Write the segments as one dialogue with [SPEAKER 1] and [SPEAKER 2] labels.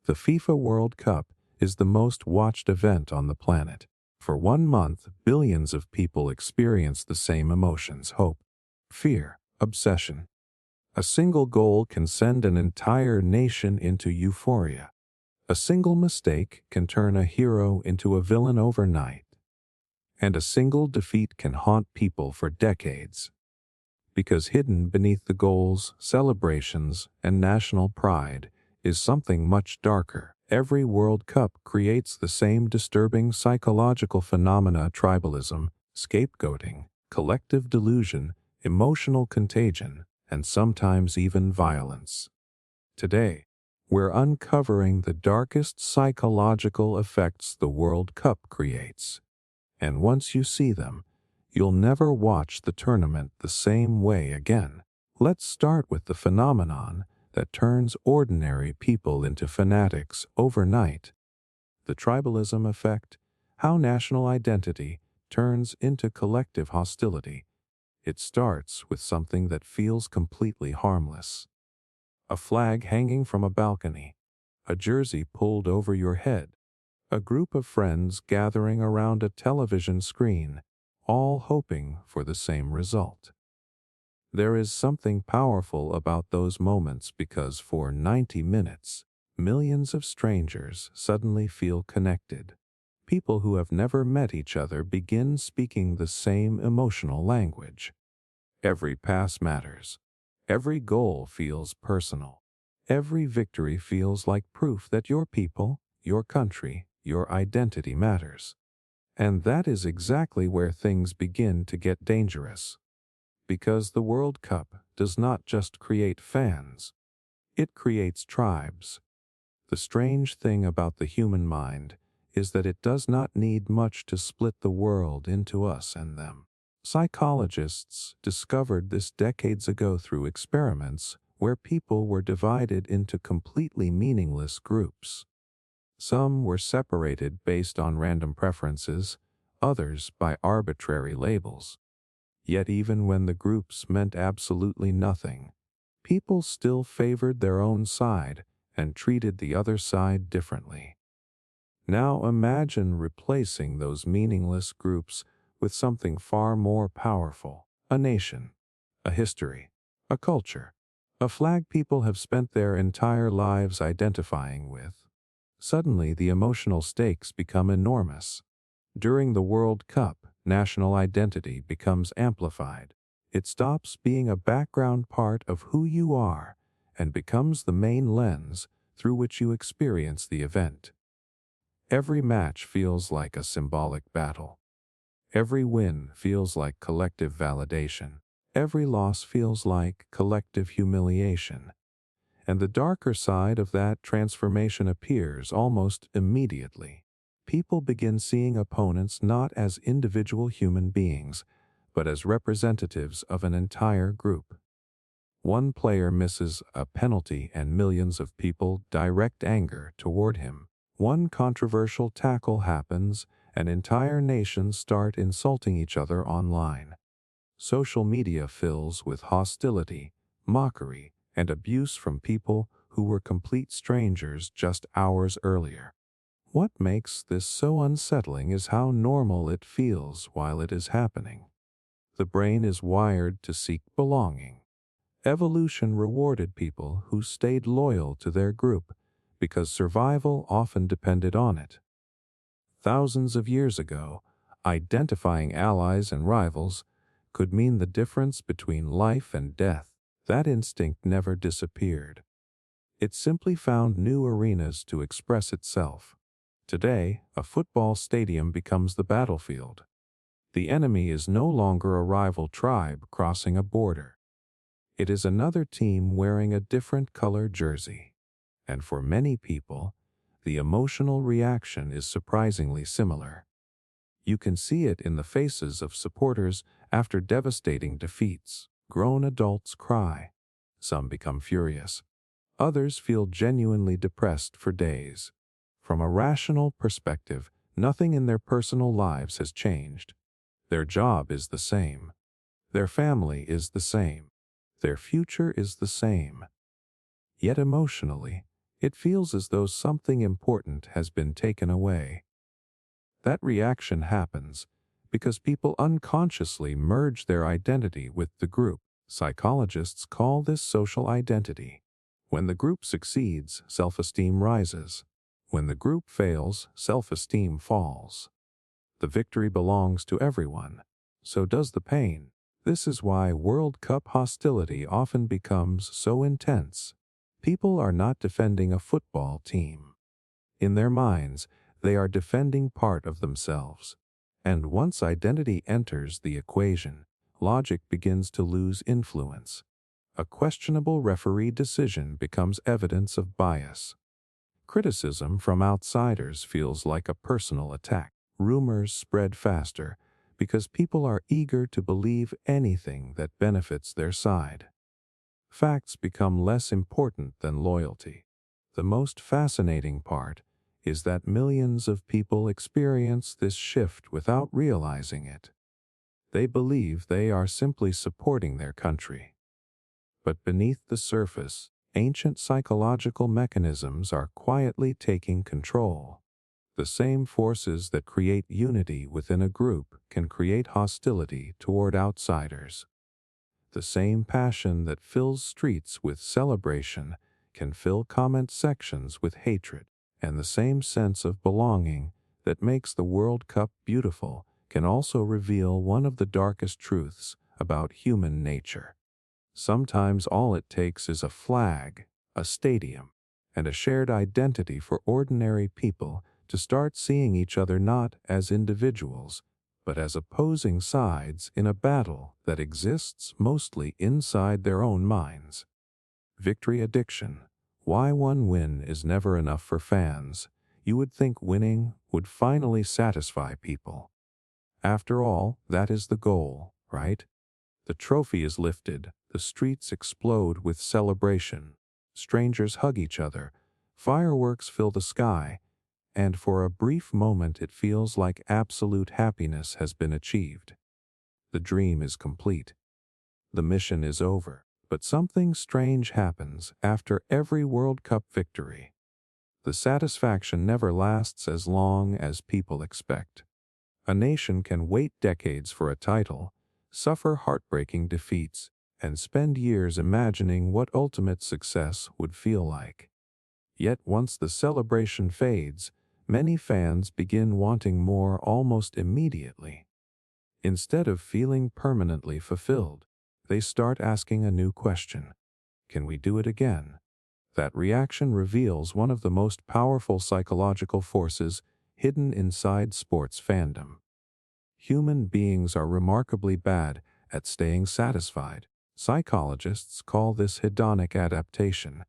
[SPEAKER 1] The FIFA World Cup is the most watched event on the planet. For 1 month, billions of people experience the same emotions: hope, fear, obsession. A single goal can send an entire nation into euphoria. A single mistake can turn a hero into a villain overnight. And a single defeat can haunt people for decades. Because hidden beneath the goals, celebrations, and national pride is something much darker. Every World Cup creates the same disturbing psychological phenomena: tribalism, scapegoating, collective delusion, emotional contagion, and sometimes even violence. Today, we're uncovering the darkest psychological effects the World Cup creates. And once you see them, you'll never watch the tournament the same way again. Let's start with the phenomenon that turns ordinary people into fanatics overnight. The Tribalism Effect: how national identity turns into collective hostility. It starts with something that feels completely harmless. A flag hanging from a balcony, a jersey pulled over your head, a group of friends gathering around a television screen, all hoping for the same result. There is something powerful about those moments because for 90 minutes, millions of strangers suddenly feel connected. People who have never met each other begin speaking the same emotional language. Every pass matters. Every goal feels personal. Every victory feels like proof that your people, your country, your identity matters. And that is exactly where things begin to get dangerous. Because the World Cup does not just create fans, it creates tribes. The strange thing about the human mind is that it does not need much to split the world into us and them. Psychologists discovered this decades ago through experiments where people were divided into completely meaningless groups. Some were separated based on random preferences, others by arbitrary labels. Yet even when the groups meant absolutely nothing, people still favored their own side and treated the other side differently. Now imagine replacing those meaningless groups with something far more powerful: a nation, a history, a culture, a flag people have spent their entire lives identifying with. Suddenly, the emotional stakes become enormous. During the World Cup, national identity becomes amplified. It stops being a background part of who you are and becomes the main lens through which you experience the event. Every match feels like a symbolic battle. Every win feels like collective validation. Every loss feels like collective humiliation. And the darker side of that transformation appears almost immediately. People begin seeing opponents not as individual human beings, but as representatives of an entire group. One player misses a penalty and millions of people direct anger toward him. One controversial tackle happens and entire nations start insulting each other online. Social media fills with hostility, mockery, and abuse from people who were complete strangers just hours earlier. What makes this so unsettling is how normal it feels while it is happening. The brain is wired to seek belonging. Evolution rewarded people who stayed loyal to their group because survival often depended on it. Thousands of years ago, identifying allies and rivals could mean the difference between life and death. That instinct never disappeared. It simply found new arenas to express itself. Today, a football stadium becomes the battlefield. The enemy is no longer a rival tribe crossing a border. It is another team wearing a different color jersey. And for many people, the emotional reaction is surprisingly similar. You can see it in the faces of supporters after devastating defeats. Grown adults cry. Some become furious. Others feel genuinely depressed for days. From a rational perspective, nothing in their personal lives has changed. Their job is the same. Their family is the same. Their future is the same. Yet emotionally, It feels as though something important has been taken away. That reaction happens because people unconsciously merge their identity with the group. Psychologists call this social identity. When the group succeeds, self-esteem rises. When the group fails, self-esteem falls. The victory belongs to everyone. So does the pain. This is why World Cup hostility often becomes so intense. People are not defending a football team. In their minds, they are defending part of themselves. And once identity enters the equation, logic begins to lose influence. A questionable referee decision becomes evidence of bias. Criticism from outsiders feels like a personal attack. Rumors spread faster because people are eager to believe anything that benefits their side. Facts become less important than loyalty. The most fascinating part is that millions of people experience this shift without realizing it. They believe they are simply supporting their country. But beneath the surface, ancient psychological mechanisms are quietly taking control. The same forces that create unity within a group can create hostility toward outsiders. The same passion that fills streets with celebration can fill comment sections with hatred, and the same sense of belonging that makes the World Cup beautiful can also reveal one of the darkest truths about human nature. Sometimes all it takes is a flag, a stadium, and a shared identity for ordinary people to start seeing each other not as individuals, but as opposing sides in a battle that exists mostly inside their own minds. Victory addiction. Why one win is never enough for fans. You would think winning would finally satisfy people. After all, that is the goal, right? The trophy is lifted, the streets explode with celebration, strangers hug each other, fireworks fill the sky, and for a brief moment it feels like absolute happiness has been achieved. The dream is complete. The mission is over. But something strange happens after every World Cup victory. The satisfaction never lasts as long as people expect. A nation can wait decades for a title, suffer heartbreaking defeats, and spend years imagining what ultimate success would feel like. Yet once the celebration fades, many fans begin wanting more almost immediately. Instead of feeling permanently fulfilled, they start asking a new question. Can we do it again? That reaction reveals one of the most powerful psychological forces hidden inside sports fandom. Human beings are remarkably bad at staying satisfied. Psychologists call this hedonic adaptation.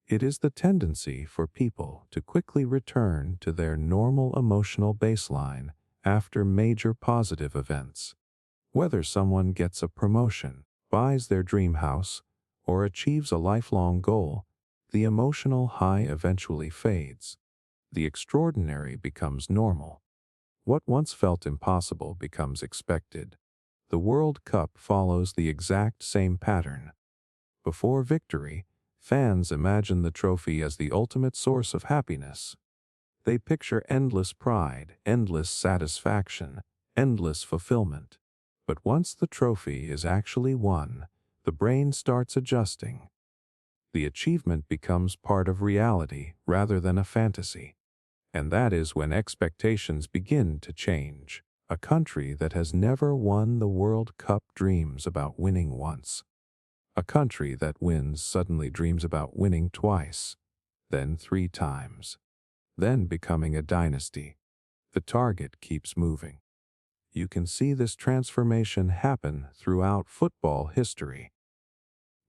[SPEAKER 1] It is the tendency for people to quickly return to their normal emotional baseline after major positive events. Whether someone gets a promotion, buys their dream house, or achieves a lifelong goal, the emotional high eventually fades. The extraordinary becomes normal. What once felt impossible becomes expected. The World Cup follows the exact same pattern. Before victory, fans imagine the trophy as the ultimate source of happiness. They picture endless pride, endless satisfaction, endless fulfillment. But once the trophy is actually won, the brain starts adjusting. The achievement becomes part of reality rather than a fantasy. And that is when expectations begin to change. A country that has never won the World Cup dreams about winning once. A country that wins suddenly dreams about winning twice, then 3 times, then becoming a dynasty. The target keeps moving. You can see this transformation happen throughout football history.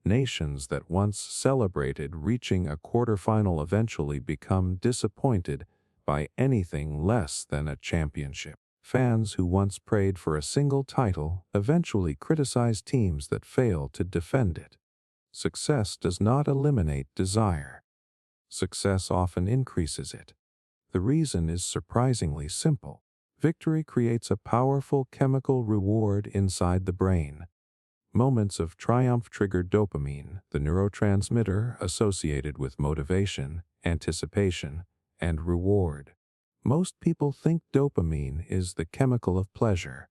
[SPEAKER 1] Nations that once celebrated reaching a quarterfinal eventually become disappointed by anything less than a championship. Fans who once prayed for a single title eventually criticize teams that fail to defend it. Success does not eliminate desire. Success often increases it. The reason is surprisingly simple. Victory creates a powerful chemical reward inside the brain. Moments of triumph trigger dopamine, the neurotransmitter associated with motivation, anticipation, and reward. Most people think dopamine is the chemical of pleasure,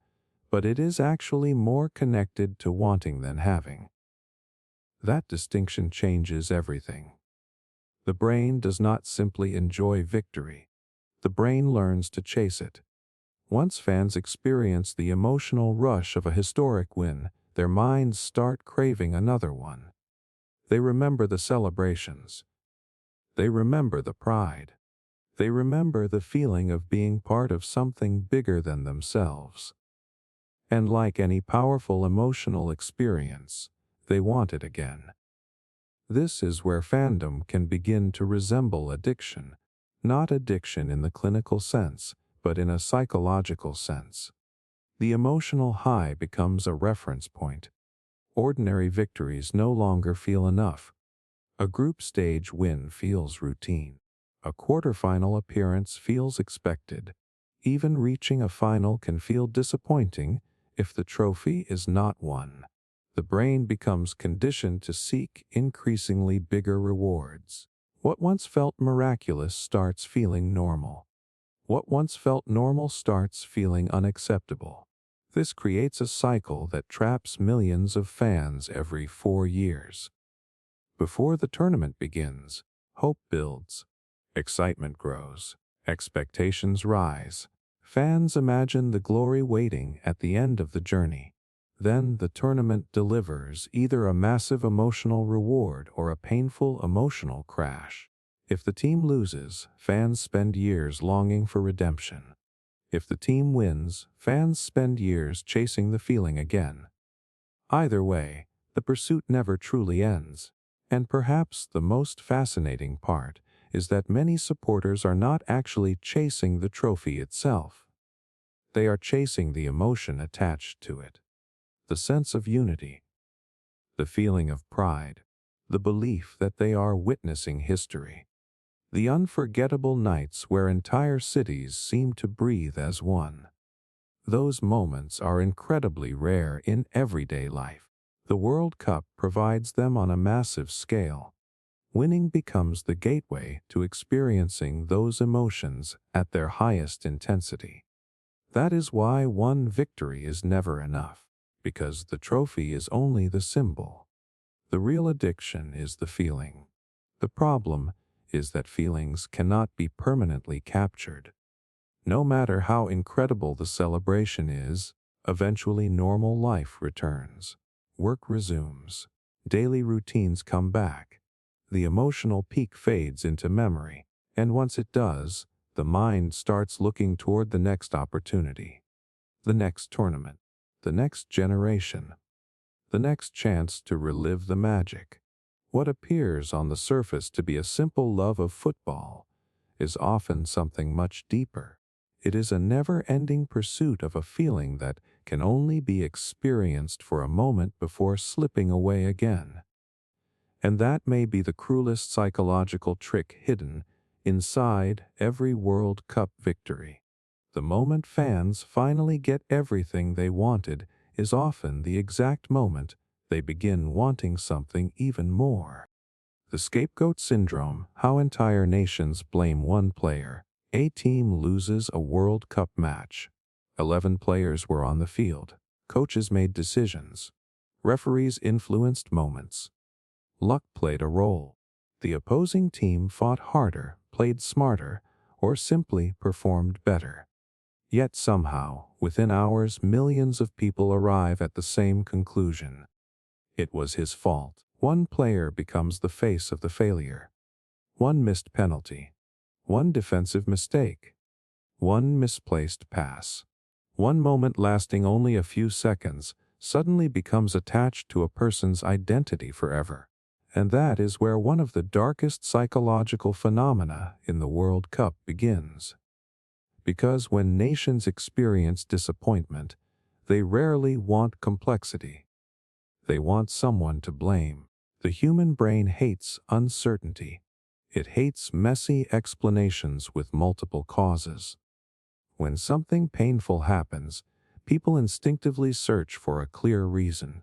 [SPEAKER 1] but it is actually more connected to wanting than having. That distinction changes everything. The brain does not simply enjoy victory. The brain learns to chase it. Once fans experience the emotional rush of a historic win, their minds start craving another one. They remember the celebrations. They remember the pride. They remember the feeling of being part of something bigger than themselves. And like any powerful emotional experience, they want it again. This is where fandom can begin to resemble addiction, not addiction in the clinical sense, but in a psychological sense. The emotional high becomes a reference point. Ordinary victories no longer feel enough. A group stage win feels routine. A quarterfinal appearance feels expected. Even reaching a final can feel disappointing if the trophy is not won. The brain becomes conditioned to seek increasingly bigger rewards. What once felt miraculous starts feeling normal. What once felt normal starts feeling unacceptable. This creates a cycle that traps millions of fans every 4 years. Before the tournament begins, hope builds, excitement grows, expectations rise. Fans imagine the glory waiting at the end of the journey. Then the tournament delivers either a massive emotional reward or a painful emotional crash. If the team loses, fans spend years longing for redemption. If the team wins, fans spend years chasing the feeling again. Either way, the pursuit never truly ends. And perhaps the most fascinating part is that many supporters are not actually chasing the trophy itself. They are chasing the emotion attached to it. The sense of unity, the feeling of pride, the belief that they are witnessing history. The unforgettable nights where entire cities seem to breathe as one. Those moments are incredibly rare in everyday life. The World Cup provides them on a massive scale. Winning becomes the gateway to experiencing those emotions at their highest intensity. That is why one victory is never enough, because the trophy is only the symbol. The real addiction is the feeling. The problem is that feelings cannot be permanently captured. No matter how incredible the celebration is, eventually normal life returns. Work resumes. Daily routines come back. The emotional peak fades into memory, and once it does, the mind starts looking toward the next opportunity, the next tournament, the next generation, the next chance to relive the magic. What appears on the surface to be a simple love of football is often something much deeper. It is a never-ending pursuit of a feeling that can only be experienced for a moment before slipping away again. And that may be the cruelest psychological trick hidden inside every World Cup victory. The moment fans finally get everything they wanted is often the exact moment they begin wanting something even more. The Scapegoat Syndrome, how entire nations blame one player. A team loses a World Cup match. 11 players were on the field. Coaches made decisions. Referees influenced moments. Luck played a role. The opposing team fought harder, played smarter, or simply performed better. Yet somehow, within hours, millions of people arrive at the same conclusion. It was his fault. One player becomes the face of the failure. One missed penalty. One defensive mistake. One misplaced pass. One moment lasting only a few seconds suddenly becomes attached to a person's identity forever. And that is where one of the darkest psychological phenomena in the World Cup begins. Because when nations experience disappointment, they rarely want complexity. They want someone to blame. The human brain hates uncertainty. It hates messy explanations with multiple causes. When something painful happens, people instinctively search for a clear reason.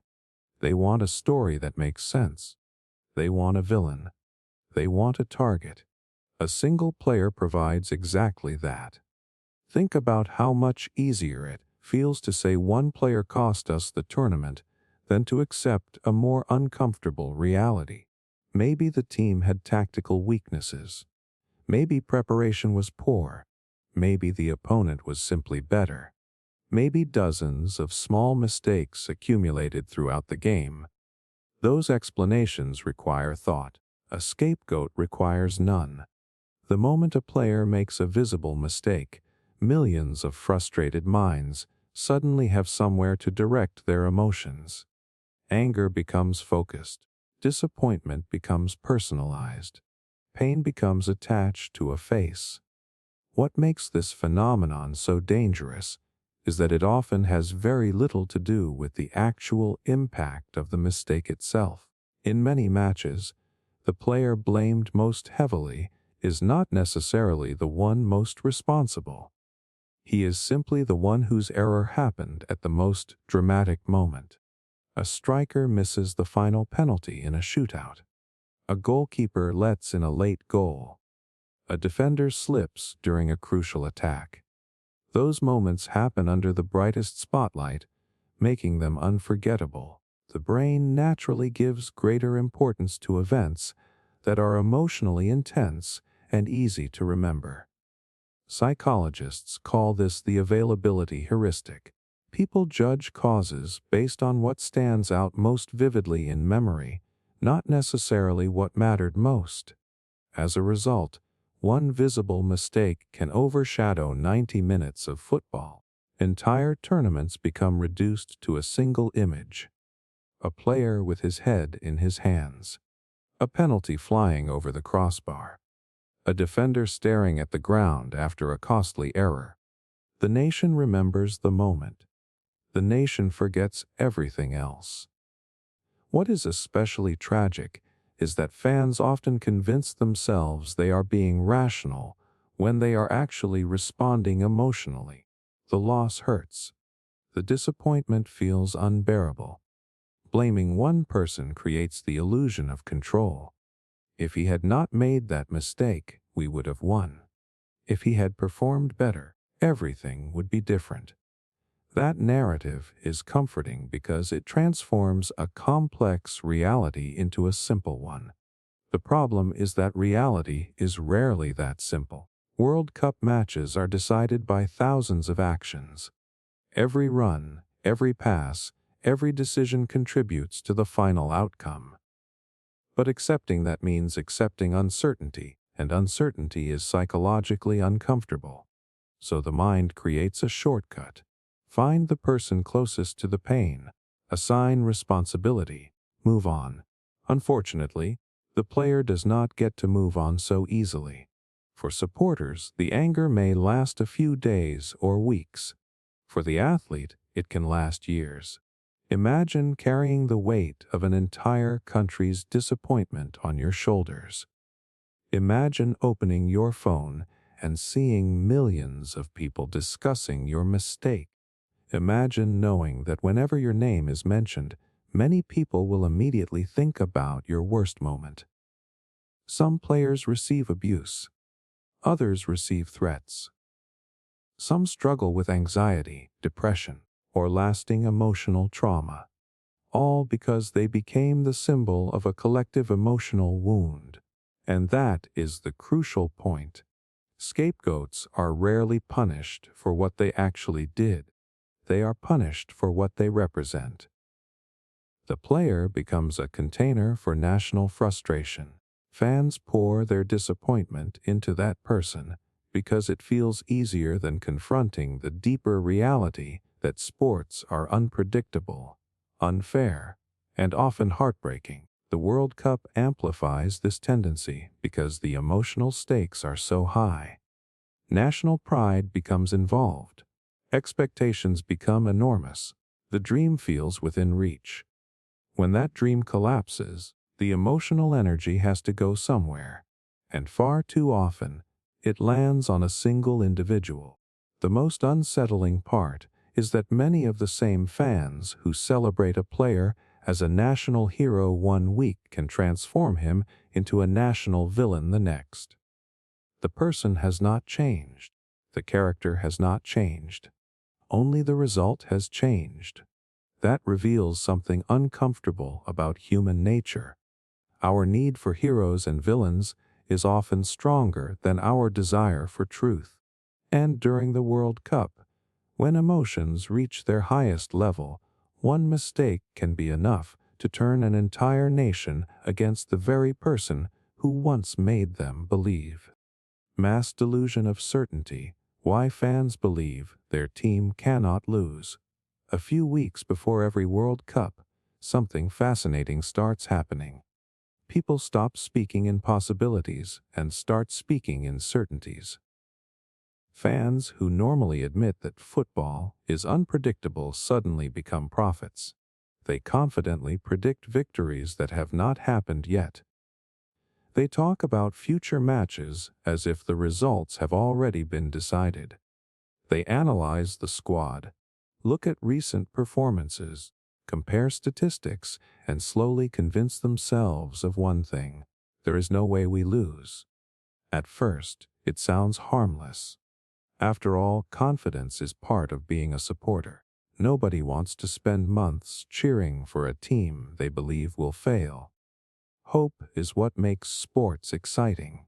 [SPEAKER 1] They want a story that makes sense. They want a villain. They want a target. A single player provides exactly that. Think about how much easier it feels to say one player cost us the tournament than to accept a more uncomfortable reality. Maybe the team had tactical weaknesses. Maybe preparation was poor. Maybe the opponent was simply better. Maybe dozens of small mistakes accumulated throughout the game. Those explanations require thought. A scapegoat requires none. The moment a player makes a visible mistake, millions of frustrated minds suddenly have somewhere to direct their emotions. Anger becomes focused. Disappointment becomes personalized. Pain becomes attached to a face. What makes this phenomenon so dangerous is that it often has very little to do with the actual impact of the mistake itself. In many matches, the player blamed most heavily is not necessarily the one most responsible. He is simply the one whose error happened at the most dramatic moment. A striker misses the final penalty in a shootout. A goalkeeper lets in a late goal. A defender slips during a crucial attack. Those moments happen under the brightest spotlight, making them unforgettable. The brain naturally gives greater importance to events that are emotionally intense and easy to remember. Psychologists call this the availability heuristic. People judge causes based on what stands out most vividly in memory, not necessarily what mattered most. As a result, one visible mistake can overshadow 90 minutes of football. Entire tournaments become reduced to a single image. A player with his head in his hands. A penalty flying over the crossbar. A defender staring at the ground after a costly error. The nation remembers the moment. The nation forgets everything else. What is especially tragic is that fans often convince themselves they are being rational when they are actually responding emotionally. The loss hurts. The disappointment feels unbearable. Blaming one person creates the illusion of control. If he had not made that mistake, we would have won. If he had performed better, everything would be different. That narrative is comforting because it transforms a complex reality into a simple one. The problem is that reality is rarely that simple. World Cup matches are decided by thousands of actions. Every run, every pass, every decision contributes to the final outcome. But accepting that means accepting uncertainty, and uncertainty is psychologically uncomfortable. So the mind creates a shortcut. Find the person closest to the pain, assign responsibility, move on. Unfortunately, the player does not get to move on so easily. For supporters, the anger may last a few days or weeks. For the athlete, it can last years. Imagine carrying the weight of an entire country's disappointment on your shoulders. Imagine opening your phone and seeing millions of people discussing your mistake. Imagine knowing that whenever your name is mentioned, many people will immediately think about your worst moment. Some players receive abuse. Others receive threats. Some struggle with anxiety, depression, or lasting emotional trauma, all because they became the symbol of a collective emotional wound. And that is the crucial point. Scapegoats are rarely punished for what they actually did. They are punished for what they represent. The player becomes a container for national frustration. Fans pour their disappointment into that person because it feels easier than confronting the deeper reality that sports are unpredictable, unfair, and often heartbreaking. The World Cup amplifies this tendency because the emotional stakes are so high. National pride becomes involved. Expectations become enormous. The dream feels within reach. When that dream collapses, the emotional energy has to go somewhere, and far too often, it lands on a single individual. The most unsettling part is that many of the same fans who celebrate a player as a national hero one week can transform him into a national villain the next. The person has not changed. The character has not changed. Only the result has changed. That reveals something uncomfortable about human nature. Our need for heroes and villains is often stronger than our desire for truth. And during the World Cup, when emotions reach their highest level, one mistake can be enough to turn an entire nation against the very person who once made them believe. Mass delusion of certainty. Why fans believe their team cannot lose. A few weeks before every World Cup, something fascinating starts happening. People stop speaking in possibilities and start speaking in certainties. Fans who normally admit that football is unpredictable suddenly become prophets. They confidently predict victories that have not happened yet. They talk about future matches as if the results have already been decided. They analyze the squad, look at recent performances, compare statistics, and slowly convince themselves of one thing: there is no way we lose. At first, it sounds harmless. After all, confidence is part of being a supporter. Nobody wants to spend months cheering for a team they believe will fail. Hope is what makes sports exciting.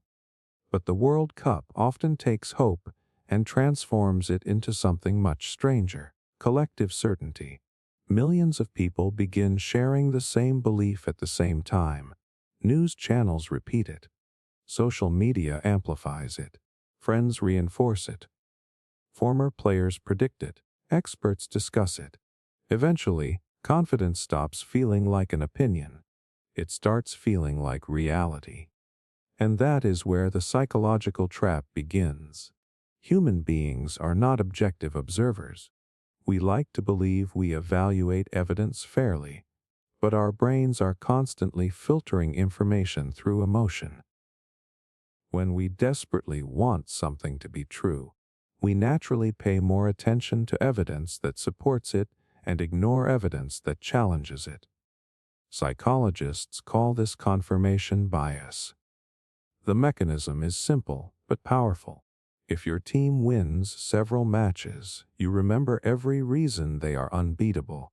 [SPEAKER 1] But the World Cup often takes hope and transforms it into something much stranger: collective certainty. Millions of people begin sharing the same belief at the same time. News channels repeat it. Social media amplifies it. Friends reinforce it. Former players predict it. Experts discuss it. Eventually, confidence stops feeling like an opinion. It starts feeling like reality. And that is where the psychological trap begins. Human beings are not objective observers. We like to believe we evaluate evidence fairly, but our brains are constantly filtering information through emotion. When we desperately want something to be true, we naturally pay more attention to evidence that supports it and ignore evidence that challenges it. Psychologists call this confirmation bias. The mechanism is simple but powerful. If your team wins several matches, you remember every reason they are unbeatable.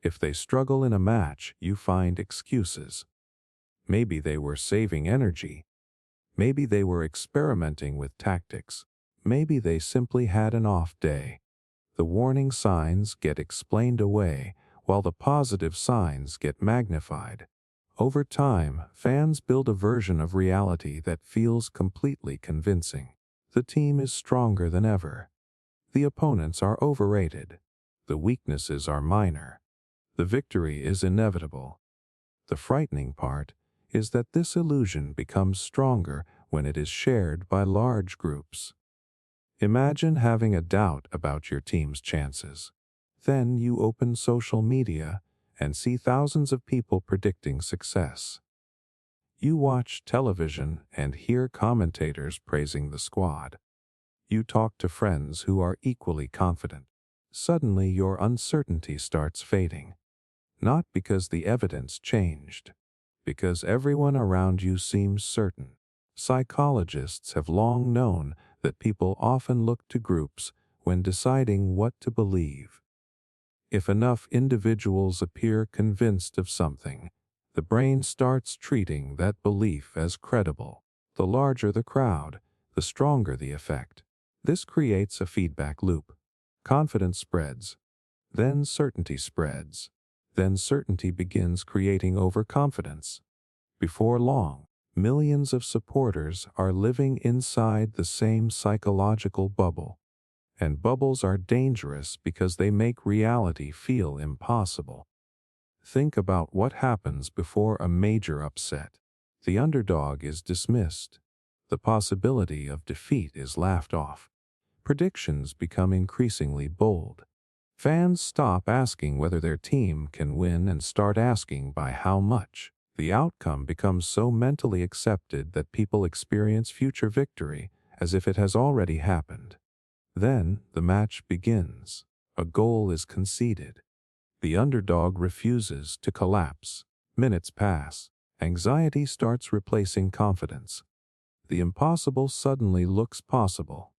[SPEAKER 1] If they struggle in a match, you find excuses. Maybe they were saving energy. Maybe they were experimenting with tactics. Maybe they simply had an off day. The warning signs get explained away, while the positive signs get magnified. Over time, fans build a version of reality that feels completely convincing. The team is stronger than ever. The opponents are overrated. The weaknesses are minor. The victory is inevitable. The frightening part is that this illusion becomes stronger when it is shared by large groups. Imagine having a doubt about your team's chances. Then you open social media and see thousands of people predicting success. You watch television and hear commentators praising the squad. You talk to friends who are equally confident. Suddenly your uncertainty starts fading. Not because the evidence changed, because everyone around you seems certain. Psychologists have long known that people often look to groups when deciding what to believe. If enough individuals appear convinced of something, the brain starts treating that belief as credible. The larger the crowd, the stronger the effect. This creates a feedback loop. Confidence spreads, then certainty spreads, then certainty begins creating overconfidence. Before long, millions of supporters are living inside the same psychological bubble. And bubbles are dangerous because they make reality feel impossible. Think about what happens before a major upset. The underdog is dismissed. The possibility of defeat is laughed off. Predictions become increasingly bold. Fans stop asking whether their team can win and start asking by how much. The outcome becomes so mentally accepted that people experience future victory as if it has already happened. Then the match begins. A goal is conceded. The underdog refuses to collapse. Minutes pass. Anxiety starts replacing confidence. The impossible suddenly looks possible.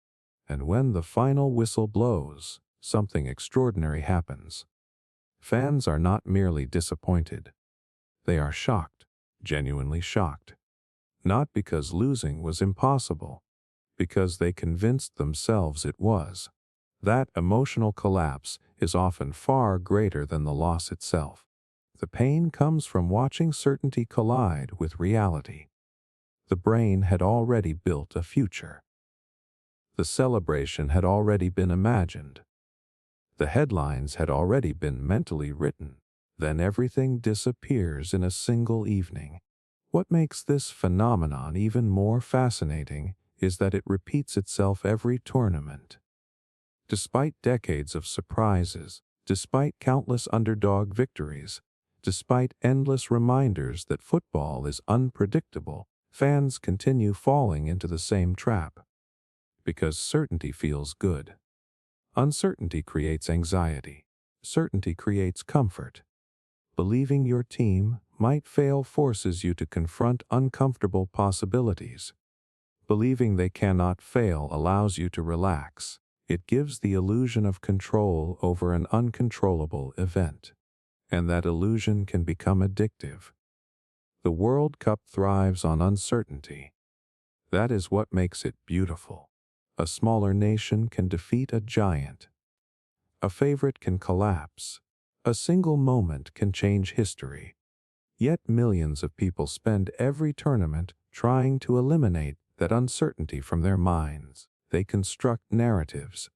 [SPEAKER 1] And when the final whistle blows, something extraordinary happens. Fans are not merely disappointed. They are shocked, genuinely shocked. Not because losing was impossible, because they convinced themselves it was. That emotional collapse is often far greater than the loss itself. The pain comes from watching certainty collide with reality. The brain had already built a future. The celebration had already been imagined. The headlines had already been mentally written. Then everything disappears in a single evening. What makes this phenomenon even more fascinating is that it repeats itself every tournament. Despite decades of surprises, despite countless underdog victories, despite endless reminders that football is unpredictable, fans continue falling into the same trap. Because certainty feels good. Uncertainty creates anxiety. Certainty creates comfort. Believing your team might fail forces you to confront uncomfortable possibilities. Believing they cannot fail allows you to relax. It gives the illusion of control over an uncontrollable event. And that illusion can become addictive. The World Cup thrives on uncertainty. That is what makes it beautiful. A smaller nation can defeat a giant. A favorite can collapse. A single moment can change history. Yet millions of people spend every tournament trying to eliminate that uncertainty from their minds. They construct narratives.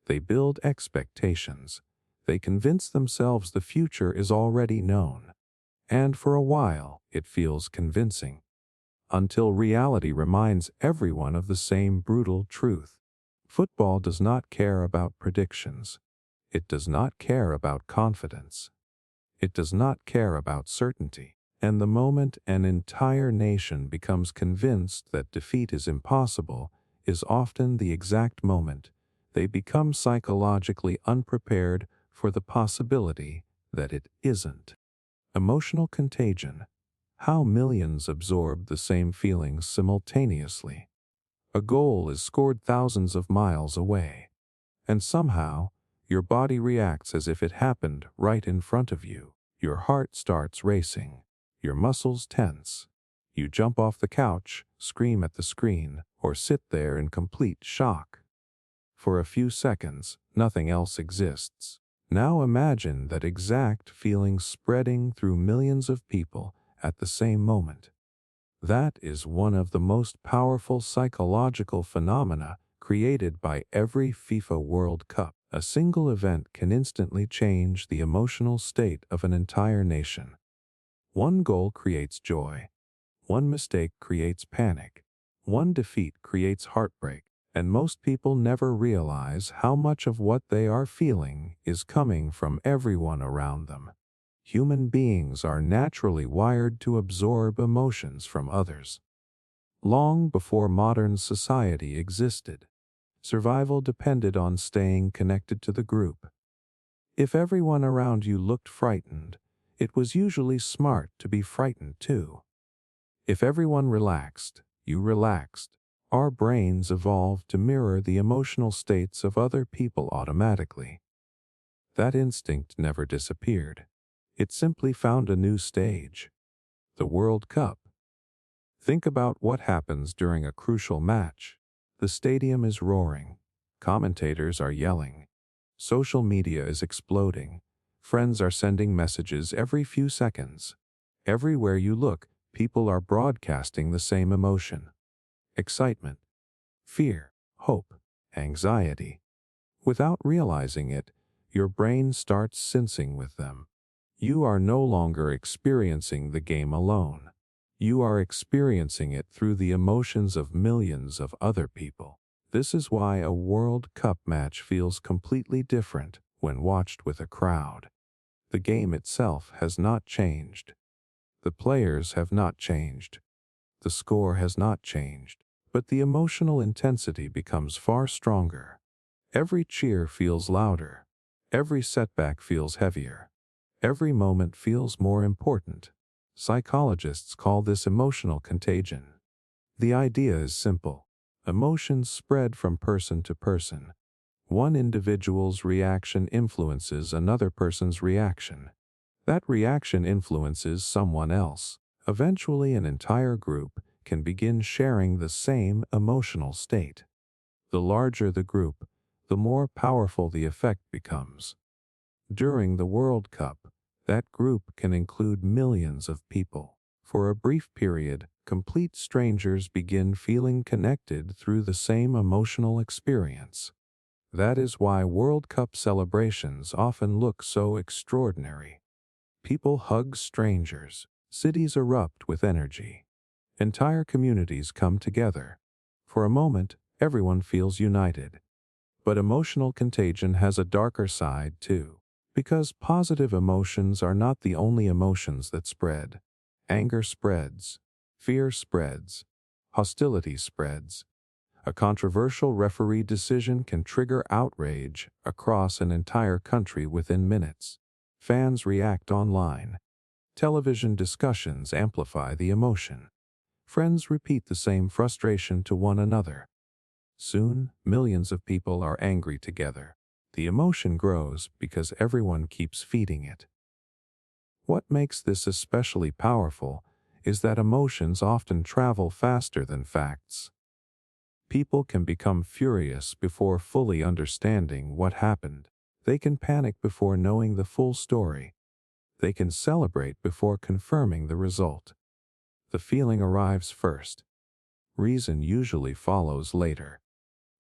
[SPEAKER 1] They build expectations. They convince themselves the future is already known. And for a while, it feels convincing. Until reality reminds everyone of the same brutal truth. Football does not care about predictions. It does not care about confidence. It does not care about certainty. And the moment an entire nation becomes convinced that defeat is impossible is often the exact moment they become psychologically unprepared for the possibility that it isn't. Emotional contagion. How millions absorb the same feelings simultaneously. A goal is scored thousands of miles away, and somehow your body reacts as if it happened right in front of you. Your heart starts racing. Your muscles tense. You jump off the couch, scream at the screen, or sit there in complete shock. For a few seconds, nothing else exists. Now imagine that exact feeling spreading through millions of people at the same moment. That is one of the most powerful psychological phenomena created by every FIFA World Cup. A single event can instantly change the emotional state of an entire nation. One goal creates joy. One mistake creates panic. One defeat creates heartbreak. And most people never realize how much of what they are feeling is coming from everyone around them. Human beings are naturally wired to absorb emotions from others. Long before modern society existed, survival depended on staying connected to the group. If everyone around you looked frightened, it was usually smart to be frightened too. If everyone relaxed, you relaxed. Our brains evolved to mirror the emotional states of other people automatically. That instinct never disappeared. It simply found a new stage. The World Cup. Think about what happens during a crucial match. The stadium is roaring. Commentators are yelling. Social media is exploding. Friends are sending messages every few seconds. Everywhere you look, people are broadcasting the same emotion. Excitement, fear, hope, anxiety. Without realizing it, your brain starts sensing with them. You are no longer experiencing the game alone. You are experiencing it through the emotions of millions of other people. This is why a World Cup match feels completely different when watched with a crowd. The game itself has not changed. The players have not changed. The score has not changed. But the emotional intensity becomes far stronger. Every cheer feels louder. Every setback feels heavier. Every moment feels more important. Psychologists call this emotional contagion. The idea is simple. Emotions spread from person to person. One individual's reaction influences another person's reaction. That reaction influences someone else. Eventually, an entire group can begin sharing the same emotional state. The larger the group, the more powerful the effect becomes. During the World Cup, that group can include millions of people. For a brief period, complete strangers begin feeling connected through the same emotional experience. That is why World Cup celebrations often look so extraordinary. People hug strangers, cities erupt with energy. Entire communities come together. For a moment, everyone feels united. But emotional contagion has a darker side too. Because positive emotions are not the only emotions that spread. Anger spreads. Fear spreads. Hostility spreads. A controversial referee decision can trigger outrage across an entire country within minutes. Fans react online. Television discussions amplify the emotion. Friends repeat the same frustration to one another. Soon, millions of people are angry together. The emotion grows because everyone keeps feeding it. What makes this especially powerful is that emotions often travel faster than facts. People can become furious before fully understanding what happened. They can panic before knowing the full story. They can celebrate before confirming the result. The feeling arrives first. Reason usually follows later.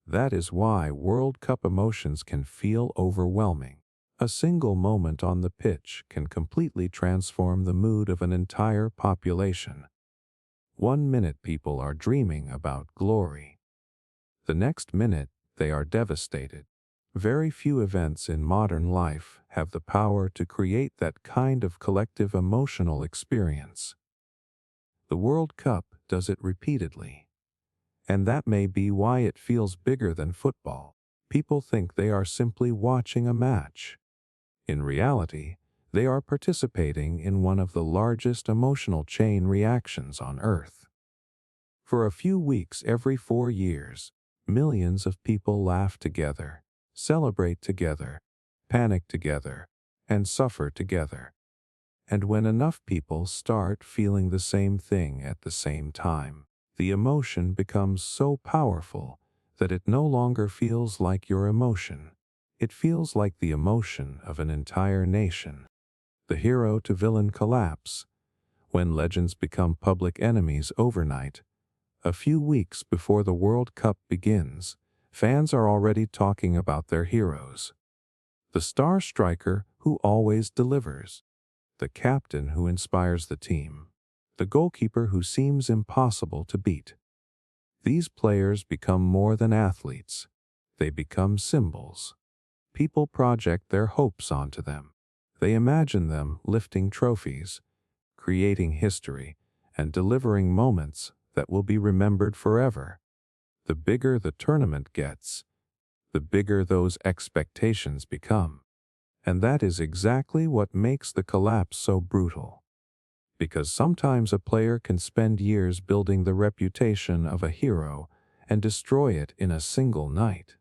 [SPEAKER 1] That is why World Cup emotions can feel overwhelming. A single moment on the pitch can completely transform the mood of an entire population. 1 minute people are dreaming about glory. The next minute, they are devastated. Very few events in modern life have the power to create that kind of collective emotional experience. The World Cup does it repeatedly. And that may be why it feels bigger than football. People think they are simply watching a match. In reality, they are participating in one of the largest emotional chain reactions on Earth. For a few weeks every 4 years, millions of people laugh together, celebrate together, panic together, and suffer together. And when enough people start feeling the same thing at the same time, the emotion becomes so powerful that it no longer feels like your emotion. It feels like the emotion of an entire nation. The hero to villain collapse. When legends become public enemies overnight, a few weeks before the World Cup begins, fans are already talking about their heroes. The star striker who always delivers. The captain who inspires the team. The goalkeeper who seems impossible to beat. These players become more than athletes. They become symbols. People project their hopes onto them. They imagine them lifting trophies, creating history, and delivering moments that will be remembered forever. The bigger the tournament gets, the bigger those expectations become. And that is exactly what makes the collapse so brutal. Because sometimes a player can spend years building the reputation of a hero and destroy it in a single night.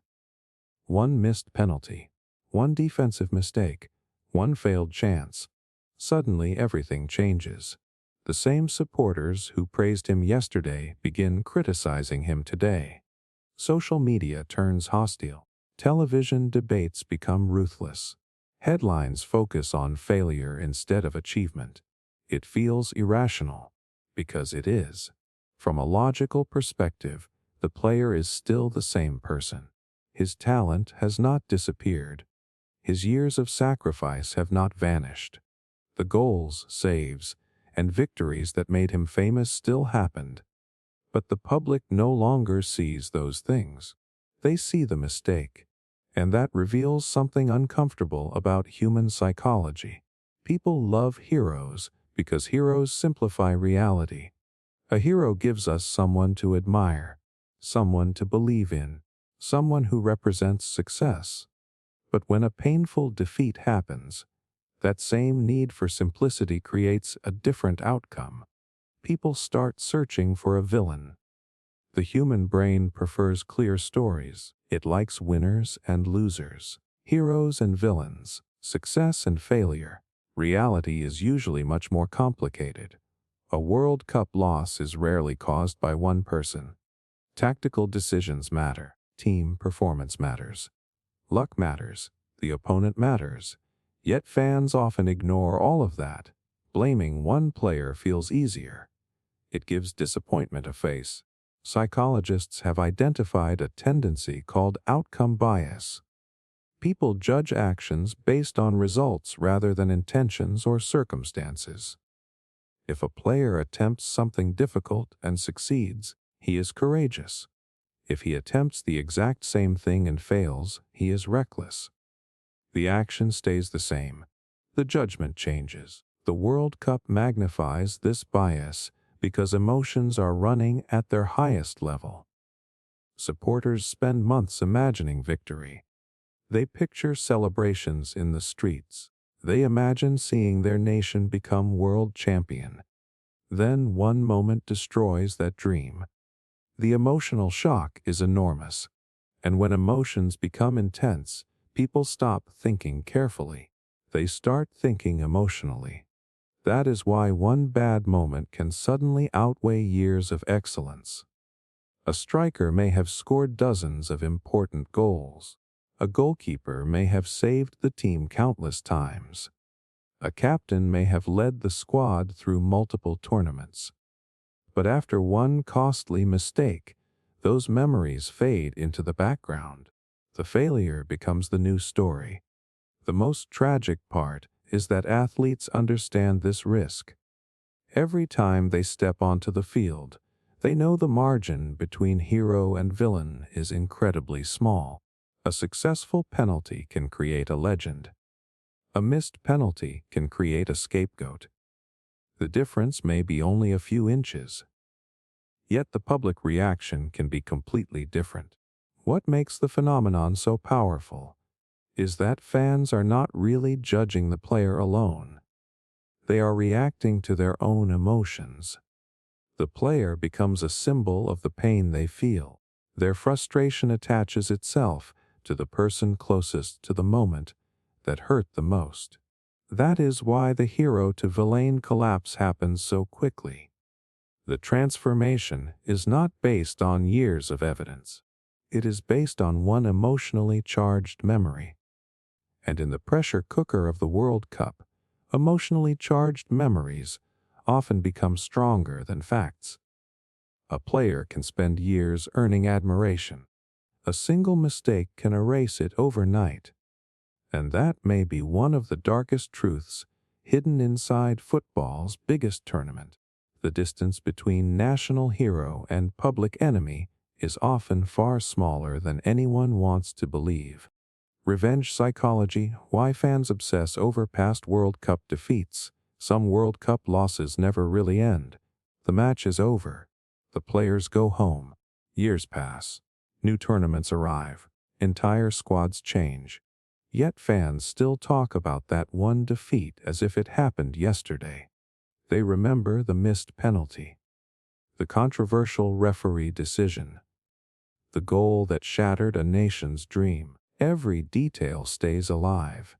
[SPEAKER 1] One missed penalty, one defensive mistake, one failed chance. Suddenly everything changes. The same supporters who praised him yesterday begin criticizing him today. Social media turns hostile. Television debates become ruthless. Headlines focus on failure instead of achievement. It feels irrational, because it is. From a logical perspective, the player is still the same person. His talent has not disappeared. His years of sacrifice have not vanished. The goals, saves, and victories that made him famous still happened. But the public no longer sees those things. They see the mistake. And that reveals something uncomfortable about human psychology. People love heroes because heroes simplify reality. A hero gives us someone to admire, someone to believe in, someone who represents success. But when a painful defeat happens, That same need for simplicity creates a different outcome. People start searching for a villain. The human brain prefers clear stories. It likes winners and losers, heroes and villains, success and failure. Reality is usually much more complicated. A World Cup loss is rarely caused by one person. Tactical decisions matter. Team performance matters. Luck matters. The opponent matters. Yet fans often ignore all of that. Blaming one player feels easier. It gives disappointment a face. Psychologists have identified a tendency called outcome bias. People judge actions based on results rather than intentions or circumstances. If a player attempts something difficult and succeeds, he is courageous. If he attempts the exact same thing and fails, he is reckless. The action stays the same. The judgment changes. The World Cup magnifies this bias because emotions are running at their highest level. Supporters spend months imagining victory. They picture celebrations in the streets. They imagine seeing their nation become world champion. Then one moment destroys that dream. The emotional shock is enormous. And when emotions become intense, people stop thinking carefully. They start thinking emotionally. That is why one bad moment can suddenly outweigh years of excellence. A striker may have scored dozens of important goals. A goalkeeper may have saved the team countless times. A captain may have led the squad through multiple tournaments. But after one costly mistake, those memories fade into the background. The failure becomes the new story. The most tragic part is that athletes understand this risk. Every time they step onto the field, they know the margin between hero and villain is incredibly small. A successful penalty can create a legend. A missed penalty can create a scapegoat. The difference may be only a few inches. Yet the public reaction can be completely different. What makes the phenomenon so powerful is that fans are not really judging the player alone. They are reacting to their own emotions. The player becomes a symbol of the pain they feel. Their frustration attaches itself to the person closest to the moment that hurt the most. That is why the hero to villain collapse happens so quickly. The transformation is not based on years of evidence. It is based on one emotionally charged memory. And in the pressure cooker of the World Cup, emotionally charged memories often become stronger than facts. A player can spend years earning admiration. A single mistake can erase it overnight. And that may be one of the darkest truths hidden inside football's biggest tournament. The distance between national hero and public enemy is often far smaller than anyone wants to believe. Revenge psychology: why fans obsess over past World Cup defeats. Some World Cup losses never really end. The match is over. The players go home. Years pass. New tournaments arrive. Entire squads change. Yet fans still talk about that one defeat as if it happened yesterday. They remember the missed penalty, the controversial referee decision, the goal that shattered a nation's dream. Every detail stays alive.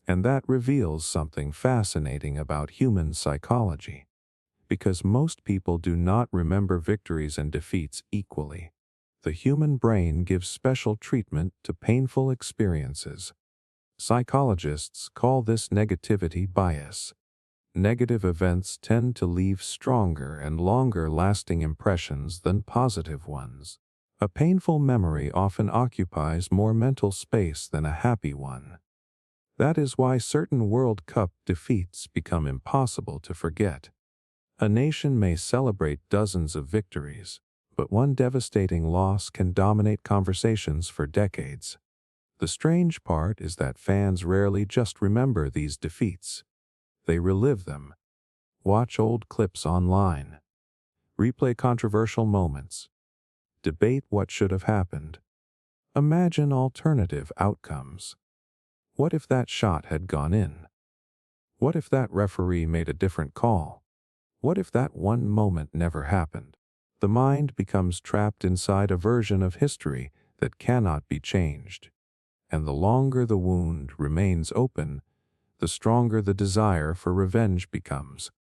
[SPEAKER 1] And that reveals something fascinating about human psychology. Because most people do not remember victories and defeats equally. The human brain gives special treatment to painful experiences. Psychologists call this negativity bias. Negative events tend to leave stronger and longer-lasting impressions than positive ones. A painful memory often occupies more mental space than a happy one. That is why certain World Cup defeats become impossible to forget. A nation may celebrate dozens of victories, but one devastating loss can dominate conversations for decades. The strange part is that fans rarely just remember these defeats. They relive them. Watch old clips online. Replay controversial moments. Debate what should have happened. Imagine alternative outcomes. What if that shot had gone in? What if that referee made a different call? What if that one moment never happened? The mind becomes trapped inside a version of history that cannot be changed. And the longer the wound remains open, the stronger the desire for revenge becomes.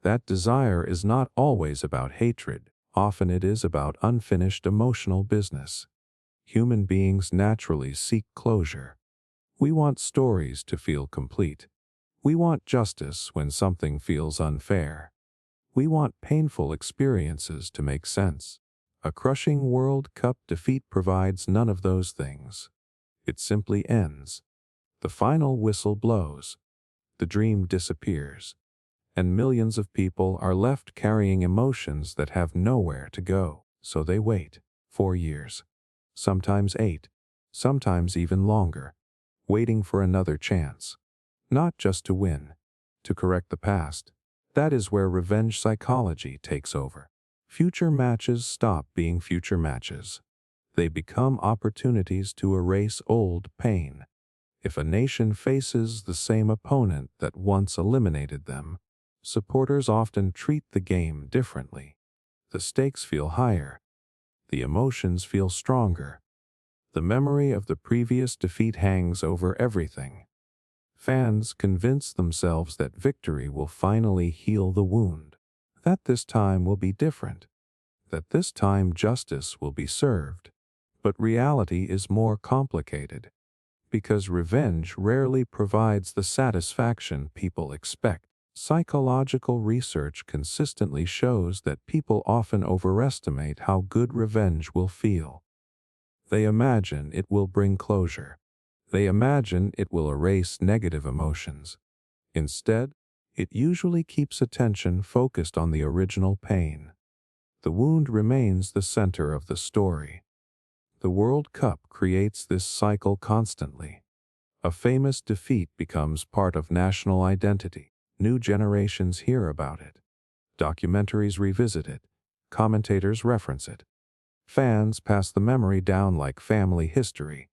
[SPEAKER 1] That desire is not always about hatred. Often it is about unfinished emotional business. Human beings naturally seek closure. We want stories to feel complete. We want justice when something feels unfair. We want painful experiences to make sense. A crushing World Cup defeat provides none of those things. It simply ends. The final whistle blows. The dream disappears. And millions of people are left carrying emotions that have nowhere to go. So they wait 4 years, sometimes 8, sometimes even longer, waiting for another chance. Not just to win, to correct the past. That is where revenge psychology takes over. Future matches stop being future matches. They become opportunities to erase old pain. If a nation faces the same opponent that once eliminated them, supporters often treat the game differently. The stakes feel higher. The emotions feel stronger. The memory of the previous defeat hangs over everything. Fans convince themselves that victory will finally heal the wound, that this time will be different, that this time justice will be served. But reality is more complicated, because revenge rarely provides the satisfaction people expect. Psychological research consistently shows that people often overestimate how good revenge will feel. They imagine it will bring closure. They imagine it will erase negative emotions. Instead, it usually keeps attention focused on the original pain. The wound remains the center of the story. The World Cup creates this cycle constantly. A famous defeat becomes part of national identity. New generations hear about it. Documentaries revisit it. Commentators reference it. Fans pass the memory down like family history.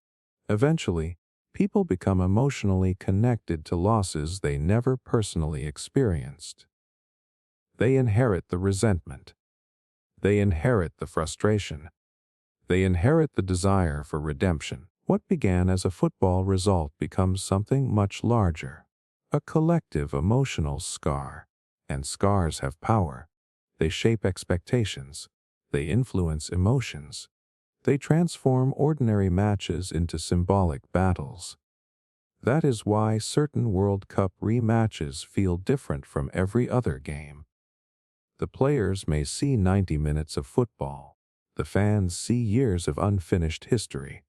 [SPEAKER 1] Eventually, people become emotionally connected to losses they never personally experienced. They inherit the resentment. They inherit the frustration. They inherit the desire for redemption. What began as a football result becomes something much larger. A collective emotional scar. And scars have power. They shape expectations. They influence emotions. They transform ordinary matches into symbolic battles. That is why certain World Cup rematches feel different from every other game. The players may see 90 minutes of football. The fans see years of unfinished history.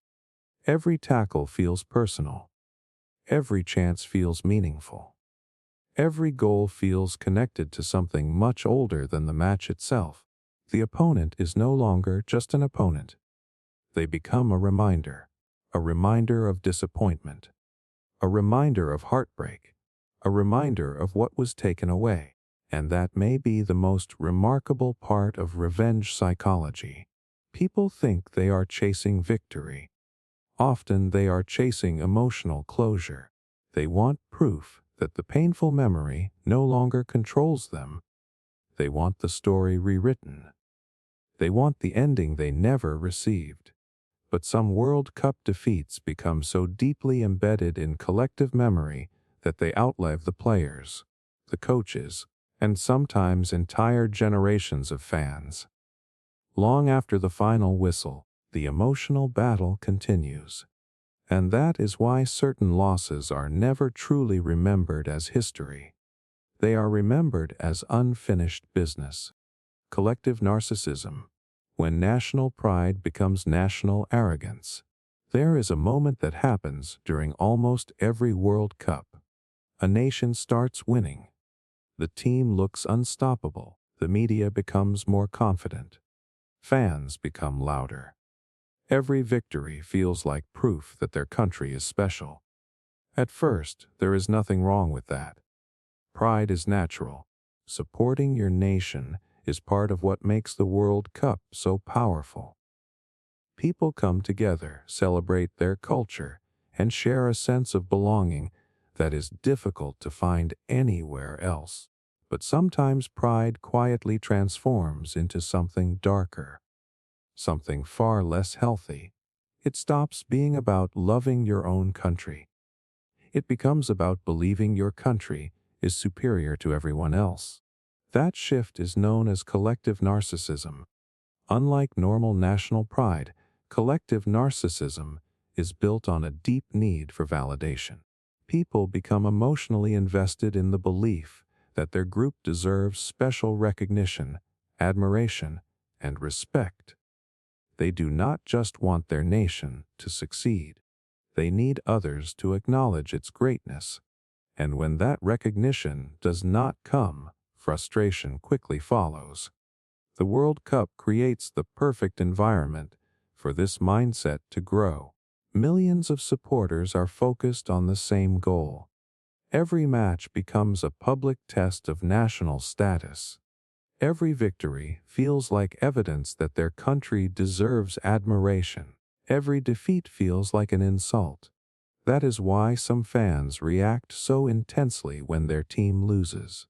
[SPEAKER 1] Every tackle feels personal. Every chance feels meaningful. Every goal feels connected to something much older than the match itself. The opponent is no longer just an opponent. They become a reminder of disappointment, a reminder of heartbreak, a reminder of what was taken away. And that may be the most remarkable part of revenge psychology. People think they are chasing victory. Often they are chasing emotional closure. They want proof that the painful memory no longer controls them. They want the story rewritten. They want the ending they never received. But some World Cup defeats become so deeply embedded in collective memory that they outlive the players, the coaches, and sometimes entire generations of fans. Long after the final whistle, the emotional battle continues. And that is why certain losses are never truly remembered as history. They are remembered as unfinished business. Collective narcissism. When national pride becomes national arrogance. There is a moment that happens during almost every World Cup. A nation starts winning. The team looks unstoppable. The media becomes more confident. Fans become louder. Every victory feels like proof that their country is special. At first, there is nothing wrong with that. Pride is natural. Supporting your nation is part of what makes the World Cup so powerful. People come together, celebrate their culture, and share a sense of belonging that is difficult to find anywhere else. But sometimes pride quietly transforms into something darker, something far less healthy. It stops being about loving your own country. It becomes about believing your country is superior to everyone else. That shift is known as collective narcissism. Unlike normal national pride, collective narcissism is built on a deep need for validation. People become emotionally invested in the belief that their group deserves special recognition, admiration, and respect. They do not just want their nation to succeed. They need others to acknowledge its greatness. And when that recognition does not come, frustration quickly follows. The World Cup creates the perfect environment for this mindset to grow. Millions of supporters are focused on the same goal. Every match becomes a public test of national status. Every victory feels like evidence that their country deserves admiration. Every defeat feels like an insult. That is why some fans react so intensely when their team loses.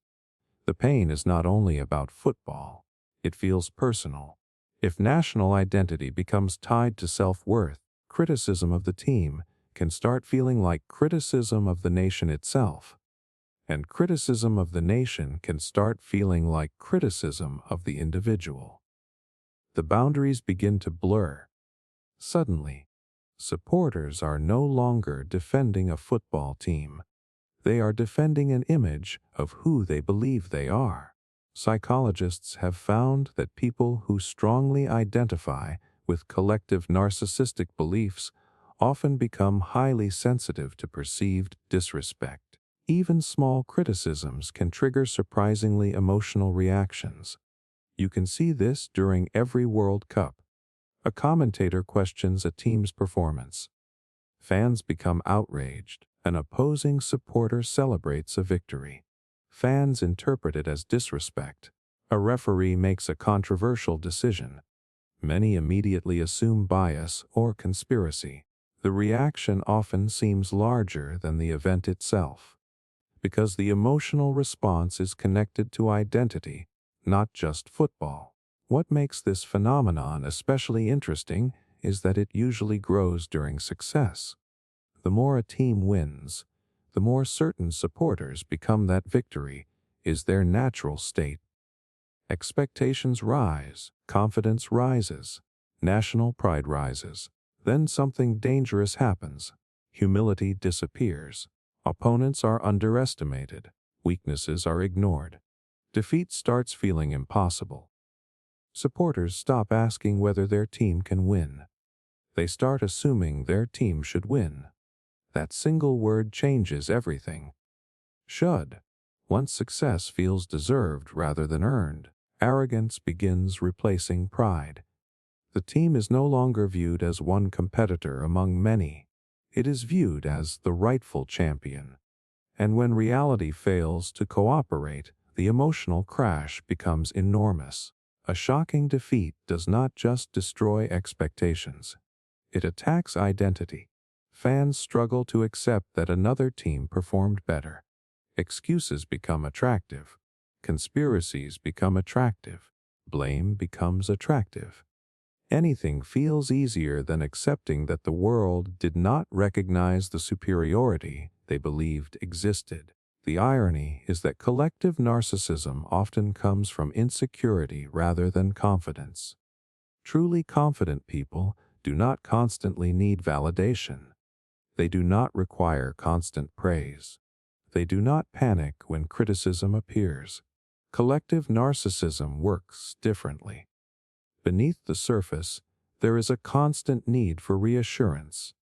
[SPEAKER 1] The pain is not only about football. It feels personal. If national identity becomes tied to self-worth, criticism of the team can start feeling like criticism of the nation itself. And criticism of the nation can start feeling like criticism of the individual. The boundaries begin to blur. Suddenly, supporters are no longer defending a football team. They are defending an image of who they believe they are. Psychologists have found that people who strongly identify with collective narcissistic beliefs often become highly sensitive to perceived disrespect. Even small criticisms can trigger surprisingly emotional reactions. You can see this during every World Cup. A commentator questions a team's performance. Fans become outraged. An opposing supporter celebrates a victory. Fans interpret it as disrespect. A referee makes a controversial decision. Many immediately assume bias or conspiracy. The reaction often seems larger than the event itself, because the emotional response is connected to identity, not just football. What makes this phenomenon especially interesting is that it usually grows during success. The more a team wins, the more certain supporters become that victory is their natural state. Expectations rise, confidence rises, national pride rises. Then something dangerous happens. Humility disappears. Opponents are underestimated. Weaknesses are ignored. Defeat starts feeling impossible. Supporters stop asking whether their team can win. They start assuming their team should win. That single word changes everything. Should. Once success feels deserved rather than earned, arrogance begins replacing pride. The team is no longer viewed as one competitor among many. It is viewed as the rightful champion. And when reality fails to cooperate, the emotional crash becomes enormous. A shocking defeat does not just destroy expectations. It attacks identity. Fans struggle to accept that another team performed better. Excuses become attractive. Conspiracies become attractive. Blame becomes attractive. Anything feels easier than accepting that the world did not recognize the superiority they believed existed. The irony is that collective narcissism often comes from insecurity rather than confidence. Truly confident people do not constantly need validation. They do not require constant praise. They do not panic when criticism appears. Collective narcissism works differently. Beneath the surface, there is a constant need for reassurance.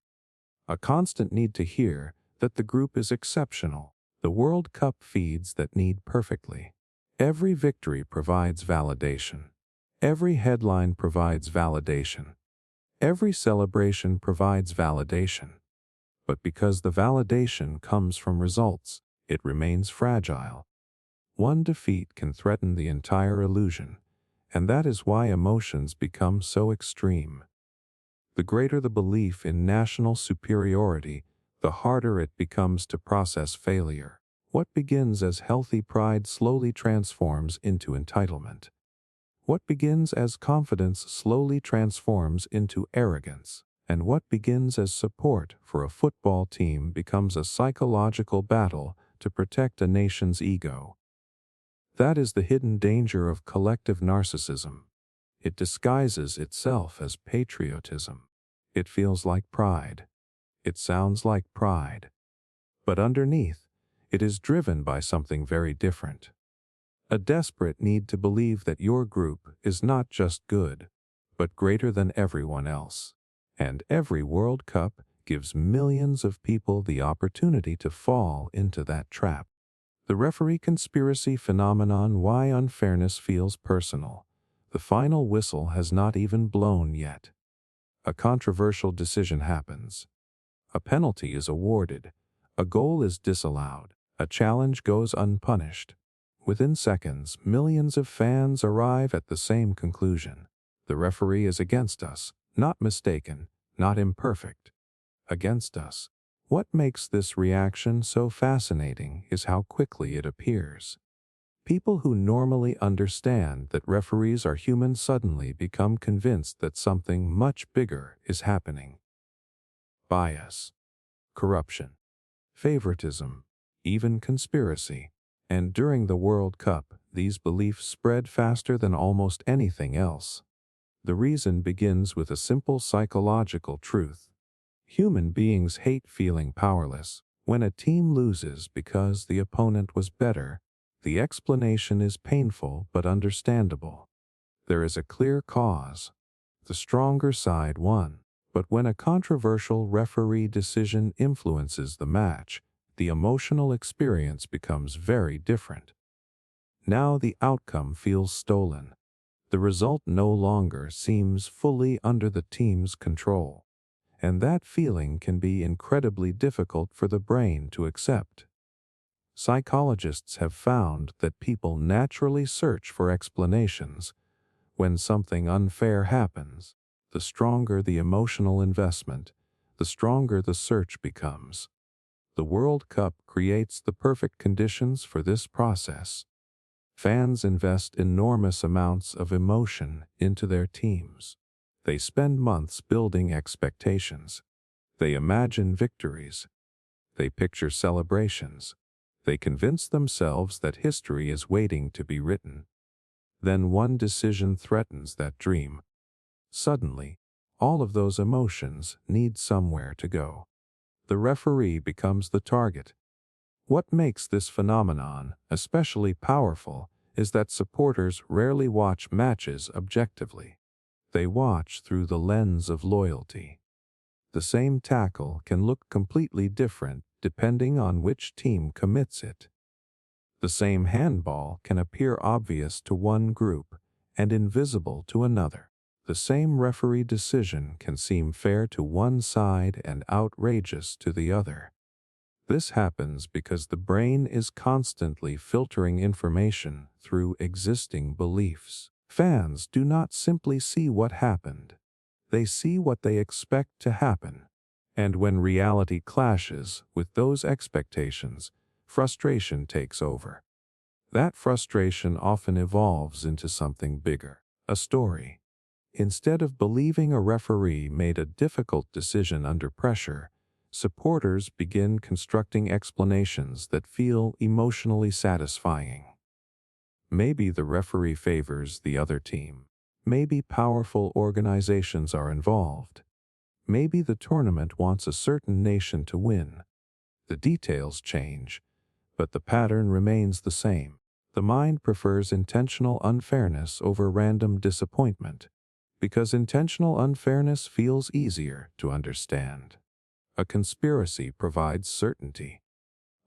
[SPEAKER 1] A constant need to hear that the group is exceptional. The World Cup feeds that need perfectly. Every victory provides validation. Every headline provides validation. Every celebration provides validation. But because the validation comes from results, it remains fragile. One defeat can threaten the entire illusion, and that is why emotions become so extreme. The greater the belief in national superiority, the harder it becomes to process failure. What begins as healthy pride slowly transforms into entitlement. What begins as confidence slowly transforms into arrogance. And what begins as support for a football team becomes a psychological battle to protect a nation's ego. That is the hidden danger of collective narcissism. It disguises itself as patriotism. It feels like pride. It sounds like pride. But underneath, it is driven by something very different. A desperate need to believe that your group is not just good, but greater than everyone else. And every World Cup gives millions of people the opportunity to fall into that trap. The referee conspiracy phenomenon: why unfairness feels personal. The final whistle has not even blown yet. A controversial decision happens. A penalty is awarded. A goal is disallowed. A challenge goes unpunished. Within seconds, millions of fans arrive at the same conclusion. The referee is against us, not mistaken, not imperfect. Against us. What makes this reaction so fascinating is how quickly it appears. People who normally understand that referees are human suddenly become convinced that something much bigger is happening. Bias, corruption, favoritism, even conspiracy. And during the World Cup, these beliefs spread faster than almost anything else. The reason begins with a simple psychological truth. Human beings hate feeling powerless. When a team loses because the opponent was better, the explanation is painful but understandable. There is a clear cause. The stronger side won. But when a controversial referee decision influences the match, the emotional experience becomes very different. Now the outcome feels stolen. The result no longer seems fully under the team's control. And that feeling can be incredibly difficult for the brain to accept. Psychologists have found that people naturally search for explanations. When something unfair happens, the stronger the emotional investment, the stronger the search becomes. The World Cup creates the perfect conditions for this process. Fans invest enormous amounts of emotion into their teams. They spend months building expectations. They imagine victories. They picture celebrations. They convince themselves that history is waiting to be written. Then one decision threatens that dream. Suddenly, all of those emotions need somewhere to go. The referee becomes the target. What makes this phenomenon especially powerful is that supporters rarely watch matches objectively. They watch through the lens of loyalty. The same tackle can look completely different depending on which team commits it. The same handball can appear obvious to one group and invisible to another. The same referee decision can seem fair to one side and outrageous to the other. This happens because the brain is constantly filtering information through existing beliefs. Fans do not simply see what happened. They see what they expect to happen. And when reality clashes with those expectations, frustration takes over. That frustration often evolves into something bigger, a story. Instead of believing a referee made a difficult decision under pressure, supporters begin constructing explanations that feel emotionally satisfying. Maybe the referee favors the other team. Maybe powerful organizations are involved. Maybe the tournament wants a certain nation to win. The details change, but the pattern remains the same. The mind prefers intentional unfairness over random disappointment, because intentional unfairness feels easier to understand. A conspiracy provides certainty.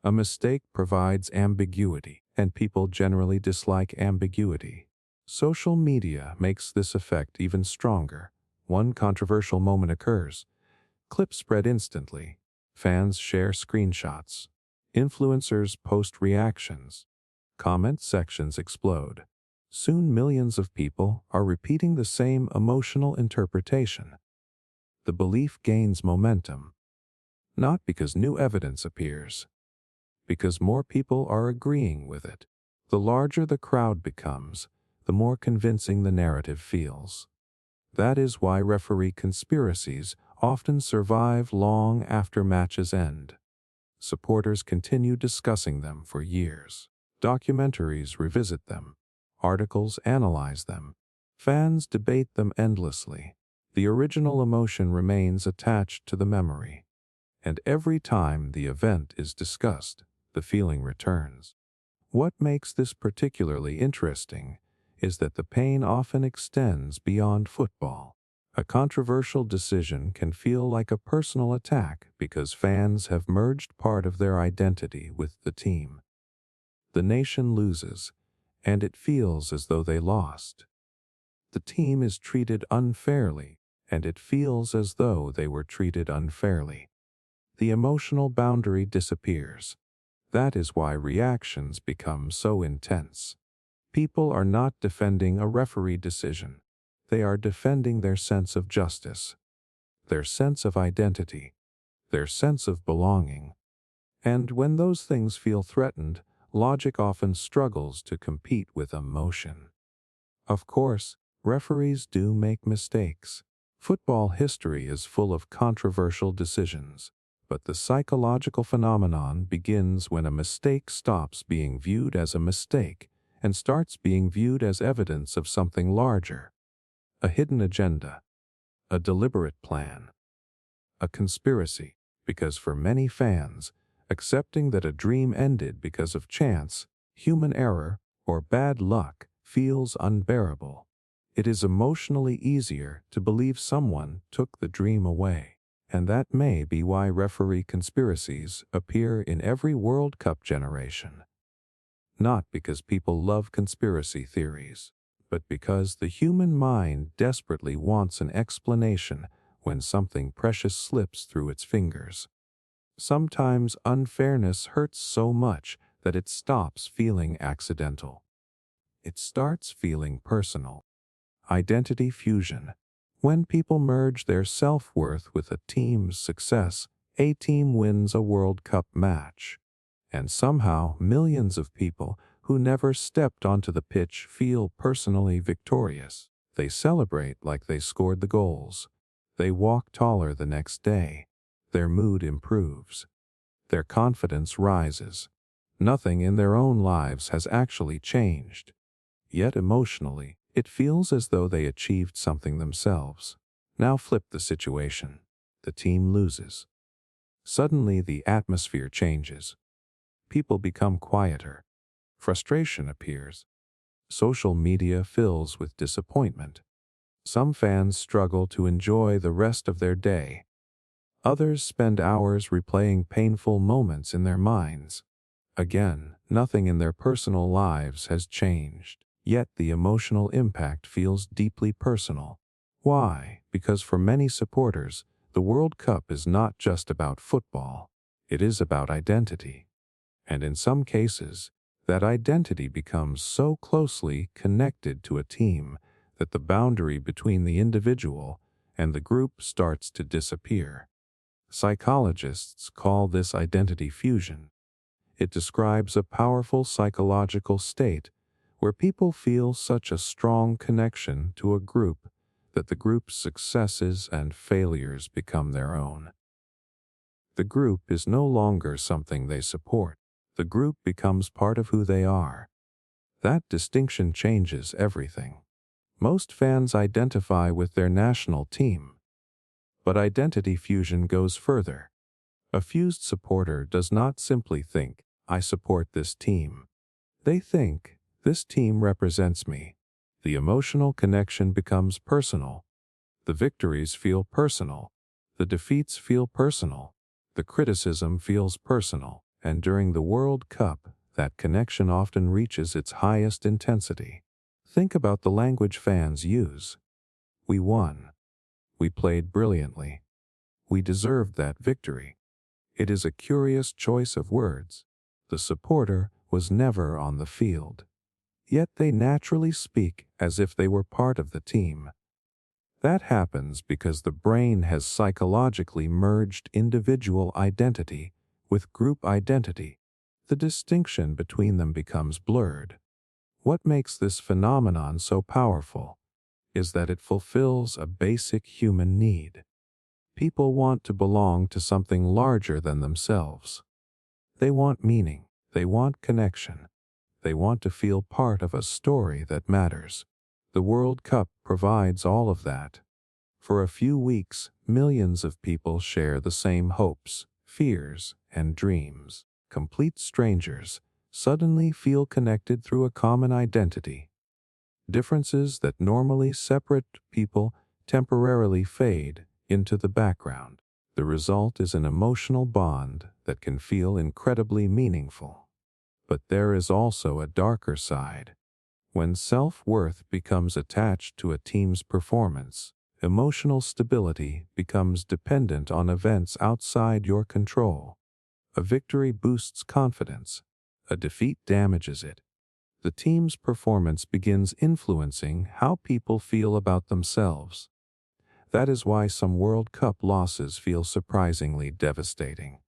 [SPEAKER 1] A mistake provides ambiguity, and people generally dislike ambiguity. Social media makes this effect even stronger. One controversial moment occurs. Clips spread instantly. Fans share screenshots. Influencers post reactions. Comment sections explode. Soon millions of people are repeating the same emotional interpretation. The belief gains momentum. Not because new evidence appears, because more people are agreeing with it. The larger the crowd becomes, the more convincing the narrative feels. That is why referee conspiracies often survive long after matches end. Supporters continue discussing them for years. Documentaries revisit them. Articles analyze them. Fans debate them endlessly. The original emotion remains attached to the memory. And every time the event is discussed, the feeling returns. What makes this particularly interesting is that the pain often extends beyond football. A controversial decision can feel like a personal attack because fans have merged part of their identity with the team. The nation loses, and it feels as though they lost. The team is treated unfairly, and it feels as though they were treated unfairly. The emotional boundary disappears. That is why reactions become so intense. People are not defending a referee decision. They are defending their sense of justice, their sense of identity, their sense of belonging. And when those things feel threatened, logic often struggles to compete with emotion. Of course, referees do make mistakes. Football history is full of controversial decisions. But the psychological phenomenon begins when a mistake stops being viewed as a mistake and starts being viewed as evidence of something larger. A hidden agenda, a deliberate plan, a conspiracy, because for many fans, accepting that a dream ended because of chance, human error, or bad luck feels unbearable. It is emotionally easier to believe someone took the dream away. And that may be why referee conspiracies appear in every World Cup generation. Not because people love conspiracy theories, but because the human mind desperately wants an explanation when something precious slips through its fingers. Sometimes unfairness hurts so much that it stops feeling accidental. It starts feeling personal. Identity fusion. When people merge their self-worth with a team's success, a team wins a World Cup match. And somehow millions of people who never stepped onto the pitch feel personally victorious. They celebrate like they scored the goals. They walk taller the next day. Their mood improves. Their confidence rises. Nothing in their own lives has actually changed. Yet emotionally, it feels as though they achieved something themselves. Now flip the situation. The team loses. Suddenly the atmosphere changes. People become quieter. Frustration appears. Social media fills with disappointment. Some fans struggle to enjoy the rest of their day. Others spend hours replaying painful moments in their minds. Again, nothing in their personal lives has changed. Yet the emotional impact feels deeply personal. Why? Because for many supporters, the World Cup is not just about football. It is about identity. And in some cases, that identity becomes so closely connected to a team that the boundary between the individual and the group starts to disappear. Psychologists call this identity fusion. It describes a powerful psychological state where people feel such a strong connection to a group that the group's successes and failures become their own. The group is no longer something they support. The group becomes part of who they are. That distinction changes everything. Most fans identify with their national team. But identity fusion goes further. A fused supporter does not simply think, "I support this team." They think, "This team represents me." The emotional connection becomes personal. The victories feel personal. The defeats feel personal. The criticism feels personal. And during the World Cup, that connection often reaches its highest intensity. Think about the language fans use. We won. We played brilliantly. We deserved that victory. It is a curious choice of words. The supporter was never on the field. Yet they naturally speak as if they were part of the team. That happens because the brain has psychologically merged individual identity with group identity. The distinction between them becomes blurred. What makes this phenomenon so powerful is that it fulfills a basic human need. People want to belong to something larger than themselves. They want meaning. They want connection. They want to feel part of a story that matters. The World Cup provides all of that. For a few weeks, millions of people share the same hopes, fears, and dreams. Complete strangers suddenly feel connected through a common identity. Differences that normally separate people temporarily fade into the background. The result is an emotional bond that can feel incredibly meaningful. But there is also a darker side. When self-worth becomes attached to a team's performance, emotional stability becomes dependent on events outside your control. A victory boosts confidence. A defeat damages it. The team's performance begins influencing how people feel about themselves. That is why some World Cup losses feel surprisingly devastating.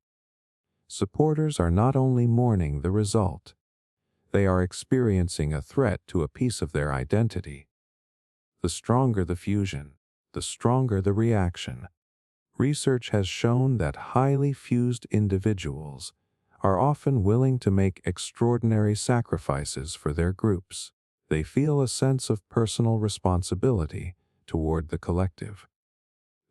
[SPEAKER 1] Supporters are not only mourning the result, they are experiencing a threat to a piece of their identity. The stronger the fusion, the stronger the reaction. Research has shown that highly fused individuals are often willing to make extraordinary sacrifices for their groups. They feel a sense of personal responsibility toward the collective.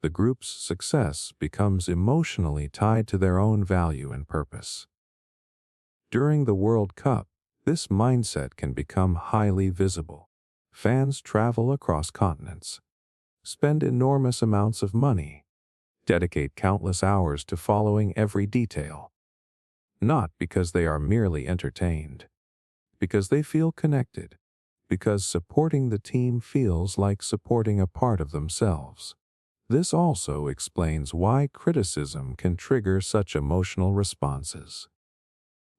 [SPEAKER 1] The group's success becomes emotionally tied to their own value and purpose. During the World Cup, this mindset can become highly visible. Fans travel across continents, spend enormous amounts of money, dedicate countless hours to following every detail. Not because they are merely entertained, because they feel connected, because supporting the team feels like supporting a part of themselves. This also explains why criticism can trigger such emotional responses.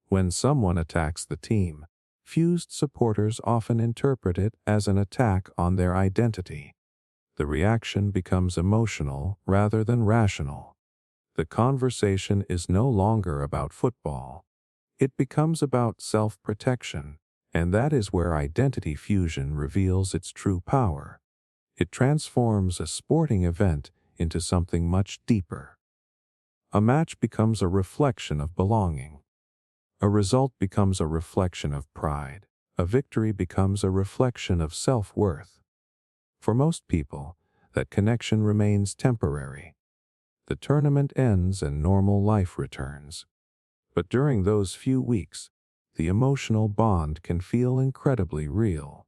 [SPEAKER 1] When someone attacks the team, fused supporters often interpret it as an attack on their identity. The reaction becomes emotional rather than rational. The conversation is no longer about football. It becomes about self-protection, and that is where identity fusion reveals its true power. It transforms a sporting event into something much deeper. A match becomes a reflection of belonging. A result becomes a reflection of pride. A victory becomes a reflection of self-worth. For most people, that connection remains temporary. The tournament ends and normal life returns. But during those few weeks, the emotional bond can feel incredibly real.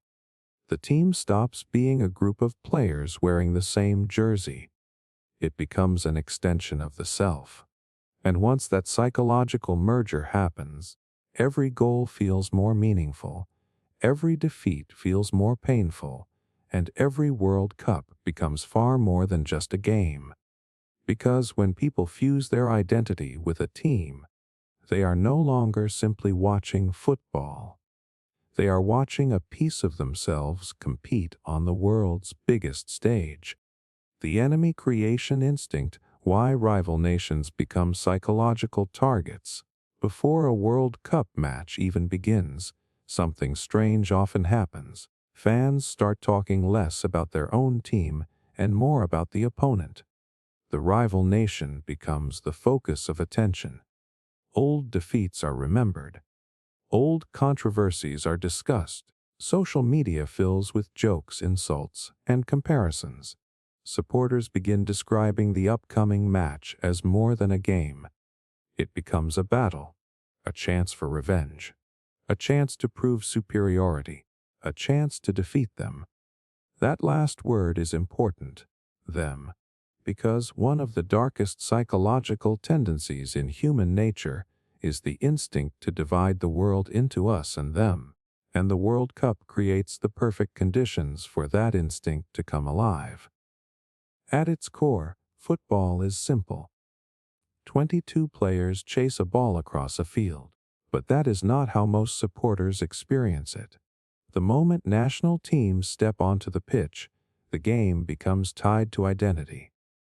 [SPEAKER 1] The team stops being a group of players wearing the same jersey. It becomes an extension of the self. And once that psychological merger happens, every goal feels more meaningful, every defeat feels more painful, and every World Cup becomes far more than just a game. Because when people fuse their identity with a team, they are no longer simply watching football. They are watching a piece of themselves compete on the world's biggest stage. The enemy creation instinct, why rival nations become psychological targets. Before a World Cup match even begins, something strange often happens. Fans start talking less about their own team and more about the opponent. The rival nation becomes the focus of attention. Old defeats are remembered. Old controversies are discussed. Social media fills with jokes, insults, and comparisons. Supporters begin describing the upcoming match as more than a game. It becomes a battle, a chance for revenge, a chance to prove superiority, a chance to defeat them. That last word is important, them, because one of the darkest psychological tendencies in human nature is the instinct to divide the world into us and them, and the World Cup creates the perfect conditions for that instinct to come alive. At its core, football is simple. 22 players chase a ball across a field, but that is not how most supporters experience it. The moment national teams step onto the pitch, the the game becomes tied to identity.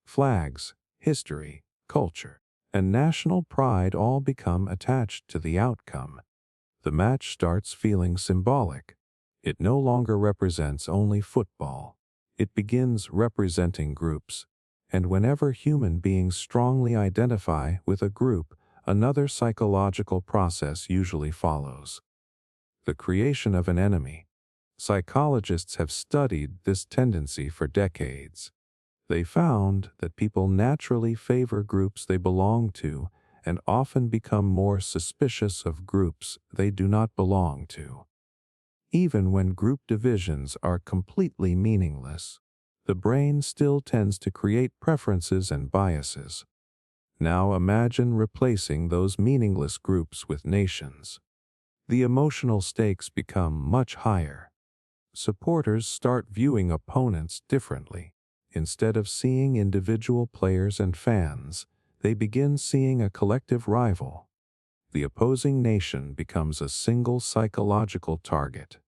[SPEAKER 1] Flags, history, culture, and national pride all become attached to the outcome. The match starts feeling symbolic. It no longer represents only football. It begins representing groups. And whenever human beings strongly identify with a group, another psychological process usually follows. The creation of an enemy. Psychologists have studied this tendency for decades. They found that people naturally favor groups they belong to and often become more suspicious of groups they do not belong to. Even when group divisions are completely meaningless, the brain still tends to create preferences and biases. Now imagine replacing those meaningless groups with nations. The emotional stakes become much higher. Supporters start viewing opponents differently. Instead of seeing individual players and fans, they begin seeing a collective rival. The opposing nation becomes a single psychological target.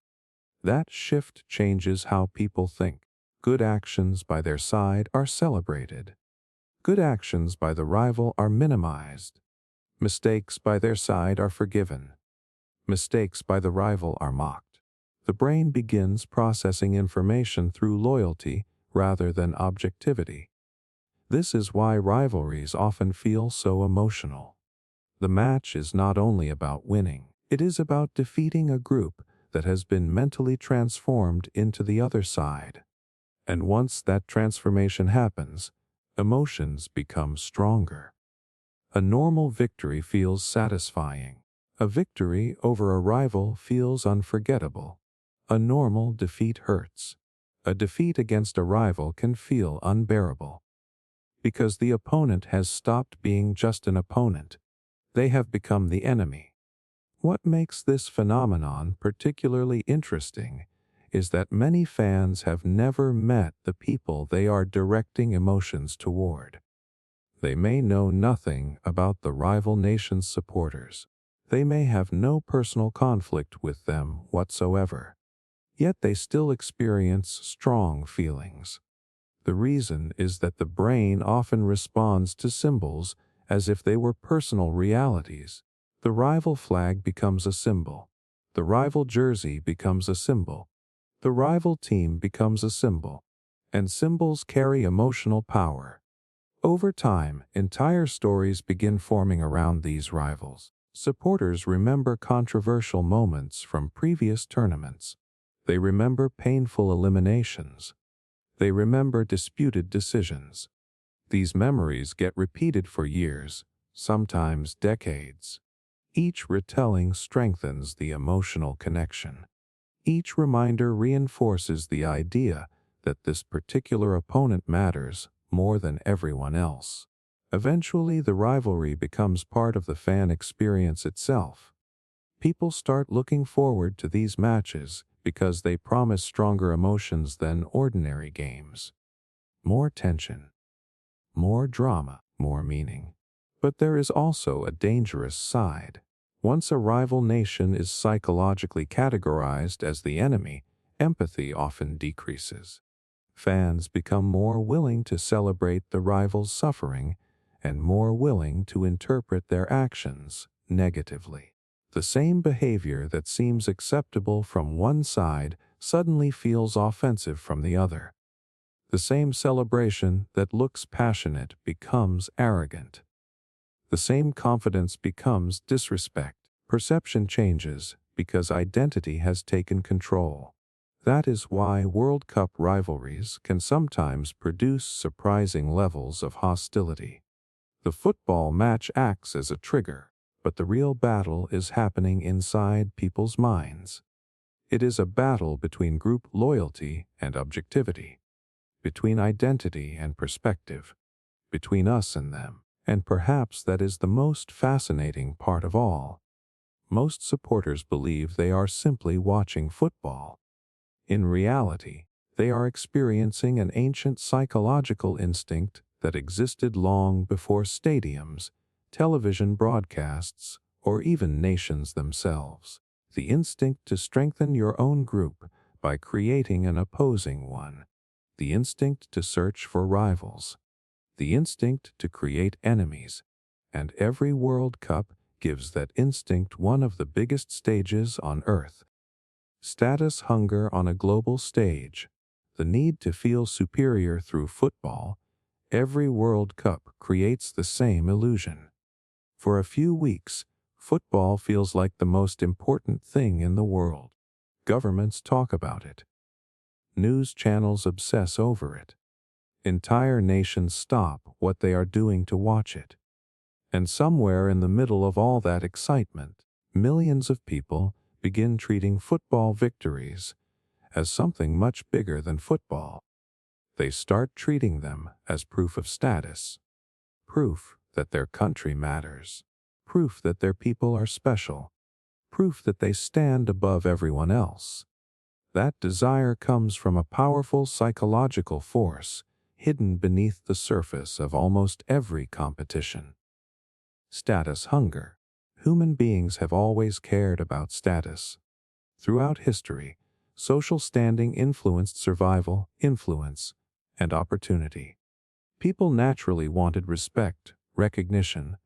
[SPEAKER 1] That shift changes how people think. Good actions by their side are celebrated. Good actions by the rival are minimized. Mistakes by their side are forgiven. Mistakes by the rival are mocked. The brain begins processing information through loyalty rather than objectivity. This is why rivalries often feel so emotional. The match is not only about winning, it is about defeating a group that has been mentally transformed into the other side. And once that transformation happens, emotions become stronger. A normal victory feels satisfying. A victory over a rival feels unforgettable. A normal defeat hurts. A defeat against a rival can feel unbearable. Because the opponent has stopped being just an opponent. They have become the enemy. What makes this phenomenon particularly interesting is that many fans have never met the people they are directing emotions toward. They may know nothing about the rival nation's supporters. They may have no personal conflict with them whatsoever. Yet they still experience strong feelings. The reason is that the brain often responds to symbols as if they were personal realities. The rival flag becomes a symbol. The rival jersey becomes a symbol. The rival team becomes a symbol. And symbols carry emotional power. Over time, entire stories begin forming around these rivals. Supporters remember controversial moments from previous tournaments. They remember painful eliminations. They remember disputed decisions. These memories get repeated for years, sometimes decades. Each retelling strengthens the emotional connection. Each reminder reinforces the idea that this particular opponent matters more than everyone else. Eventually, the rivalry becomes part of the fan experience itself. People start looking forward to these matches because they promise stronger emotions than ordinary games. More tension, more drama, more meaning. But there is also a dangerous side. Once a rival nation is psychologically categorized as the enemy, empathy often decreases. Fans become more willing to celebrate the rival's suffering and more willing to interpret their actions negatively. The same behavior that seems acceptable from one side suddenly feels offensive from the other. The same celebration that looks passionate becomes arrogant. The same confidence becomes disrespect. Perception changes because identity has taken control. That is why World Cup rivalries can sometimes produce surprising levels of hostility. The football match acts as a trigger, but the real battle is happening inside people's minds. It is a battle between group loyalty and objectivity, between identity and perspective, between us and them. And perhaps that is the most fascinating part of all. Most supporters believe they are simply watching football. In reality, they are experiencing an ancient psychological instinct that existed long before stadiums, television broadcasts, or even nations themselves. The instinct to strengthen your own group by creating an opposing one. the instinct to search for rivals, the instinct to create enemies, and every World Cup gives that instinct one of the biggest stages on Earth. Status hunger on a global stage, the need to feel superior through football, every World Cup creates the same illusion. For a few weeks, football feels like the most important thing in the world. Governments talk about it. News channels obsess over it. Entire nations stop what they are doing to watch it. And somewhere in the middle of all that excitement, millions of people begin treating football victories as something much bigger than football. They start treating them as proof of status, proof that their country matters, proof that their people are special, proof that they stand above everyone else. That desire comes from a powerful psychological force hidden beneath the surface of almost every competition. Status hunger. Human beings have always cared about status. Throughout history, social standing influenced survival, influence, and opportunity. People naturally wanted respect, recognition,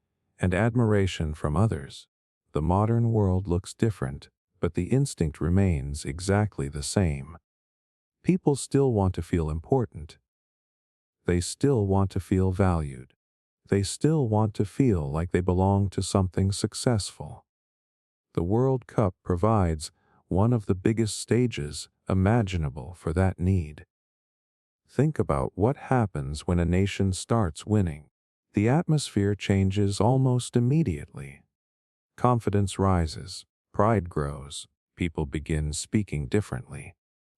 [SPEAKER 1] and admiration from others. The modern world looks different, but the instinct remains exactly the same. People still want to feel important. They still want to feel valued. They still want to feel like they belong to something successful. The World Cup provides one of the biggest stages imaginable for that need. Think about what happens when a nation starts winning. The atmosphere changes almost immediately. Confidence rises, pride grows, people begin speaking differently.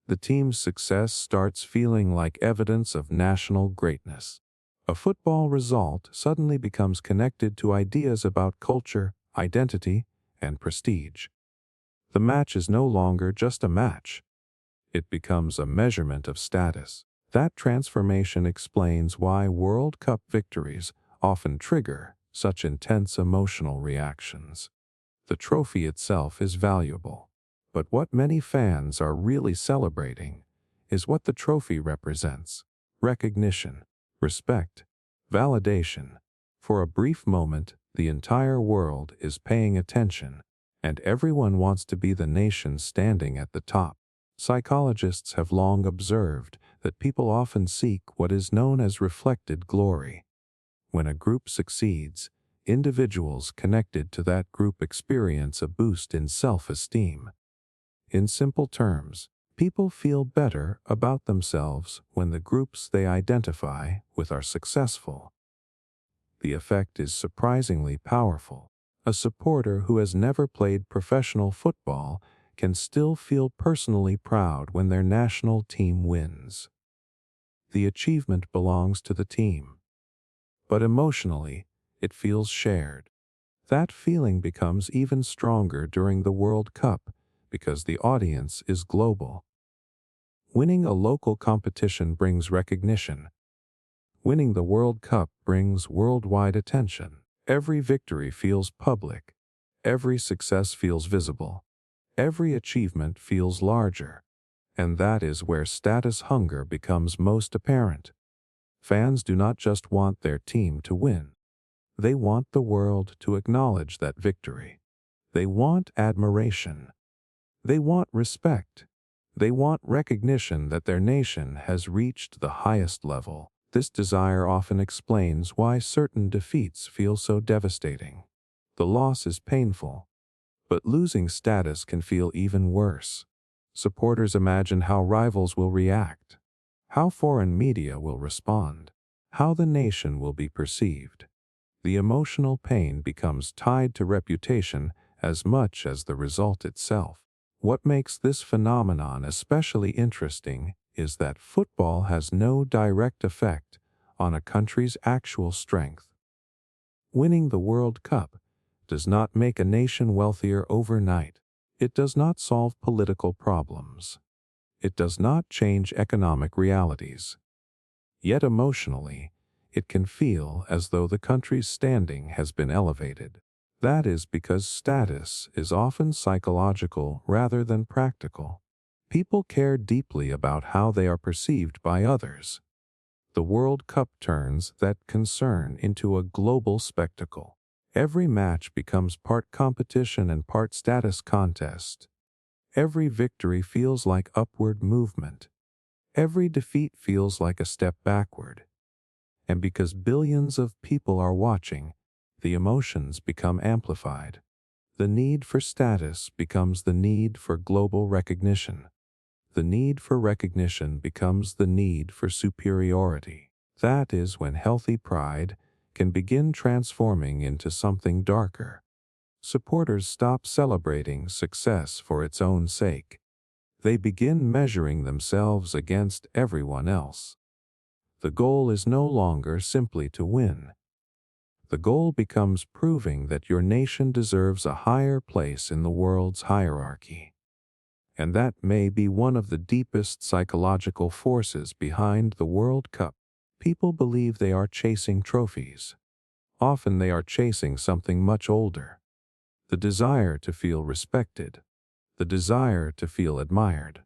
[SPEAKER 1] The team's success starts feeling like evidence of national greatness. A football result suddenly becomes connected to ideas about culture, identity, and prestige. The match is no longer just a match. It becomes a measurement of status. That transformation explains why World Cup victories often trigger such intense emotional reactions. The trophy itself is valuable, but what many fans are really celebrating is what the trophy represents: recognition, respect, validation. For a brief moment, the entire world is paying attention, and everyone wants to be the nation standing at the top. Psychologists have long observed that people often seek what is known as reflected glory. When a group succeeds, individuals connected to that group experience a boost in self-esteem. In simple terms, people feel better about themselves when the groups they identify with are successful. The effect is surprisingly powerful. A supporter who has never played professional football can still feel personally proud when their national team wins. The achievement belongs to the team. But emotionally, it feels shared. That feeling becomes even stronger during the World Cup because the audience is global. Winning a local competition brings recognition. Winning the World Cup brings worldwide attention. Every victory feels public. Every success feels visible. Every achievement feels larger. And that is where status hunger becomes most apparent. Fans do not just want their team to win. They want the world to acknowledge that victory. They want admiration. They want respect. They want recognition that their nation has reached the highest level. This desire often explains why certain defeats feel so devastating. The loss is painful, but losing status can feel even worse. Supporters imagine how rivals will react, how foreign media will respond, how the nation will be perceived. The emotional pain becomes tied to reputation as much as the result itself. What makes this phenomenon especially interesting is that football has no direct effect on a country's actual strength. Winning the World Cup does not make a nation wealthier overnight. It does not solve political problems. It does not change economic realities. Yet emotionally, it can feel as though the country's standing has been elevated. That is because status is often psychological rather than practical. People care deeply about how they are perceived by others. The World Cup turns that concern into a global spectacle. Every match becomes part competition and part status contest. Every victory feels like upward movement. Every defeat feels like a step backward. And because billions of people are watching, the emotions become amplified. The need for status becomes the need for global recognition. The need for recognition becomes the need for superiority. That is when healthy pride can begin transforming into something darker. Supporters stop celebrating success for its own sake. They begin measuring themselves against everyone else. The goal is no longer simply to win. The goal becomes proving that your nation deserves a higher place in the world's hierarchy. And that may be one of the deepest psychological forces behind the World Cup. People believe they are chasing trophies. Often they are chasing something much older. The desire to feel respected. The desire to feel admired.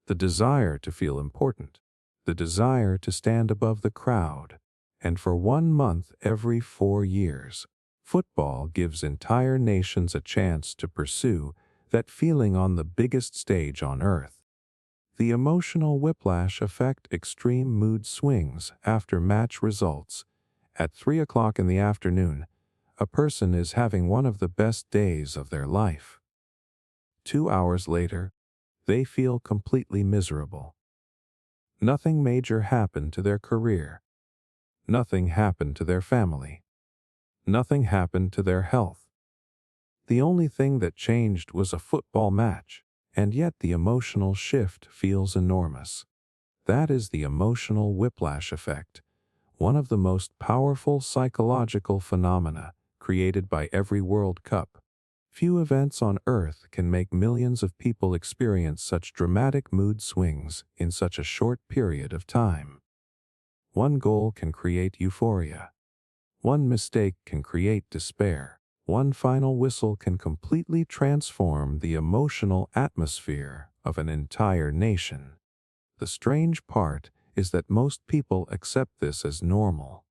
[SPEAKER 1] The desire to feel important. The desire to stand above the crowd. And for 1 month every 4 years, football gives entire nations a chance to pursue that feeling on the biggest stage on earth. The emotional whiplash effect, extreme mood swings after match results. At 3 o'clock in the afternoon, a person is having one of the best days of their life. 2 hours later, they feel completely miserable. Nothing major happened to their career. Nothing happened to their family. Nothing happened to their health. The only thing that changed was a football match, and yet the emotional shift feels enormous. That is the emotional whiplash effect, one of the most powerful psychological phenomena created by every World Cup. Few events on Earth can make millions of people experience such dramatic mood swings in such a short period of time. One goal can create euphoria. One mistake can create despair. One final whistle can completely transform the emotional atmosphere of an entire nation. The strange part is that most people accept this as normal.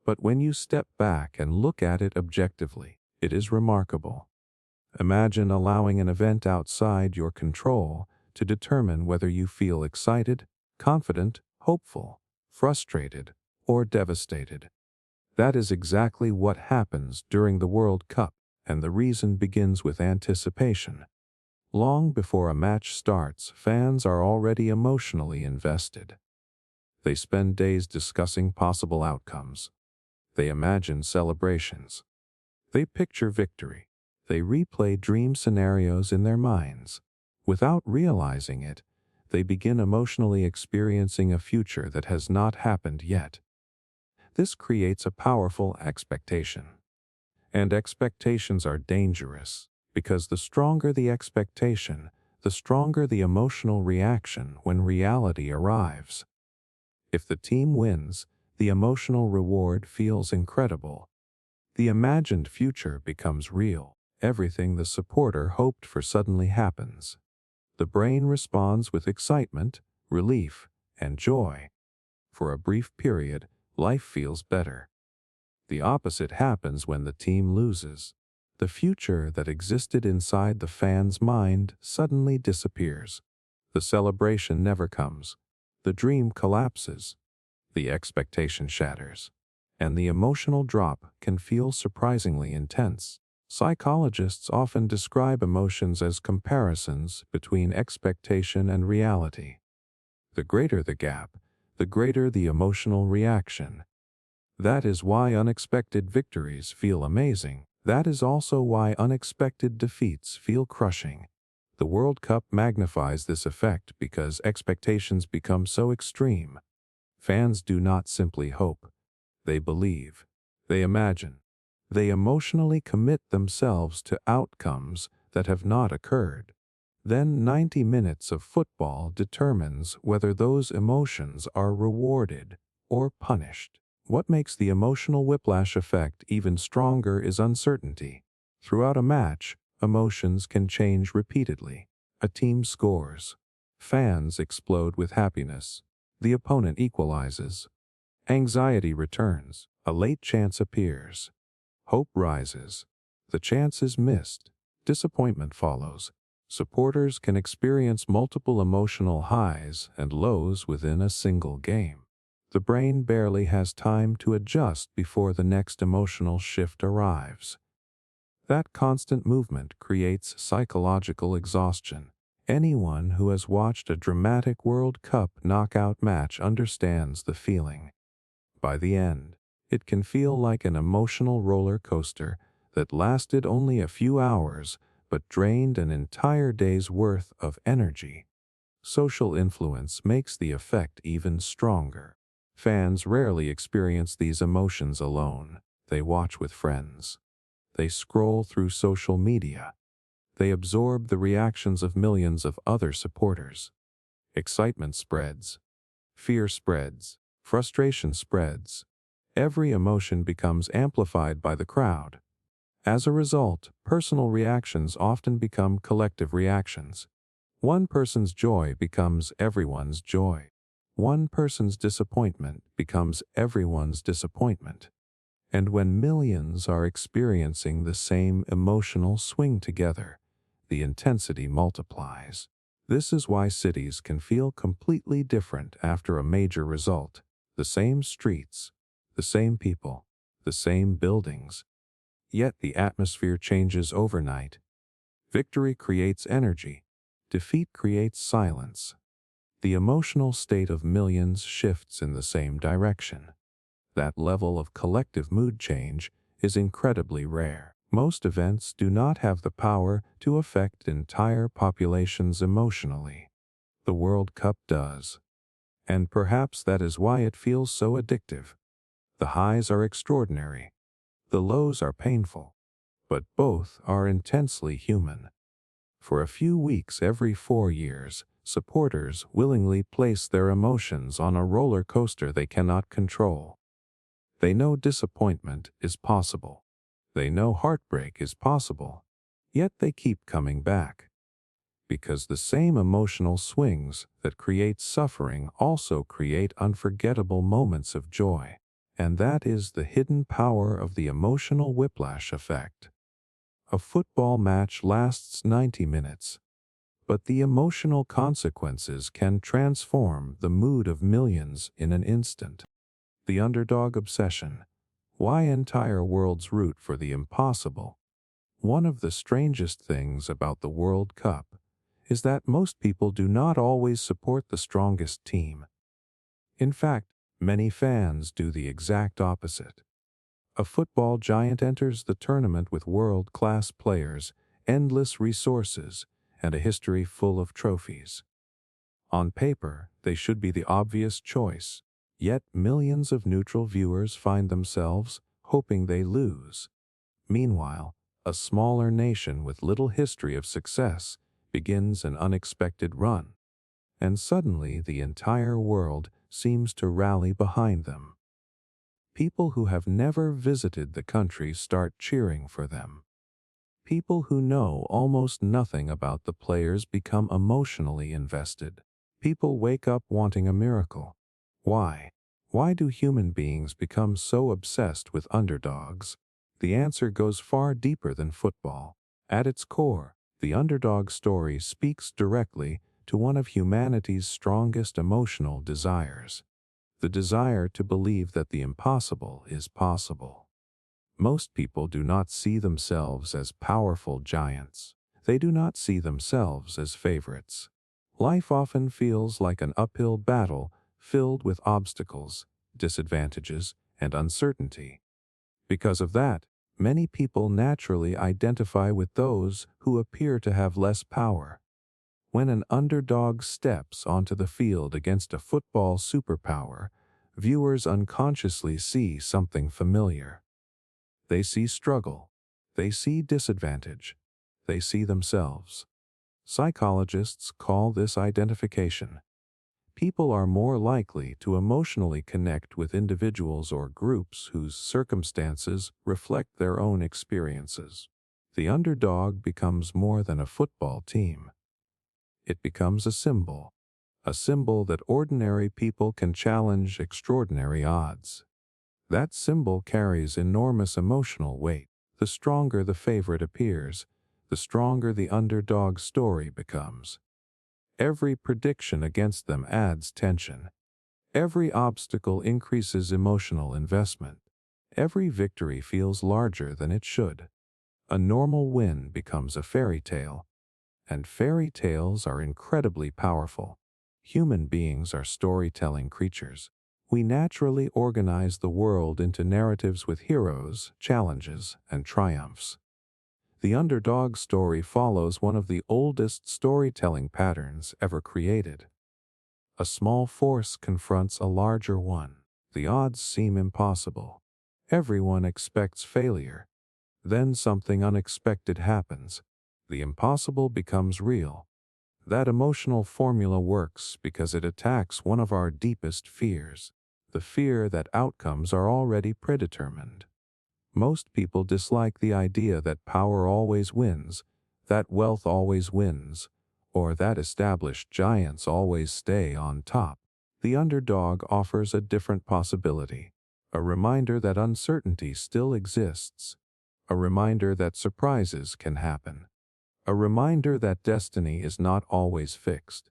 [SPEAKER 1] But when you step back and look at it objectively, it is remarkable. Imagine allowing an event outside your control to determine whether you feel excited, confident, hopeful, frustrated, or devastated. That is exactly what happens during the World Cup, and the reason begins with anticipation. Long before a match starts, fans are already emotionally invested. They spend days discussing possible outcomes. They imagine celebrations. They picture victory. They replay dream scenarios in their minds. Without realizing it, they begin emotionally experiencing a future that has not happened yet. This creates a powerful expectation. And expectations are dangerous, because the stronger the expectation, the stronger the emotional reaction when reality arrives. If the team wins, the emotional reward feels incredible. The imagined future becomes real. Everything the supporter hoped for suddenly happens. The brain responds with excitement, relief, and joy. For a brief period, life feels better. The opposite happens when the team loses. The future that existed inside the fan's mind suddenly disappears. The celebration never comes. The dream collapses. The expectation shatters. And the emotional drop can feel surprisingly intense. Psychologists often describe emotions as comparisons between expectation and reality. The greater the gap, the greater the emotional reaction. That is why unexpected victories feel amazing. That is also why unexpected defeats feel crushing. The World Cup magnifies this effect because expectations become so extreme. Fans do not simply hope. They believe. They imagine. They emotionally commit themselves to outcomes that have not occurred. Then 90 minutes of football determines whether those emotions are rewarded or punished. What makes the emotional whiplash effect even stronger is uncertainty. Throughout a match, emotions can change repeatedly. A team scores. Fans explode with happiness. The opponent equalizes. Anxiety returns. A late chance appears. Hope rises. The chance is missed. Disappointment follows. Supporters can experience multiple emotional highs and lows within a single game. The brain barely has time to adjust before the next emotional shift arrives. That constant movement creates psychological exhaustion. Anyone who has watched a dramatic World Cup knockout match understands the feeling. By the end, it can feel like an emotional roller coaster that lasted only a few hours but drained an entire day's worth of energy. Social influence makes the effect even stronger. Fans rarely experience these emotions alone. They watch with friends. They scroll through social media. They absorb the reactions of millions of other supporters. Excitement spreads. Fear spreads. Frustration spreads. Every emotion becomes amplified by the crowd. As a result, personal reactions often become collective reactions. One person's joy becomes everyone's joy. One person's disappointment becomes everyone's disappointment. And when millions are experiencing the same emotional swing together, the intensity multiplies. This is why cities can feel completely different after a major result. The same streets, the same people, the same buildings. Yet the atmosphere changes overnight. Victory creates energy. Defeat creates silence. The emotional state of millions shifts in the same direction. That level of collective mood change is incredibly rare. Most events do not have the power to affect entire populations emotionally. The World Cup does. And perhaps that is why it feels so addictive. The highs are extraordinary. The lows are painful. But both are intensely human. For a few weeks every 4 years, supporters willingly place their emotions on a roller coaster they cannot control. They know disappointment is possible. They know heartbreak is possible. Yet they keep coming back. Because the same emotional swings that create suffering also create unforgettable moments of joy. And that is the hidden power of the emotional whiplash effect. A football match lasts 90 minutes. But the emotional consequences can transform the mood of millions in an instant. The Underdog Obsession. Why entire worlds root for the impossible? One of the strangest things about the World Cup is that most people do not always support the strongest team. In fact, many fans do the exact opposite. A football giant enters the tournament with world-class players, endless resources, and a history full of trophies. On paper, they should be the obvious choice, yet millions of neutral viewers find themselves hoping they lose. Meanwhile, a smaller nation with little history of success begins an unexpected run, and suddenly the entire world seems to rally behind them. People who have never visited the country start cheering for them. People who know almost nothing about the players become emotionally invested. People wake up wanting a miracle. Why? Why do human beings become so obsessed with underdogs? The answer goes far deeper than football. At its core, the underdog story speaks directly to one of humanity's strongest emotional desires. The desire to believe that the impossible is possible. Most people do not see themselves as powerful giants. They do not see themselves as favorites. Life often feels like an uphill battle filled with obstacles, disadvantages, and uncertainty. Because of that, many people naturally identify with those who appear to have less power. When an underdog steps onto the field against a football superpower, viewers unconsciously see something familiar. They see struggle. They see disadvantage. They see themselves. Psychologists call this identification. People are more likely to emotionally connect with individuals or groups whose circumstances reflect their own experiences. The underdog becomes more than a football team. It becomes a symbol that ordinary people can challenge extraordinary odds. That symbol carries enormous emotional weight. The stronger the favorite appears, the stronger the underdog story becomes. Every prediction against them adds tension. Every obstacle increases emotional investment. Every victory feels larger than it should. A normal win becomes a fairy tale, and fairy tales are incredibly powerful. Human beings are storytelling creatures. We naturally organize the world into narratives with heroes, challenges, and triumphs. The underdog story follows one of the oldest storytelling patterns ever created. A small force confronts a larger one. The odds seem impossible. Everyone expects failure. Then something unexpected happens. The impossible becomes real. That emotional formula works because it attacks one of our deepest fears, the fear that outcomes are already predetermined. Most people dislike the idea that power always wins, that wealth always wins, or that established giants always stay on top. The underdog offers a different possibility, a reminder that uncertainty still exists, a reminder that surprises can happen, a reminder that destiny is not always fixed.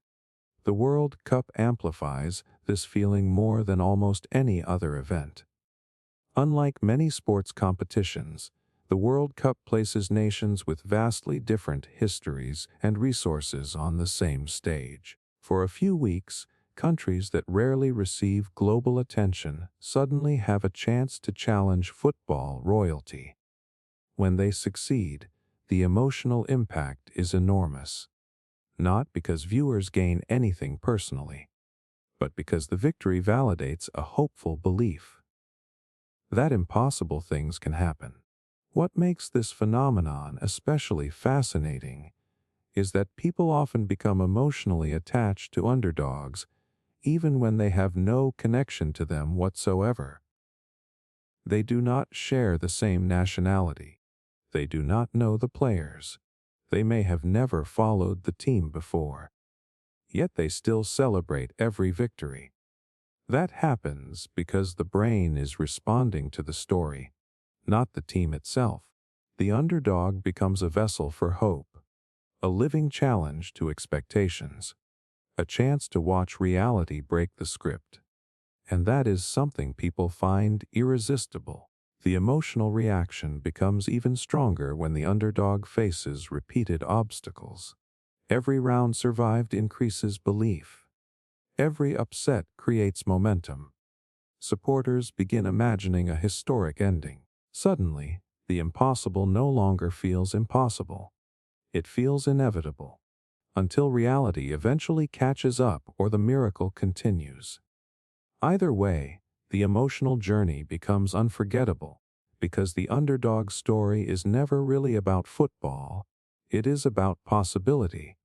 [SPEAKER 1] The World Cup amplifies this feeling more than almost any other event. Unlike many sports competitions, the World Cup places nations with vastly different histories and resources on the same stage. For a few weeks, countries that rarely receive global attention suddenly have a chance to challenge football royalty. When they succeed, the emotional impact is enormous. Not because viewers gain anything personally, but because the victory validates a hopeful belief that impossible things can happen. What makes this phenomenon especially fascinating is that people often become emotionally attached to underdogs even when they have no connection to them whatsoever. They do not share the same nationality. They do not know the players. They may have never followed the team before. Yet they still celebrate every victory. That happens because the brain is responding to the story, not the team itself. The underdog becomes a vessel for hope, a living challenge to expectations, a chance to watch reality break the script. And that is something people find irresistible. The emotional reaction becomes even stronger when the underdog faces repeated obstacles. Every round survived increases belief. Every upset creates momentum. Supporters begin imagining a historic ending. Suddenly, the impossible no longer feels impossible. It feels inevitable, until reality eventually catches up or the miracle continues. Either way, the emotional journey becomes unforgettable, because the underdog story is never really about football. It is about possibility.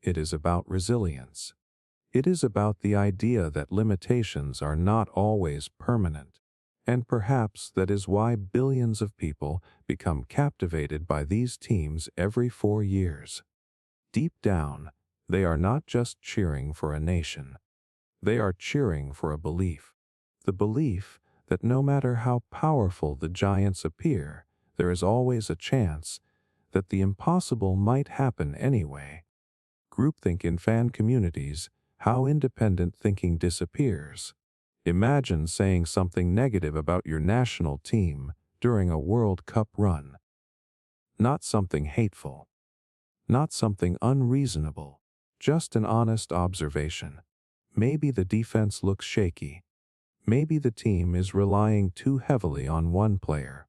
[SPEAKER 1] It is about resilience. It is about the idea that limitations are not always permanent. And perhaps that is why billions of people become captivated by these teams every 4 years. Deep down, they are not just cheering for a nation. They are cheering for a belief. The belief that no matter how powerful the giants appear, there is always a chance that the impossible might happen anyway. Groupthink in fan communities, how independent thinking disappears. Imagine saying something negative about your national team during a World Cup run. Not something hateful. Not something unreasonable. Just an honest observation. Maybe the defense looks shaky. Maybe the team is relying too heavily on one player.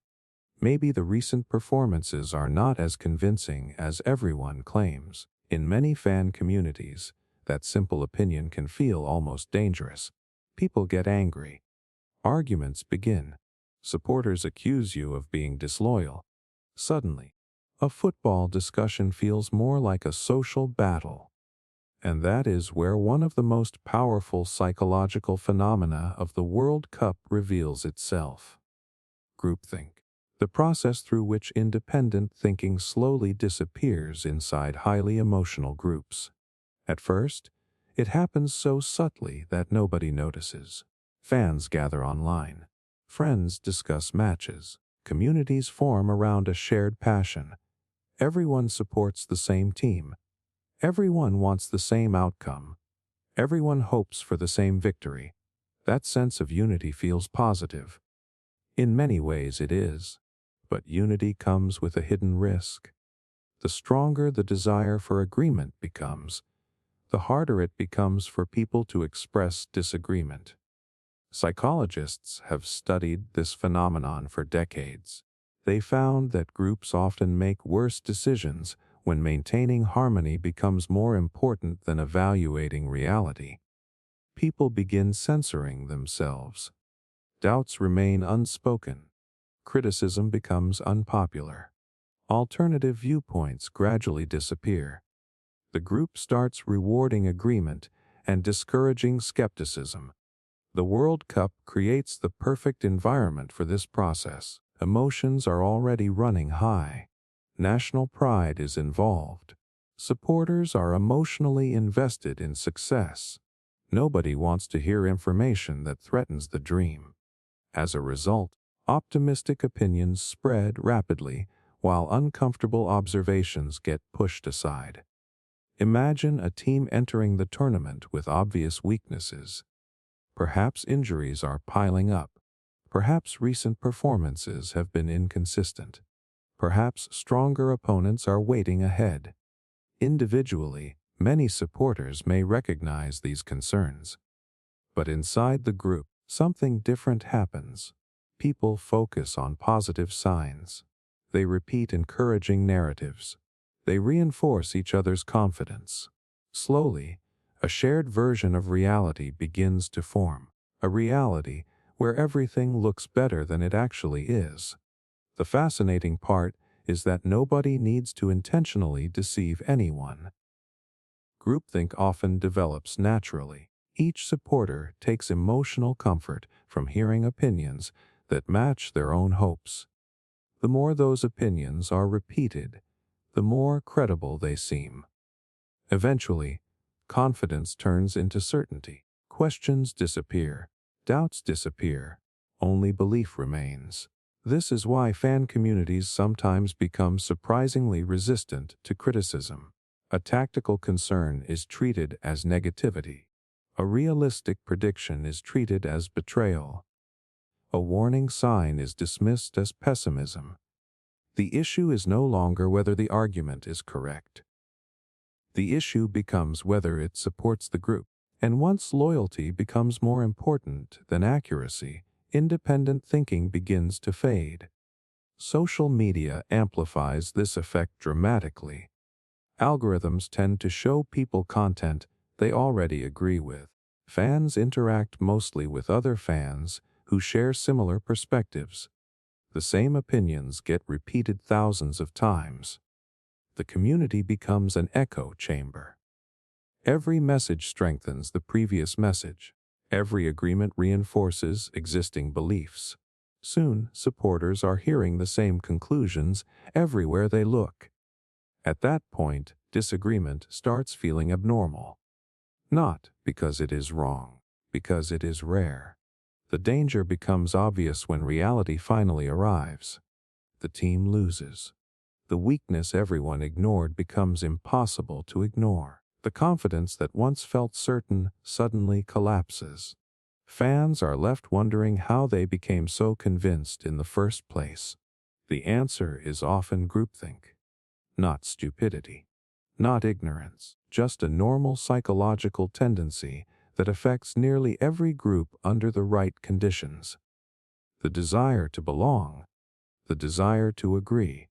[SPEAKER 1] Maybe the recent performances are not as convincing as everyone claims. In many fan communities, that simple opinion can feel almost dangerous. People get angry. Arguments begin. Supporters accuse you of being disloyal. Suddenly, a football discussion feels more like a social battle. And that is where one of the most powerful psychological phenomena of the World Cup reveals itself. Groupthink. The process through which independent thinking slowly disappears inside highly emotional groups. At first, it happens so subtly that nobody notices. Fans gather online. Friends discuss matches. Communities form around a shared passion. Everyone supports the same team. Everyone wants the same outcome. Everyone hopes for the same victory. That sense of unity feels positive. In many ways it is. But unity comes with a hidden risk. The stronger the desire for agreement becomes, the harder it becomes for people to express disagreement. Psychologists have studied this phenomenon for decades. They found that groups often make worse decisions when maintaining harmony becomes more important than evaluating reality. People begin censoring themselves. Doubts remain unspoken. Criticism becomes unpopular. Alternative viewpoints gradually disappear. The group starts rewarding agreement and discouraging skepticism. The World Cup creates the perfect environment for this process. Emotions are already running high. National pride is involved. Supporters are emotionally invested in success. Nobody wants to hear information that threatens the dream. As a result, optimistic opinions spread rapidly, while uncomfortable observations get pushed aside. Imagine a team entering the tournament with obvious weaknesses. Perhaps injuries are piling up. Perhaps recent performances have been inconsistent. Perhaps stronger opponents are waiting ahead. Individually, many supporters may recognize these concerns. But inside the group, something different happens. People focus on positive signs. They repeat encouraging narratives. They reinforce each other's confidence. Slowly, a shared version of reality begins to form, a reality where everything looks better than it actually is. The fascinating part is that nobody needs to intentionally deceive anyone. Groupthink often develops naturally. Each supporter takes emotional comfort from hearing opinions that match their own hopes. The more those opinions are repeated, the more credible they seem. Eventually, confidence turns into certainty. Questions disappear. Doubts disappear. Only belief remains. This is why fan communities sometimes become surprisingly resistant to criticism. A tactical concern is treated as negativity. A realistic prediction is treated as betrayal. A warning sign is dismissed as pessimism. The issue is no longer whether the argument is correct. The issue becomes whether it supports the group. And once loyalty becomes more important than accuracy, independent thinking begins to fade. Social media amplifies this effect dramatically. Algorithms tend to show people content they already agree with. Fans interact mostly with other fans who share similar perspectives. The same opinions get repeated thousands of times. The community becomes an echo chamber. Every message strengthens the previous message. Every agreement reinforces existing beliefs. Soon, supporters are hearing the same conclusions everywhere they look. At that point, disagreement starts feeling abnormal. Not because it is wrong, because it is rare. The danger becomes obvious when reality finally arrives. The team loses. The weakness everyone ignored becomes impossible to ignore. The confidence that once felt certain suddenly collapses. Fans are left wondering how they became so convinced in the first place. The answer is often groupthink. Not stupidity. Not ignorance. Just a normal psychological tendency that affects nearly every group under the right conditions. The desire to belong. The desire to agree.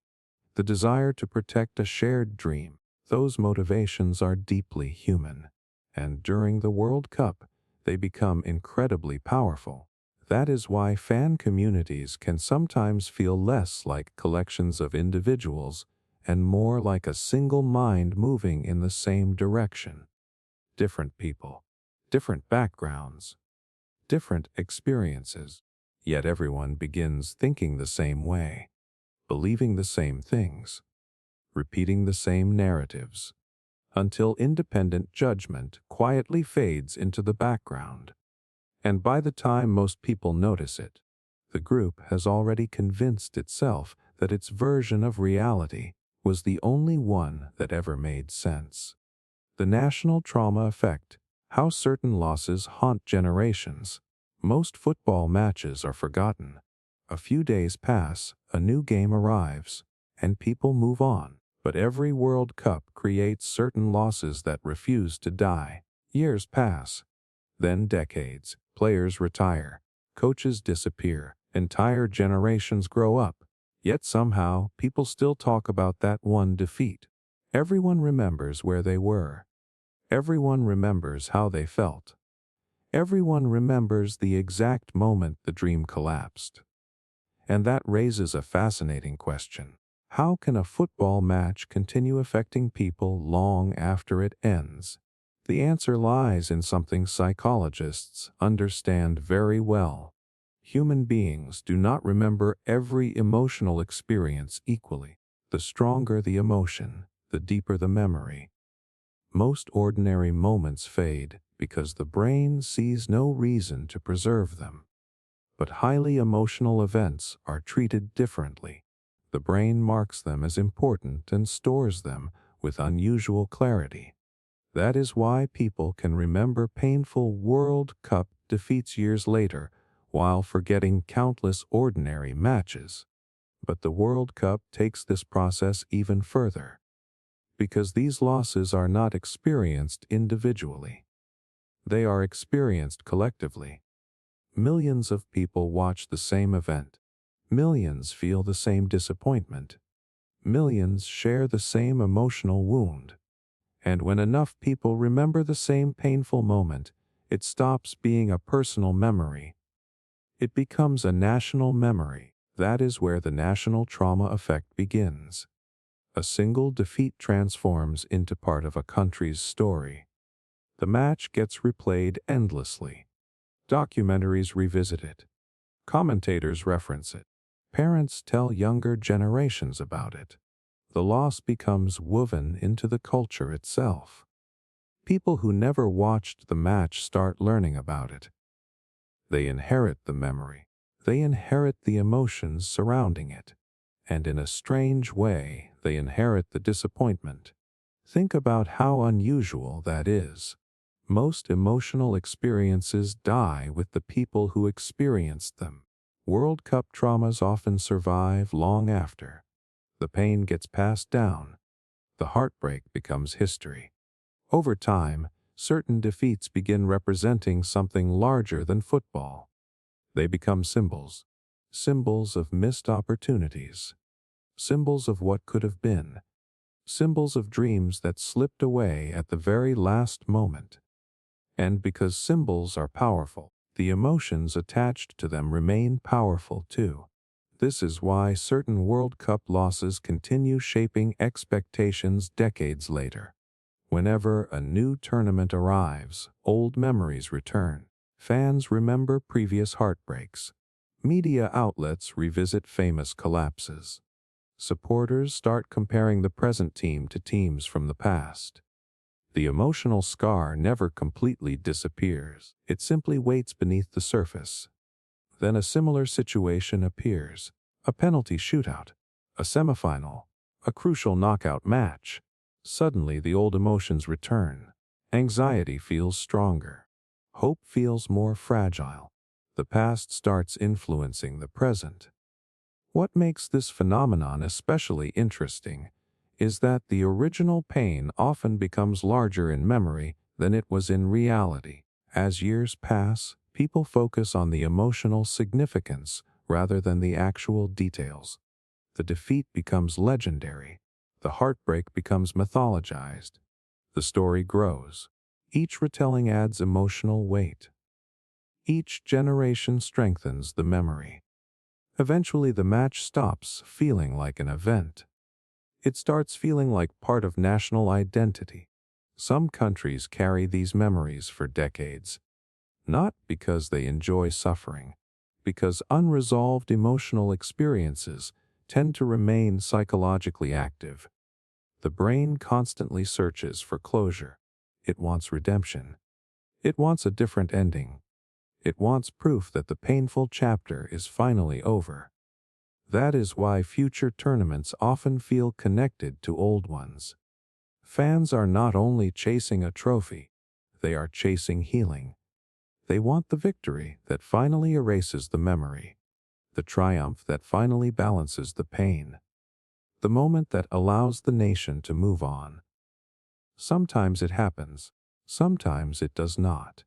[SPEAKER 1] The desire to protect a shared dream. Those motivations are deeply human. And during the World Cup, they become incredibly powerful. That is why fan communities can sometimes feel less like collections of individuals and more like a single mind moving in the same direction. Different people, different backgrounds, different experiences, yet everyone begins thinking the same way, believing the same things, repeating the same narratives. until independent judgment quietly fades into the background. And by the time most people notice it, the group has already convinced itself that its version of reality was the only one that ever made sense. The national trauma effect, how certain losses haunt generations. Most football matches are forgotten. A few days pass, a new game arrives, and people move on. But every World Cup creates certain losses that refuse to die. Years pass, then decades. Players retire, coaches disappear, entire generations grow up. Yet somehow, people still talk about that one defeat. Everyone remembers where they were. Everyone remembers how they felt. Everyone remembers the exact moment the dream collapsed. And that raises a fascinating question. How can a football match continue affecting people long after it ends? The answer lies in something psychologists understand very well. Human beings do not remember every emotional experience equally. The stronger the emotion, the deeper the memory. Most ordinary moments fade because the brain sees no reason to preserve them. But highly emotional events are treated differently. The brain marks them as important and stores them with unusual clarity. That is why people can remember painful World Cup defeats years later while forgetting countless ordinary matches. But the World Cup takes this process even further, because these losses are not experienced individually. They are experienced collectively. Millions of people watch the same event. Millions feel the same disappointment. Millions share the same emotional wound. And when enough people remember the same painful moment, it stops being a personal memory. It becomes a national memory. That is where the national trauma effect begins. A single defeat transforms into part of a country's story. The match gets replayed endlessly. Documentaries revisit it. Commentators reference it. Parents tell younger generations about it. The loss becomes woven into the culture itself. People who never watched the match start learning about it. They inherit the memory. They inherit the emotions surrounding it. And in a strange way, they inherit the disappointment. Think about how unusual that is. Most emotional experiences die with the people who experienced them. World Cup traumas often survive long after. The pain gets passed down. The heartbreak becomes history. Over time, certain defeats begin representing something larger than football. They become symbols. Symbols of missed opportunities. Symbols of what could have been. Symbols of dreams that slipped away at the very last moment. And because symbols are powerful, the emotions attached to them remain powerful too. This is why certain World Cup losses continue shaping expectations decades later. Whenever a new tournament arrives, old memories return. Fans remember previous heartbreaks. Media outlets revisit famous collapses. Supporters start comparing the present team to teams from the past. The emotional scar never completely disappears. It simply waits beneath the surface. Then a similar situation appears. A penalty shootout, a semifinal, a crucial knockout match. Suddenly the old emotions return. Anxiety feels stronger. Hope feels more fragile. The past starts influencing the present. What makes this phenomenon especially interesting is that the original pain often becomes larger in memory than it was in reality. As years pass, people focus on the emotional significance rather than the actual details. The defeat becomes legendary. The heartbreak becomes mythologized. The story grows. Each retelling adds emotional weight. Each generation strengthens the memory. Eventually, the match stops feeling like an event. It starts feeling like part of national identity. Some countries carry these memories for decades, not because they enjoy suffering, because unresolved emotional experiences tend to remain psychologically active. The brain constantly searches for closure. It wants redemption. It wants a different ending. It wants proof that the painful chapter is finally over. That is why future tournaments often feel connected to old ones. Fans are not only chasing a trophy, they are chasing healing. They want the victory that finally erases the memory, the triumph that finally balances the pain, the moment that allows the nation to move on. Sometimes it happens, sometimes it does not.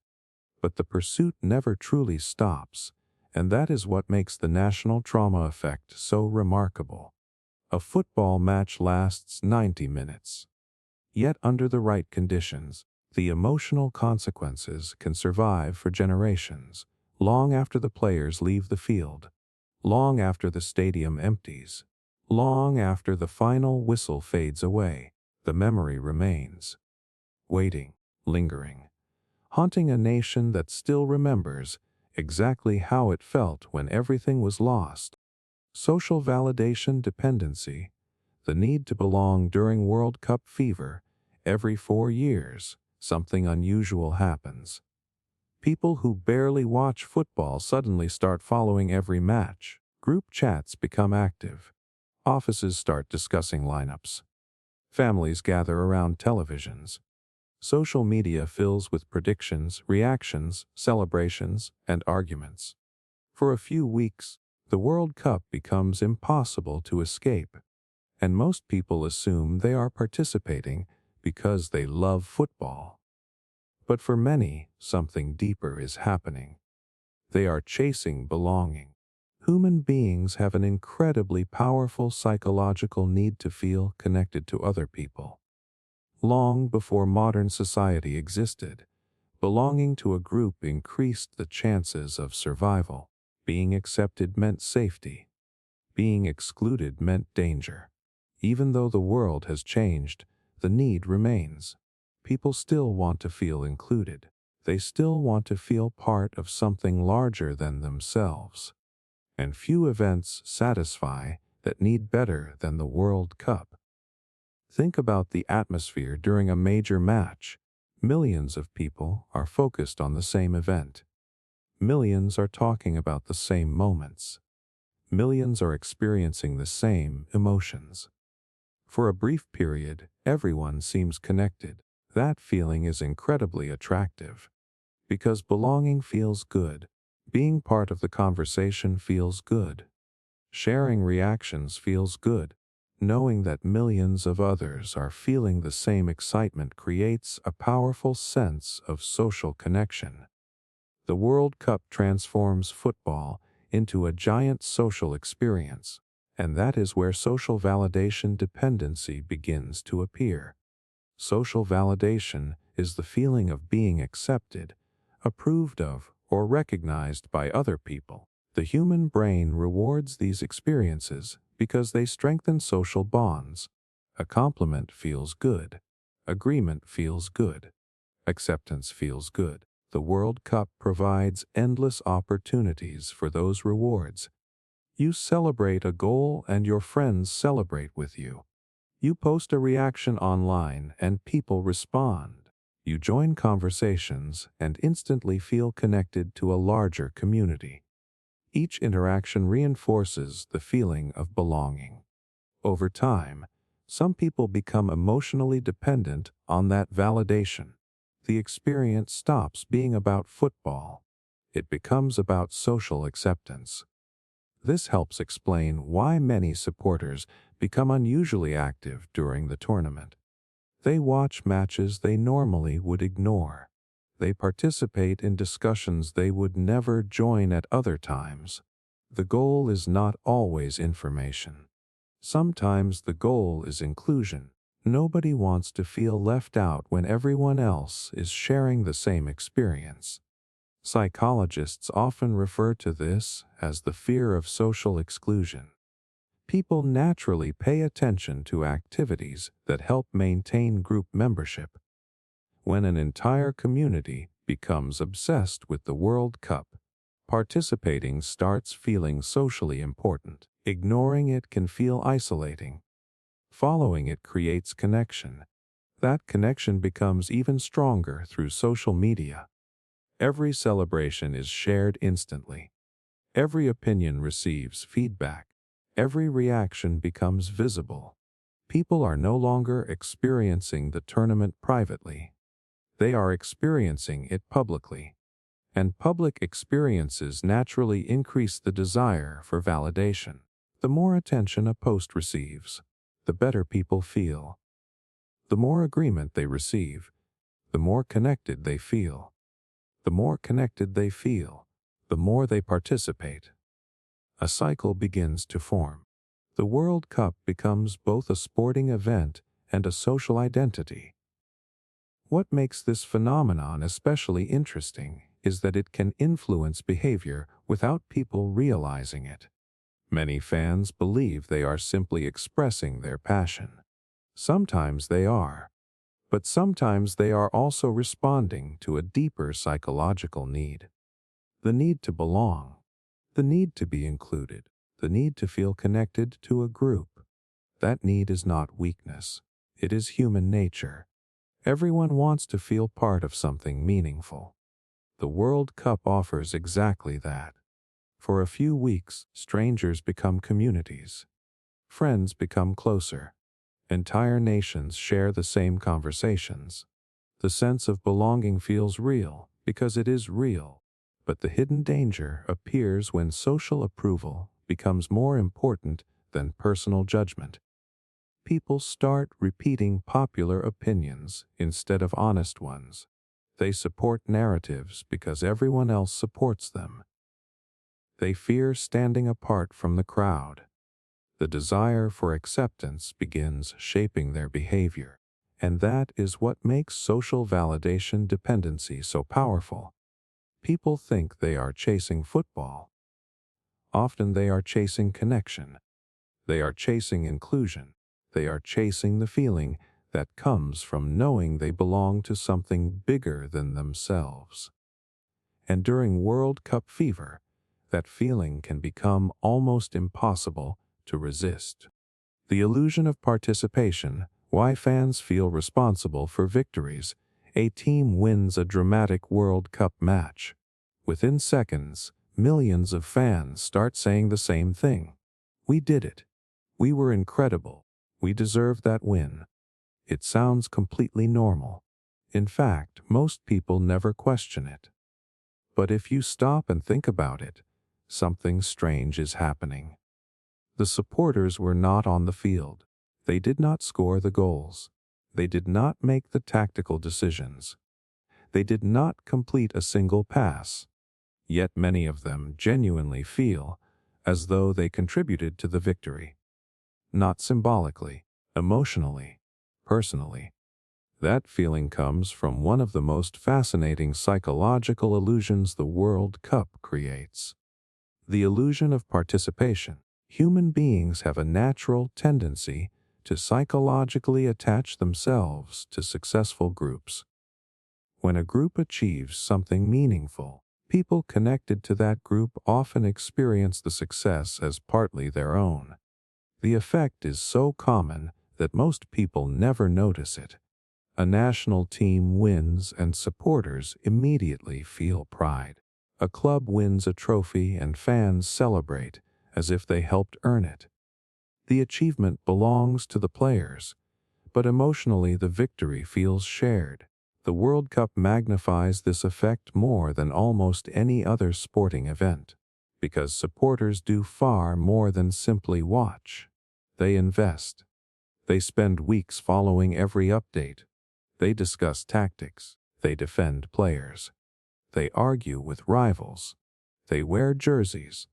[SPEAKER 1] But the pursuit never truly stops, and that is what makes the national trauma effect so remarkable. A football match lasts 90 minutes. Yet under the right conditions, the emotional consequences can survive for generations, long after the players leave the field, long after the stadium empties, long after the final whistle fades away. The memory remains, waiting, lingering, haunting a nation that still remembers exactly how it felt when everything was lost. Social validation dependency, the need to belong during World Cup fever. Every 4 years, something unusual happens. People who barely watch football suddenly start following every match. Group chats become active. Offices start discussing lineups. Families gather around televisions. Social media fills with predictions, reactions, celebrations, and arguments. For a few weeks, the World Cup becomes impossible to escape, and most people assume they are participating because they love football. But for many, something deeper is happening. They are chasing belonging. Human beings have an incredibly powerful psychological need to feel connected to other people. Long before modern society existed, belonging to a group increased the chances of survival. Being accepted meant safety. Being excluded meant danger. Even though the world has changed, the need remains. People still want to feel included. They still want to feel part of something larger than themselves. And few events satisfy that need better than the World Cup. Think about the atmosphere during a major match. Millions of people are focused on the same event. Millions are talking about the same moments. Millions are experiencing the same emotions. For a brief period, everyone seems connected. That feeling is incredibly attractive. Because belonging feels good. Being part of the conversation feels good. Sharing reactions feels good. Knowing that millions of others are feeling the same excitement creates a powerful sense of social connection. The World Cup transforms football into a giant social experience, and that is where social validation dependency begins to appear. Social validation is the feeling of being accepted, approved of, or recognized by other people. The human brain rewards these experiences because they strengthen social bonds. A compliment feels good. Agreement feels good. Acceptance feels good. The World Cup provides endless opportunities for those rewards. You celebrate a goal and your friends celebrate with you. You post a reaction online and people respond. You join conversations and instantly feel connected to a larger community. Each interaction reinforces the feeling of belonging. Over time, some people become emotionally dependent on that validation. The experience stops being about football. It becomes about social acceptance. This helps explain why many supporters become unusually active during the tournament. They watch matches they normally would ignore. They participate in discussions they would never join at other times. The goal is not always information. Sometimes the goal is inclusion. Nobody wants to feel left out when everyone else is sharing the same experience. Psychologists often refer to this as the fear of social exclusion. People naturally pay attention to activities that help maintain group membership. When an entire community becomes obsessed with the World Cup, participating starts feeling socially important. Ignoring it can feel isolating. Following it creates connection. That connection becomes even stronger through social media. Every celebration is shared instantly. Every opinion receives feedback. Every reaction becomes visible. People are no longer experiencing the tournament privately. They are experiencing it publicly. And public experiences naturally increase the desire for validation. The more attention a post receives, the better people feel. The more agreement they receive, the more connected they feel. The more connected they feel, the more they participate. A cycle begins to form. The World Cup becomes both a sporting event and a social identity. What makes this phenomenon especially interesting is that it can influence behavior without people realizing it. Many fans believe they are simply expressing their passion. Sometimes they are, but sometimes they are also responding to a deeper psychological need. The need to belong, the need to be included, the need to feel connected to a group. That need is not weakness, it is human nature. Everyone wants to feel part of something meaningful. The World Cup offers exactly that. For a few weeks, strangers become communities. Friends become closer. Entire nations share the same conversations. The sense of belonging feels real because it is real. But the hidden danger appears when social approval becomes more important than personal judgment. People start repeating popular opinions instead of honest ones. They support narratives because everyone else supports them. They fear standing apart from the crowd. The desire for acceptance begins shaping their behavior, and that is what makes social validation dependency so powerful. People think they are chasing football. Often they are chasing connection. They are chasing inclusion. They are chasing the feeling that comes from knowing they belong to something bigger than themselves. And during World Cup fever, that feeling can become almost impossible to resist. The illusion of participation, why fans feel responsible for victories. A team wins a dramatic World Cup match. Within seconds, millions of fans start saying the same thing. We did it. We were incredible. We deserved that win. It sounds completely normal. In fact, most people never question it. But if you stop and think about it, something strange is happening. The supporters were not on the field. They did not score the goals. They did not make the tactical decisions. They did not complete a single pass. Yet many of them genuinely feel as though they contributed to the victory. Not symbolically, emotionally, personally. That feeling comes from one of the most fascinating psychological illusions the World Cup creates. The illusion of participation. Human beings have a natural tendency to psychologically attach themselves to successful groups. When a group achieves something meaningful, people connected to that group often experience the success as partly their own. The effect is so common that most people never notice it. A national team wins and supporters immediately feel pride. A club wins a trophy and fans celebrate as if they helped earn it. The achievement belongs to the players, but emotionally the victory feels shared. The World Cup magnifies this effect more than almost any other sporting event, because supporters do far more than simply watch. They invest. They spend weeks following every update. They discuss tactics. They defend players. They argue with rivals. They wear jerseys.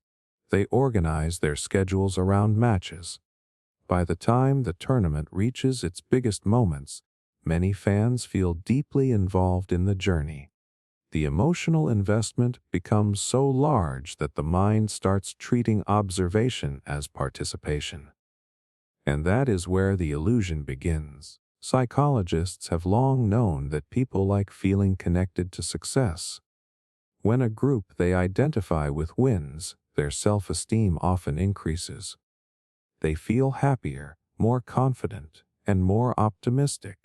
[SPEAKER 1] They organize their schedules around matches. By the time the tournament reaches its biggest moments, many fans feel deeply involved in the journey. The emotional investment becomes so large that the mind starts treating observation as participation. And that is where the illusion begins. Psychologists have long known that people like feeling connected to success. When a group they identify with wins, their self-esteem often increases. They feel happier, more confident, and more optimistic.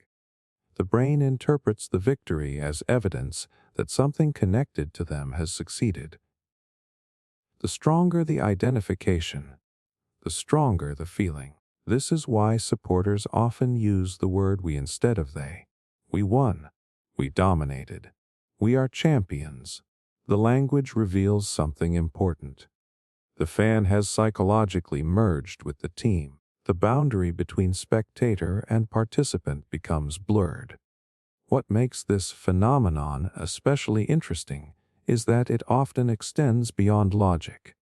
[SPEAKER 1] The brain interprets the victory as evidence that something connected to them has succeeded. The stronger the identification, the stronger the feeling. This is why supporters often use the word we instead of they. We won. We dominated. We are champions. The language reveals something important. The fan has psychologically merged with the team. The boundary between spectator and participant becomes blurred. What makes this phenomenon especially interesting is that it often extends beyond logic.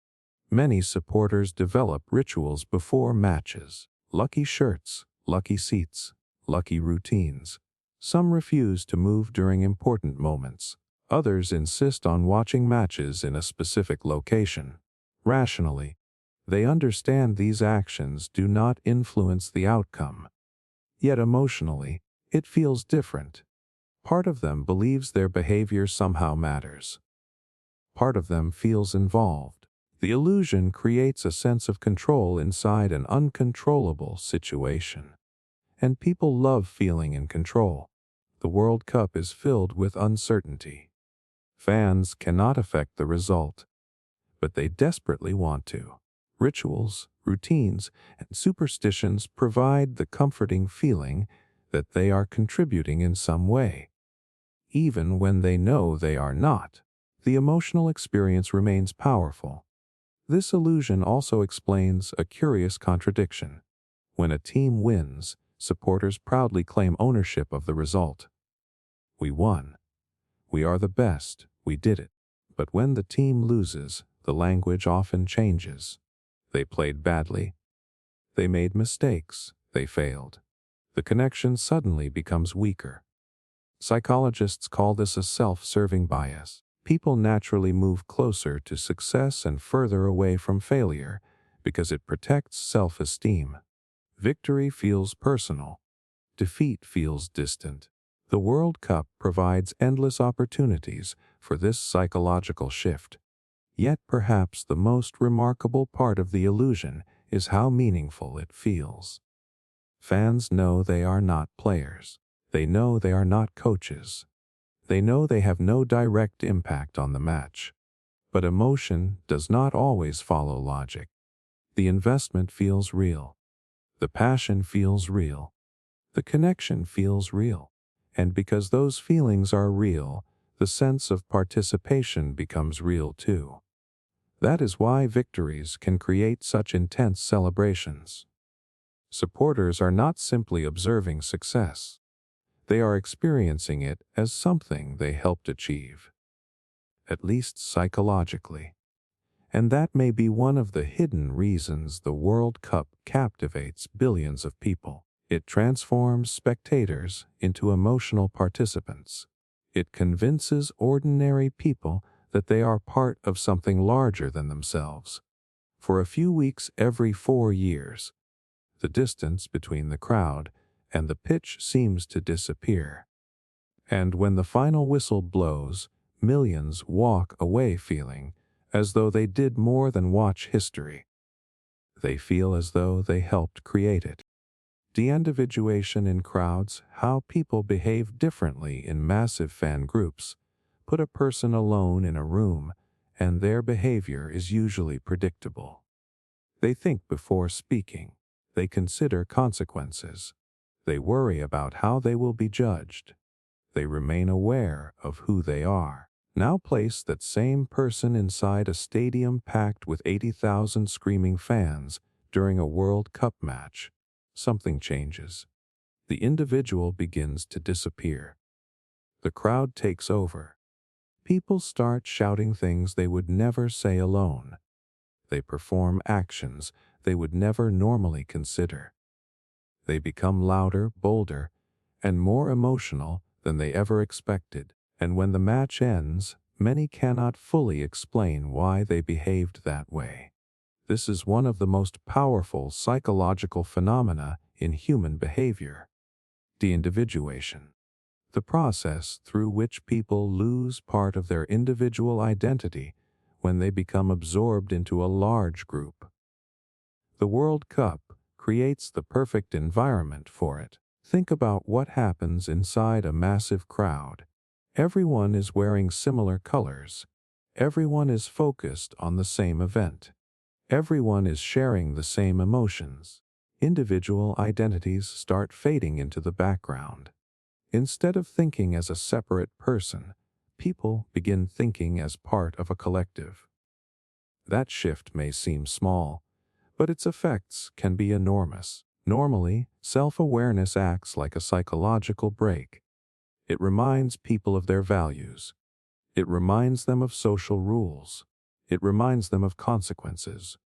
[SPEAKER 1] Many supporters develop rituals before matches. Lucky shirts, lucky seats, lucky routines. Some refuse to move during important moments. Others insist on watching matches in a specific location. Rationally, they understand these actions do not influence the outcome. Yet emotionally, it feels different. Part of them believes their behavior somehow matters. Part of them feels involved. The illusion creates a sense of control inside an uncontrollable situation. And people love feeling in control. The World Cup is filled with uncertainty. Fans cannot affect the result, but they desperately want to. Rituals, routines, and superstitions provide the comforting feeling that they are contributing in some way. Even when they know they are not, the emotional experience remains powerful. This illusion also explains a curious contradiction. When a team wins, supporters proudly claim ownership of the result. We won. We are the best. We did it. But when the team loses, the language often changes. They played badly. They made mistakes. They failed. The connection suddenly becomes weaker. Psychologists call this a self-serving bias. People naturally move closer to success and further away from failure because it protects self-esteem. Victory feels personal. Defeat feels distant. The World Cup provides endless opportunities for this psychological shift. Yet perhaps the most remarkable part of the illusion is how meaningful it feels. Fans know they are not players. They know they are not coaches. They know they have no direct impact on the match. But emotion does not always follow logic. The investment feels real. The passion feels real. The connection feels real. And because those feelings are real, the sense of participation becomes real too. That is why victories can create such intense celebrations. Supporters are not simply observing success. They are experiencing it as something they helped achieve, at least psychologically. And that may be one of the hidden reasons the World Cup captivates billions of people. It transforms spectators into emotional participants. It convinces ordinary people that they are part of something larger than themselves. For a few weeks every 4 years, the distance between the crowd and the pitch seems to disappear. And when the final whistle blows, millions walk away feeling as though they did more than watch history. They feel as though they helped create it. Deindividuation in crowds, how people behave differently in massive fan groups, put a person alone in a room, and their behavior is usually predictable. They think before speaking. They consider consequences. They worry about how they will be judged. They remain aware of who they are. Now place that same person inside a stadium packed with 80,000 screaming fans during a World Cup match. Something changes. The individual begins to disappear. The crowd takes over. People start shouting things they would never say alone. They perform actions they would never normally consider. They become louder, bolder, and more emotional than they ever expected. And when the match ends, many cannot fully explain why they behaved that way. This is one of the most powerful psychological phenomena in human behavior. Deindividuation. The process through which people lose part of their individual identity when they become absorbed into a large group. The World Cup creates the perfect environment for it. Think about what happens inside a massive crowd. Everyone is wearing similar colors. Everyone is focused on the same event. Everyone is sharing the same emotions. Individual identities start fading into the background. Instead of thinking as a separate person, people begin thinking as part of a collective. That shift may seem small, but its effects can be enormous. Normally, self-awareness acts like a psychological brake. It reminds people of their values. It reminds them of social rules. It reminds them of consequences.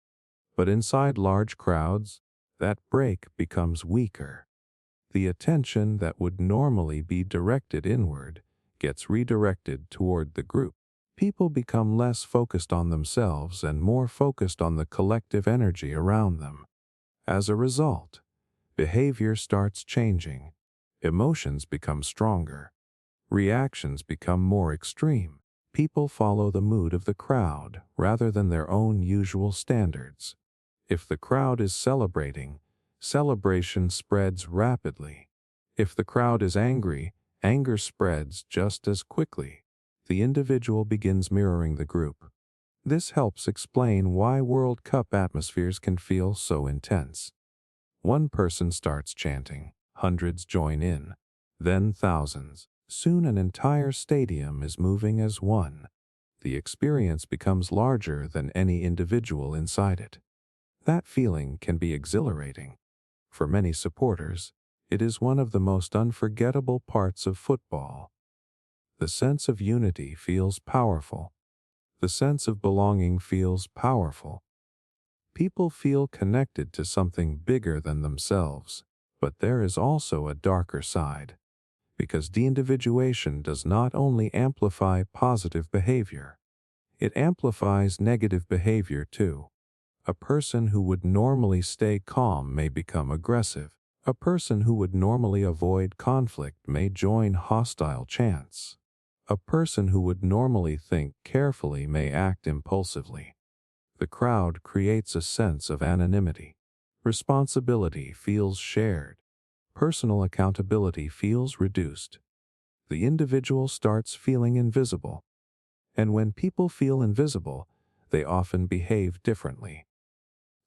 [SPEAKER 1] But inside large crowds, that brake becomes weaker. The attention that would normally be directed inward gets redirected toward the group. People become less focused on themselves and more focused on the collective energy around them. As a result, behavior starts changing. Emotions become stronger. Reactions become more extreme. People follow the mood of the crowd rather than their own usual standards. If the crowd is celebrating, celebration spreads rapidly. If the crowd is angry, anger spreads just as quickly. The individual begins mirroring the group. This helps explain why World Cup atmospheres can feel so intense. One person starts chanting, hundreds join in, then thousands. Soon an entire stadium is moving as one. The experience becomes larger than any individual inside it. That feeling can be exhilarating. For many supporters, it is one of the most unforgettable parts of football. The sense of unity feels powerful. The sense of belonging feels powerful. People feel connected to something bigger than themselves, but there is also a darker side. Because deindividuation does not only amplify positive behavior, it amplifies negative behavior too. A person who would normally stay calm may become aggressive. A person who would normally avoid conflict may join hostile chants. A person who would normally think carefully may act impulsively. The crowd creates a sense of anonymity. Responsibility feels shared. Personal accountability feels reduced. The individual starts feeling invisible. And when people feel invisible, they often behave differently.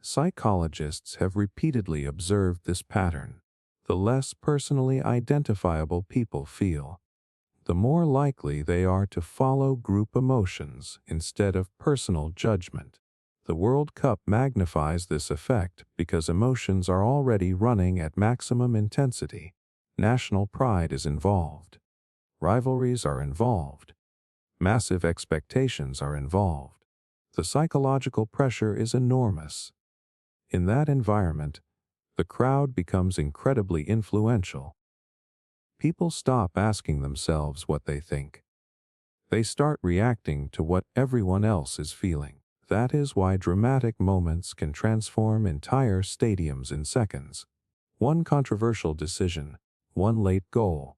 [SPEAKER 1] Psychologists have repeatedly observed this pattern. The less personally identifiable people feel, the more likely they are to follow group emotions instead of personal judgment. The World Cup magnifies this effect because emotions are already running at maximum intensity. National pride is involved. Rivalries are involved. Massive expectations are involved. The psychological pressure is enormous. In that environment, the crowd becomes incredibly influential. People stop asking themselves what they think. They start reacting to what everyone else is feeling. That is why dramatic moments can transform entire stadiums in seconds. One controversial decision, one late goal,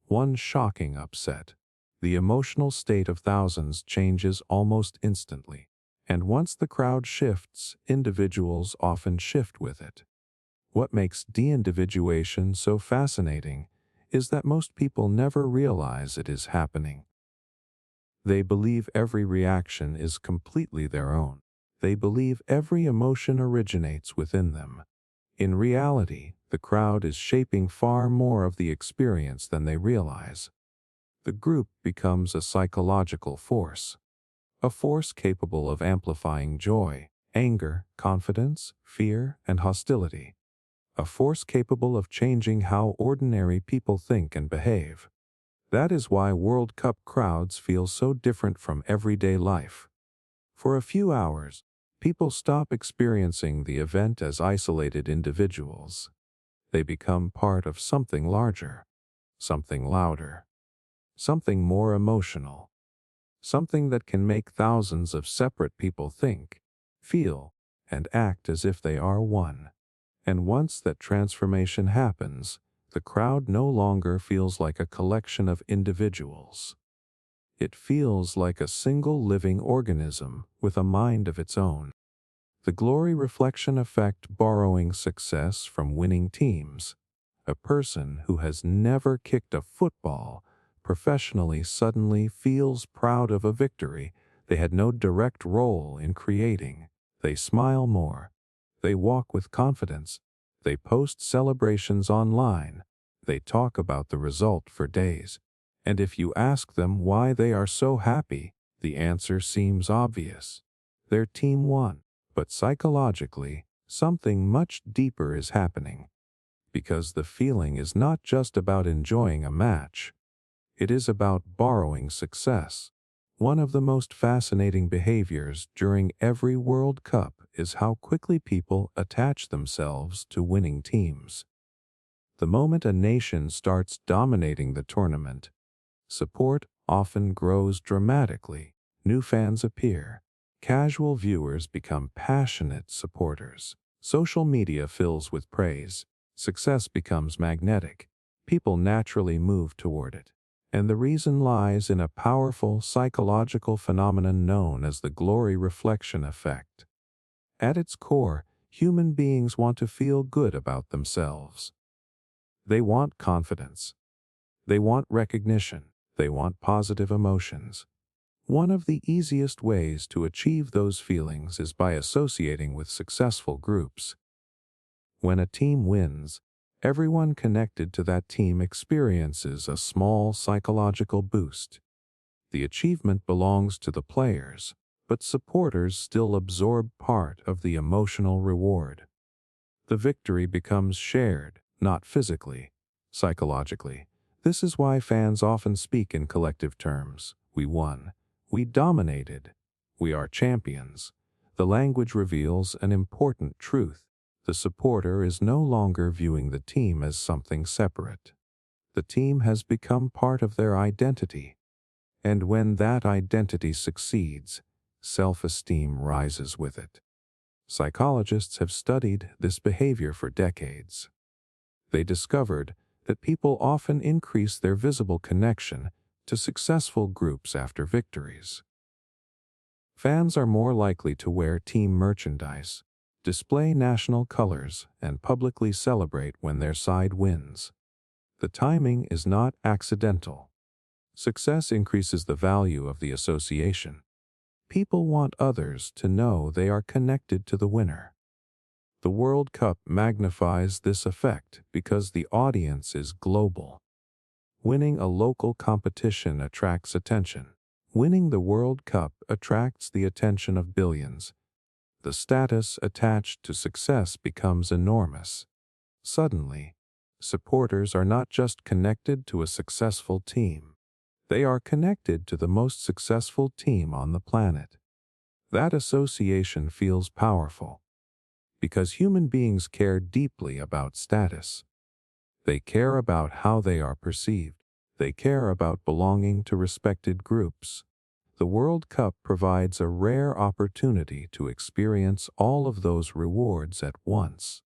[SPEAKER 1] one shocking upset. The emotional state of thousands changes almost instantly. And once the crowd shifts, individuals often shift with it. What makes deindividuation so fascinating is that most people never realize it is happening. They believe every reaction is completely their own. They believe every emotion originates within them. In reality, the crowd is shaping far more of the experience than they realize. The group becomes a psychological force. A force capable of amplifying joy, anger, confidence, fear, and hostility. A force capable of changing how ordinary people think and behave. That is why World Cup crowds feel so different from everyday life. For a few hours, people stop experiencing the event as isolated individuals. They become part of something larger, something louder, something more emotional. Something that can make thousands of separate people think, feel, and act as if they are one. And once that transformation happens, the crowd no longer feels like a collection of individuals. It feels like a single living organism with a mind of its own. The glory reflection effect, borrowing success from winning teams. A person who has never kicked a football professionally suddenly feels proud of a victory they had no direct role in creating. They smile more. They walk with confidence. They post celebrations online. They talk about the result for days. And if you ask them why they are so happy, the answer seems obvious. Their team won. But psychologically, something much deeper is happening. Because the feeling is not just about enjoying a match. It is about borrowing success. One of the most fascinating behaviors during every World Cup is how quickly people attach themselves to winning teams. The moment a nation starts dominating the tournament, support often grows dramatically. New fans appear. Casual viewers become passionate supporters. Social media fills with praise. Success becomes magnetic. People naturally move toward it. And the reason lies in a powerful psychological phenomenon known as the glory reflection effect. At its core, human beings want to feel good about themselves. They want confidence. They want recognition. They want positive emotions. One of the easiest ways to achieve those feelings is by associating with successful groups. When a team wins, everyone connected to that team experiences a small psychological boost. The achievement belongs to the players, but supporters still absorb part of the emotional reward. The victory becomes shared, not physically, psychologically. This is why fans often speak in collective terms. We won. We dominated. We are champions. The language reveals an important truth. The supporter is no longer viewing the team as something separate. The team has become part of their identity. And when that identity succeeds, self-esteem rises with it. Psychologists have studied this behavior for decades. They discovered that people often increase their visible connection to successful groups after victories. Fans are more likely to wear team merchandise, display national colors, and publicly celebrate when their side wins. The timing is not accidental. Success increases the value of the association. People want others to know they are connected to the winner. The World Cup magnifies this effect because the audience is global. Winning a local competition attracts attention. Winning the World Cup attracts the attention of billions. The status attached to success becomes enormous. Suddenly, supporters are not just connected to a successful team. They are connected to the most successful team on the planet. That association feels powerful because human beings care deeply about status. They care about how they are perceived. They care about belonging to respected groups. The World Cup provides a rare opportunity to experience all of those rewards at once.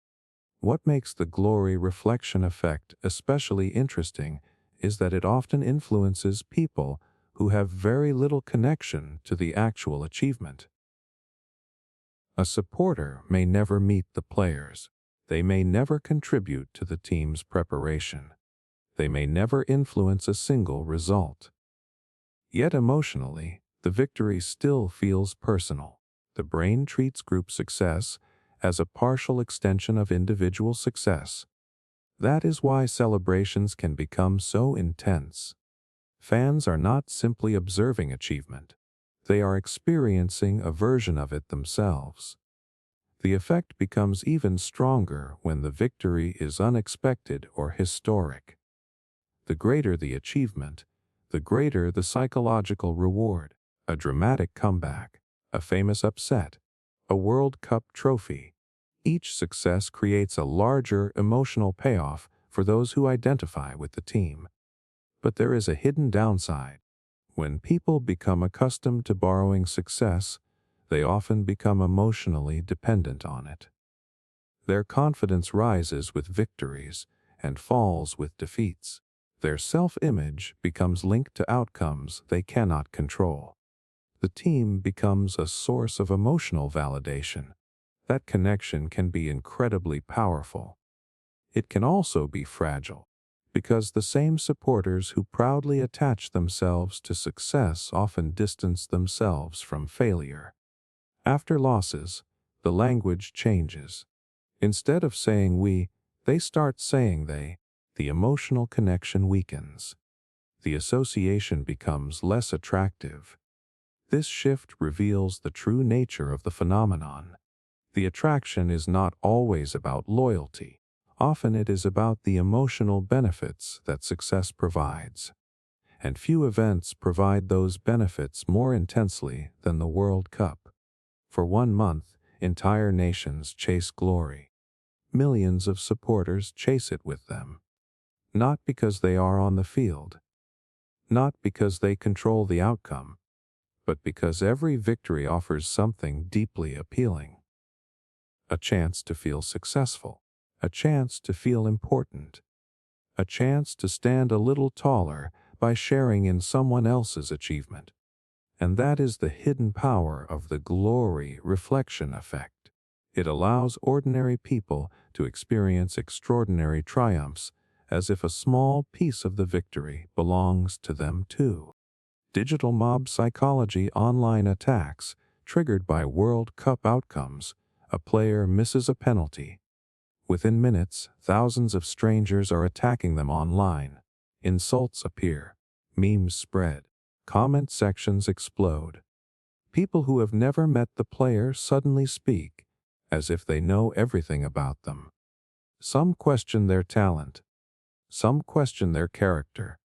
[SPEAKER 1] What makes the glory reflection effect especially interesting is that it often influences people who have very little connection to the actual achievement. A supporter may never meet the players. They may never contribute to the team's preparation. They may never influence a single result. Yet emotionally, the victory still feels personal. The brain treats group success as a partial extension of individual success. That is why celebrations can become so intense. Fans are not simply observing achievement. They are experiencing a version of it themselves. The effect becomes even stronger when the victory is unexpected or historic. The greater the achievement, the greater the psychological reward. A dramatic comeback, a famous upset, a World Cup trophy. Each success creates a larger emotional payoff for those who identify with the team. But there is a hidden downside. When people become accustomed to borrowing success, they often become emotionally dependent on it. Their confidence rises with victories and falls with defeats. Their self-image becomes linked to outcomes they cannot control. The team becomes a source of emotional validation. That connection can be incredibly powerful. It can also be fragile, because the same supporters who proudly attach themselves to success often distance themselves from failure. After losses, the language changes. Instead of saying we, they start saying they. The emotional connection weakens. The association becomes less attractive. This shift reveals the true nature of the phenomenon. The attraction is not always about loyalty. Often it is about the emotional benefits that success provides. And few events provide those benefits more intensely than the World Cup. For 1 month, entire nations chase glory. Millions of supporters chase it with them. Not because they are on the field. Not because they control the outcome. But because every victory offers something deeply appealing. A chance to feel successful. A chance to feel important. A chance to stand a little taller by sharing in someone else's achievement. And that is the hidden power of the glory reflection effect. It allows ordinary people to experience extraordinary triumphs as if a small piece of the victory belongs to them too. Digital mob psychology online attacks triggered by World Cup outcomes. A player misses a penalty. Within minutes, thousands of strangers are attacking them online. Insults appear. Memes spread. Comment sections explode. People who have never met the player suddenly speak, as if they know everything about them. Some question their talent. Some question their character.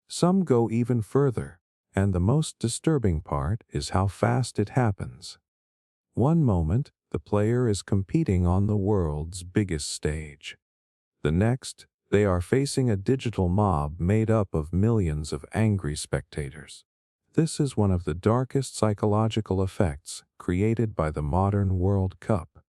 [SPEAKER 1] Some go even further, and the most disturbing part is how fast it happens. One moment, the player is competing on the world's biggest stage. The next, they are facing a digital mob made up of millions of angry spectators. This is one of the darkest psychological effects created by the modern World Cup.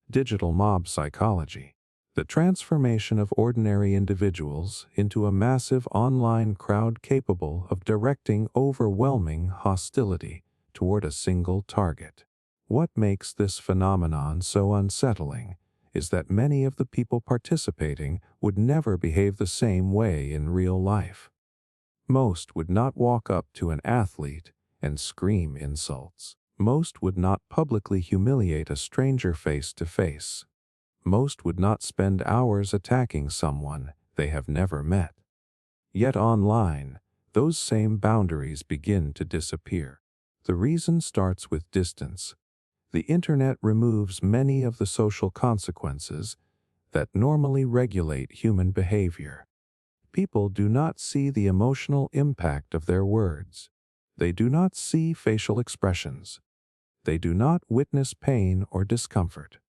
[SPEAKER 1] Digital mob psychology. The transformation of ordinary individuals into a massive online crowd capable of directing overwhelming hostility toward a single target. What makes this phenomenon so unsettling is that many of the people participating would never behave the same way in real life. Most would not walk up to an athlete and scream insults. Most would not publicly humiliate a stranger face to face. Most would not spend hours attacking someone they have never met. Yet online, those same boundaries begin to disappear. The reason starts with distance. The internet removes many of the social consequences that normally regulate human behavior. People do not see the emotional impact of their words. They do not see facial expressions. They do not witness pain or discomfort.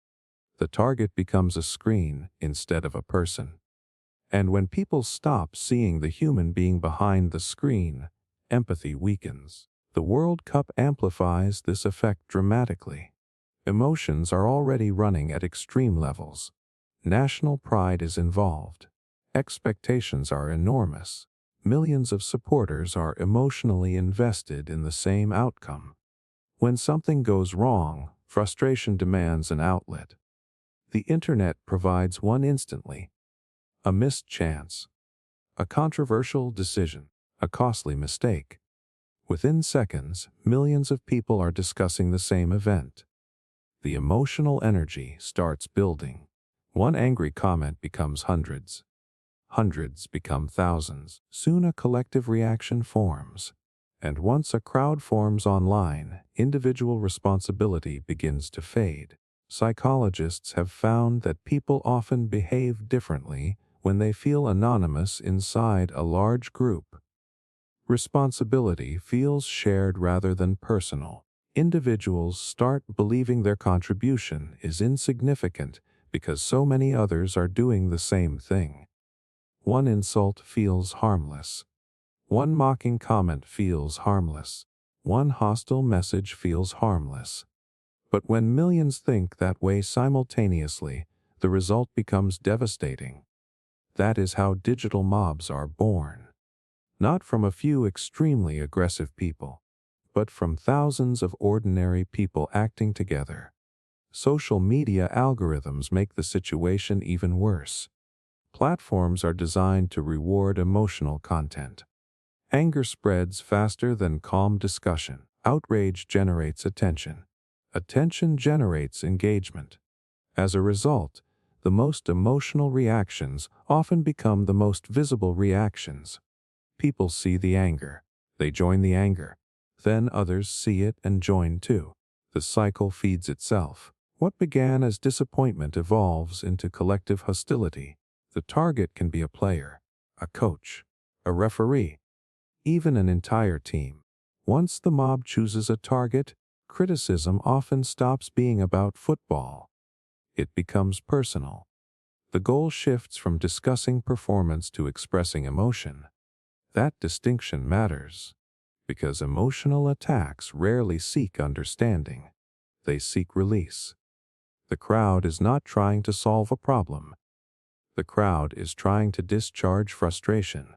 [SPEAKER 1] The target becomes a screen instead of a person. And when people stop seeing the human being behind the screen, empathy weakens. The World Cup amplifies this effect dramatically. Emotions are already running at extreme levels. National pride is involved. Expectations are enormous. Millions of supporters are emotionally invested in the same outcome. When something goes wrong, frustration demands an outlet. The internet provides one instantly. A missed chance. A controversial decision. A costly mistake. Within seconds, millions of people are discussing the same event. The emotional energy starts building. One angry comment becomes hundreds. Hundreds become thousands. Soon a collective reaction forms. And once a crowd forms online, individual responsibility begins to fade. Psychologists have found that people often behave differently when they feel anonymous inside a large group. Responsibility feels shared rather than personal. Individuals start believing their contribution is insignificant because so many others are doing the same thing. One insult feels harmless. One mocking comment feels harmless. One hostile message feels harmless. But when millions think that way simultaneously, the result becomes devastating. That is how digital mobs are born. Not from a few extremely aggressive people, but from thousands of ordinary people acting together. Social media algorithms make the situation even worse. Platforms are designed to reward emotional content. Anger spreads faster than calm discussion. Outrage generates attention. Attention generates engagement. As a result, the most emotional reactions often become the most visible reactions. People see the anger. They join the anger. Then others see it and join too. The cycle feeds itself. What began as disappointment evolves into collective hostility. The target can be a player, a coach, a referee, even an entire team. Once the mob chooses a target, criticism often stops being about football. It becomes personal. The goal shifts from discussing performance to expressing emotion. That distinction matters, because emotional attacks rarely seek understanding. They seek release. The crowd is not trying to solve a problem. The crowd is trying to discharge frustration,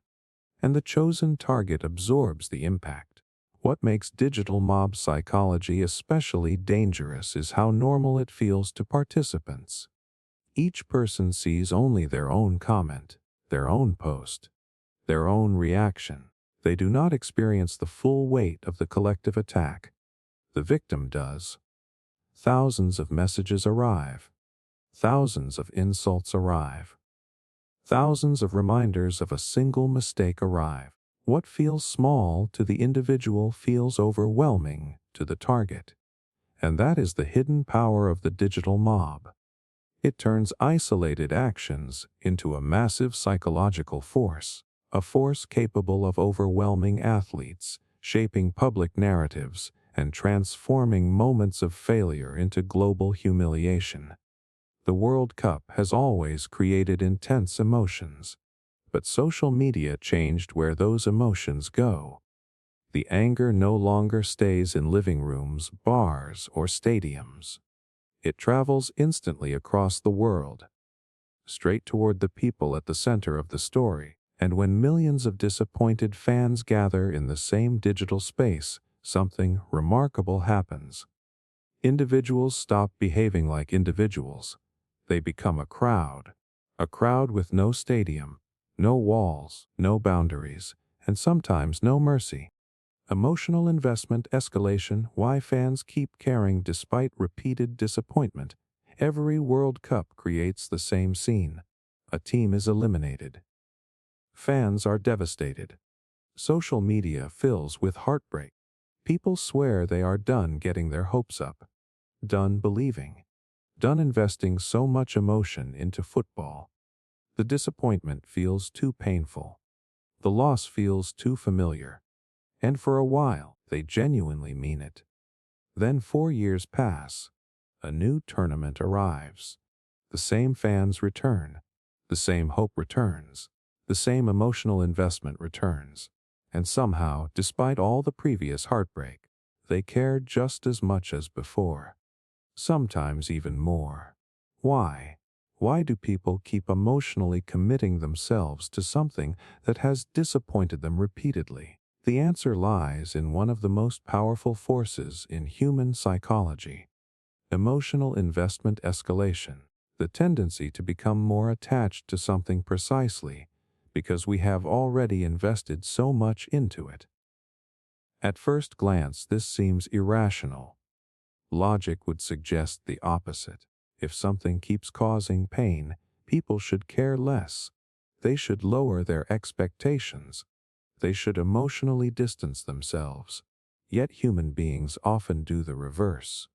[SPEAKER 1] and the chosen target absorbs the impact. What makes digital mob psychology especially dangerous is how normal it feels to participants. Each person sees only their own comment, their own post, their own reaction. They do not experience the full weight of the collective attack. The victim does. Thousands of messages arrive. Thousands of insults arrive. Thousands of reminders of a single mistake arrive. What feels small to the individual feels overwhelming to the target. And that is the hidden power of the digital mob. It turns isolated actions into a massive psychological force, a force capable of overwhelming athletes, shaping public narratives, and transforming moments of failure into global humiliation. The World Cup has always created intense emotions, but social media changed where those emotions go. The anger no longer stays in living rooms, bars, or stadiums. It travels instantly across the world, straight toward the people at the center of the story. And when millions of disappointed fans gather in the same digital space, something remarkable happens. Individuals stop behaving like individuals. They become a crowd with no stadium, no walls, no boundaries, and sometimes no mercy. Emotional investment escalation, why fans keep caring despite repeated disappointment. Every World Cup creates the same scene. A team is eliminated. Fans are devastated. Social media fills with heartbreak. People swear they are done getting their hopes up, done believing, done investing so much emotion into football. The disappointment feels too painful. The loss feels too familiar. And for a while, they genuinely mean it. Then 4 years pass. A new tournament arrives. The same fans return. The same hope returns. The same emotional investment returns. And somehow, despite all the previous heartbreak, they care just as much as before. Sometimes even more. Why? Why do people keep emotionally committing themselves to something that has disappointed them repeatedly? The answer lies in one of the most powerful forces in human psychology: emotional investment escalation, the tendency to become more attached to something precisely because we have already invested so much into it. At first glance, this seems irrational. Logic would suggest the opposite. If something keeps causing pain, people should care less. They should lower their expectations. They should emotionally distance themselves. Yet human beings often do the reverse.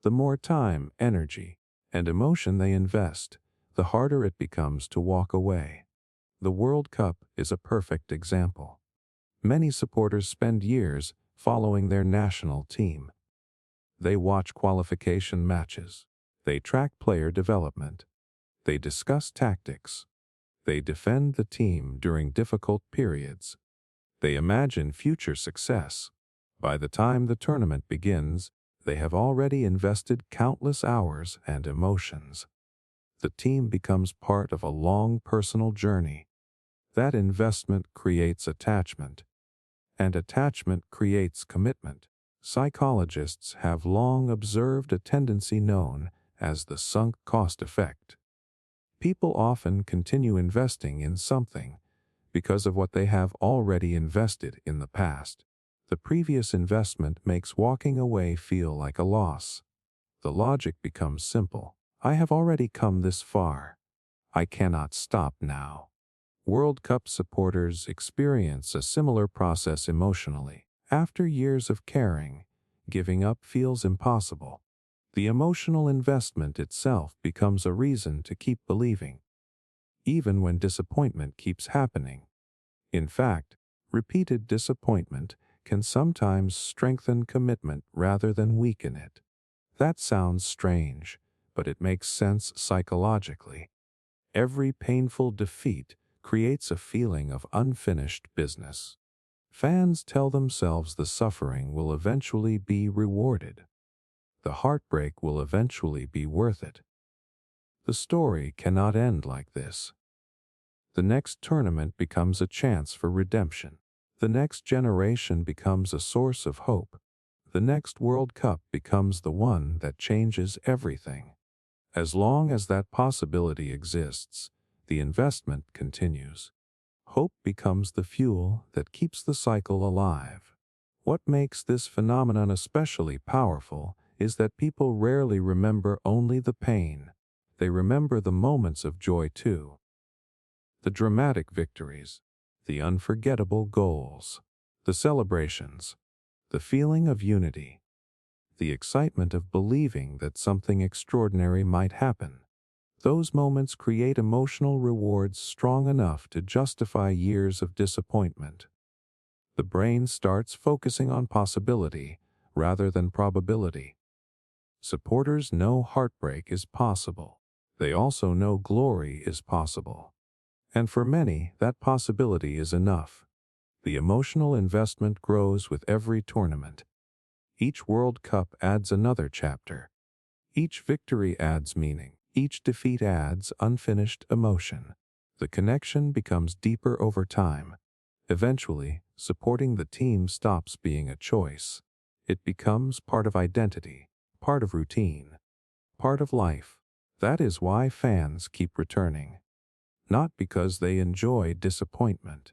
[SPEAKER 1] The more time, energy, and emotion they invest, the harder it becomes to walk away. The World Cup is a perfect example. Many supporters spend years following their national team. They watch qualification matches. They track player development. They discuss tactics. They defend the team during difficult periods. They imagine future success. By the time the tournament begins, they have already invested countless hours and emotions. The team becomes part of a long personal journey. That investment creates attachment, and attachment creates commitment. Psychologists have long observed a tendency known as the sunk cost effect. People often continue investing in something because of what they have already invested in the past. The previous investment makes walking away feel like a loss. The logic becomes simple. I have already come this far. I cannot stop now. World Cup supporters experience a similar process emotionally. After years of caring, giving up feels impossible. The emotional investment itself becomes a reason to keep believing, even when disappointment keeps happening. In fact, repeated disappointment can sometimes strengthen commitment rather than weaken it. That sounds strange, but it makes sense psychologically. Every painful defeat creates a feeling of unfinished business. Fans tell themselves the suffering will eventually be rewarded. The heartbreak will eventually be worth it. The story cannot end like this. The next tournament becomes a chance for redemption. The next generation becomes a source of hope. The next World Cup becomes the one that changes everything. As long as that possibility exists, the investment continues. Hope becomes the fuel that keeps the cycle alive. What makes this phenomenon especially powerful is that people rarely remember only the pain. They remember the moments of joy too. The dramatic victories, the unforgettable goals, the celebrations, the feeling of unity, the excitement of believing that something extraordinary might happen. Those moments create emotional rewards strong enough to justify years of disappointment. The brain starts focusing on possibility rather than probability. Supporters know heartbreak is possible. They also know glory is possible. And for many, that possibility is enough. The emotional investment grows with every tournament. Each World Cup adds another chapter. Each victory adds meaning. Each defeat adds unfinished emotion. The connection becomes deeper over time. Eventually, supporting the team stops being a choice. It becomes part of identity, part of routine, part of life. That is why fans keep returning. Not because they enjoy disappointment,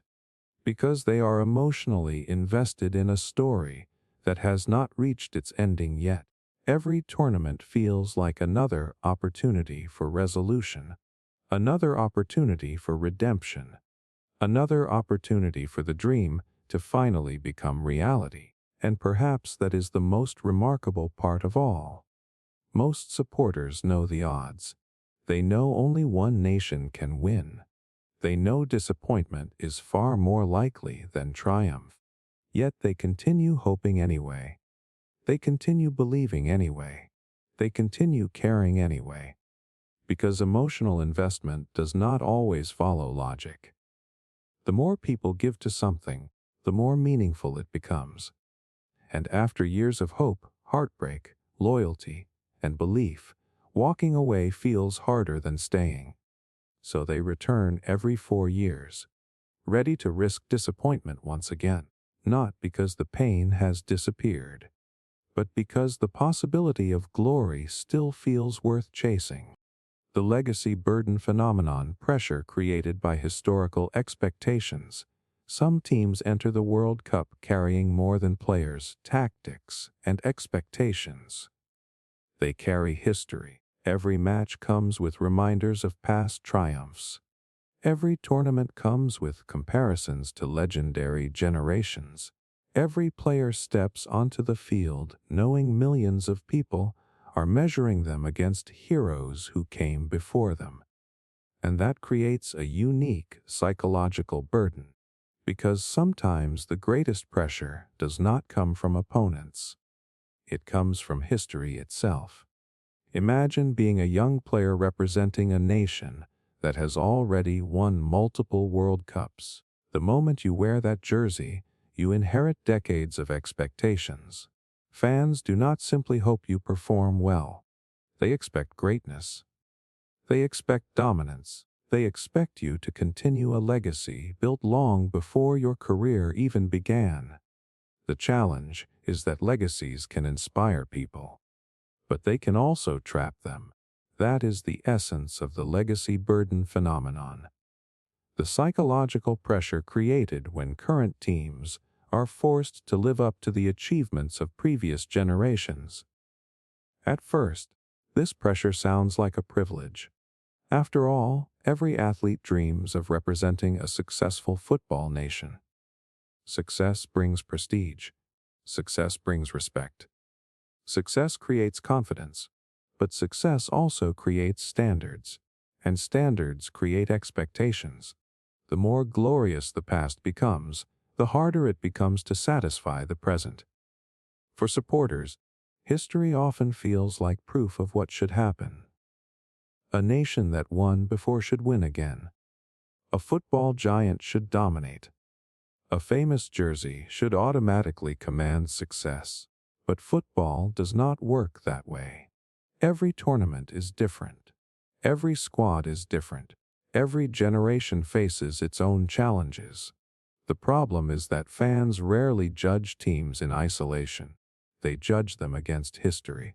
[SPEAKER 1] because they are emotionally invested in a story that has not reached its ending yet. Every tournament feels like another opportunity for resolution, another opportunity for redemption, another opportunity for the dream to finally become reality. And perhaps that is the most remarkable part of all. Most supporters know the odds. They know only one nation can win. They know disappointment is far more likely than triumph. Yet they continue hoping anyway. They continue believing anyway. They continue caring anyway. Because emotional investment does not always follow logic. The more people give to something, the more meaningful it becomes. And after years of hope, heartbreak, loyalty, and belief, walking away feels harder than staying. So they return every 4 years, ready to risk disappointment once again, not because the pain has disappeared, but because the possibility of glory still feels worth chasing. The legacy burden phenomenon, pressure created by historical expectations. Some teams enter the World Cup carrying more than players, tactics, and expectations. They carry history. Every match comes with reminders of past triumphs. Every tournament comes with comparisons to legendary generations. Every player steps onto the field knowing millions of people are measuring them against heroes who came before them. And that creates a unique psychological burden, because sometimes the greatest pressure does not come from opponents. It comes from history itself. Imagine being a young player representing a nation that has already won multiple World Cups. The moment you wear that jersey, you inherit decades of expectations. Fans do not simply hope you perform well. They expect greatness. They expect dominance. They expect you to continue a legacy built long before your career even began. The challenge is that legacies can inspire people, but they can also trap them. That is the essence of the legacy burden phenomenon. The psychological pressure created when current teams are forced to live up to the achievements of previous generations. At first, this pressure sounds like a privilege. After all, every athlete dreams of representing a successful football nation. Success brings prestige. Success brings respect. Success creates confidence, but success also creates standards, and standards create expectations. The more glorious the past becomes, the harder it becomes to satisfy the present. For supporters, history often feels like proof of what should happen. A nation that won before should win again. A football giant should dominate. A famous jersey should automatically command success. But football does not work that way. Every tournament is different. Every squad is different. Every generation faces its own challenges. The problem is that fans rarely judge teams in isolation. They judge them against history.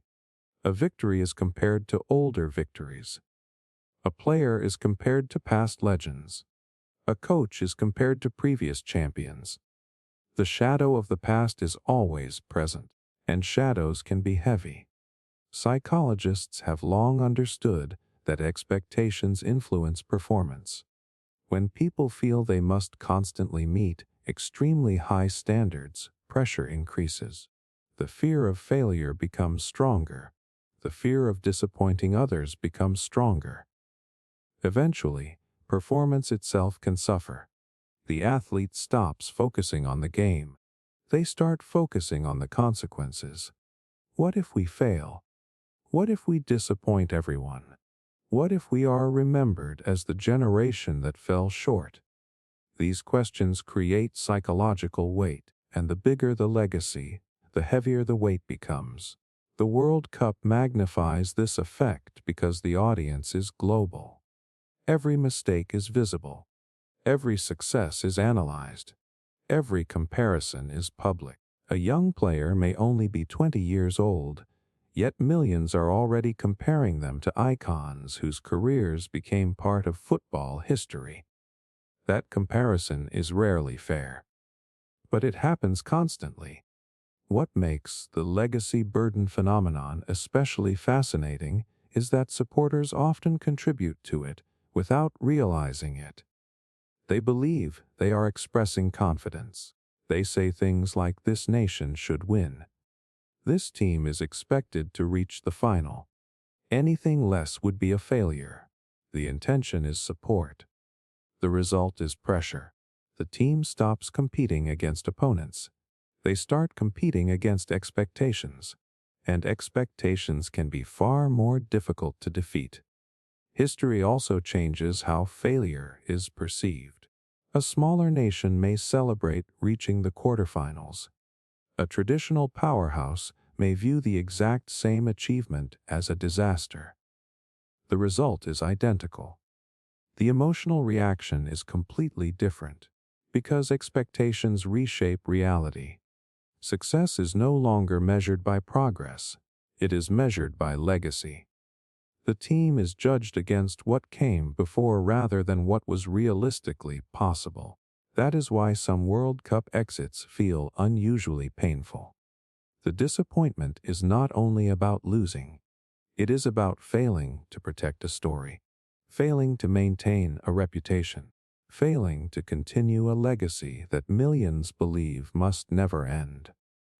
[SPEAKER 1] A victory is compared to older victories. A player is compared to past legends. A coach is compared to previous champions. The shadow of the past is always present, and shadows can be heavy. Psychologists have long understood that expectations influence performance. When people feel they must constantly meet extremely high standards, pressure increases. The fear of failure becomes stronger. The fear of disappointing others becomes stronger. Eventually, performance itself can suffer. The athlete stops focusing on the game. They start focusing on the consequences. What if we fail? What if we disappoint everyone? What if we are remembered as the generation that fell short? These questions create psychological weight, and the bigger the legacy, the heavier the weight becomes. The World Cup magnifies this effect because the audience is global. Every mistake is visible. Every success is analyzed. Every comparison is public. A young player may only be 20 years old, yet millions are already comparing them to icons whose careers became part of football history. That comparison is rarely fair. But it happens constantly. What makes the legacy burden phenomenon especially fascinating is that supporters often contribute to it without realizing it. They believe they are expressing confidence. They say things like, "This nation should win. This team is expected to reach the final. Anything less would be a failure." The intention is support. The result is pressure. The team stops competing against opponents. They start competing against expectations. And expectations can be far more difficult to defeat. History also changes how failure is perceived. A smaller nation may celebrate reaching the quarterfinals. A traditional powerhouse may view the exact same achievement as a disaster. The result is identical. The emotional reaction is completely different, because expectations reshape reality. Success is no longer measured by progress. It is measured by legacy. The team is judged against what came before rather than what was realistically possible. That is why some World Cup exits feel unusually painful. The disappointment is not only about losing. It is about failing to protect a story, failing to maintain a reputation, failing to continue a legacy that millions believe must never end.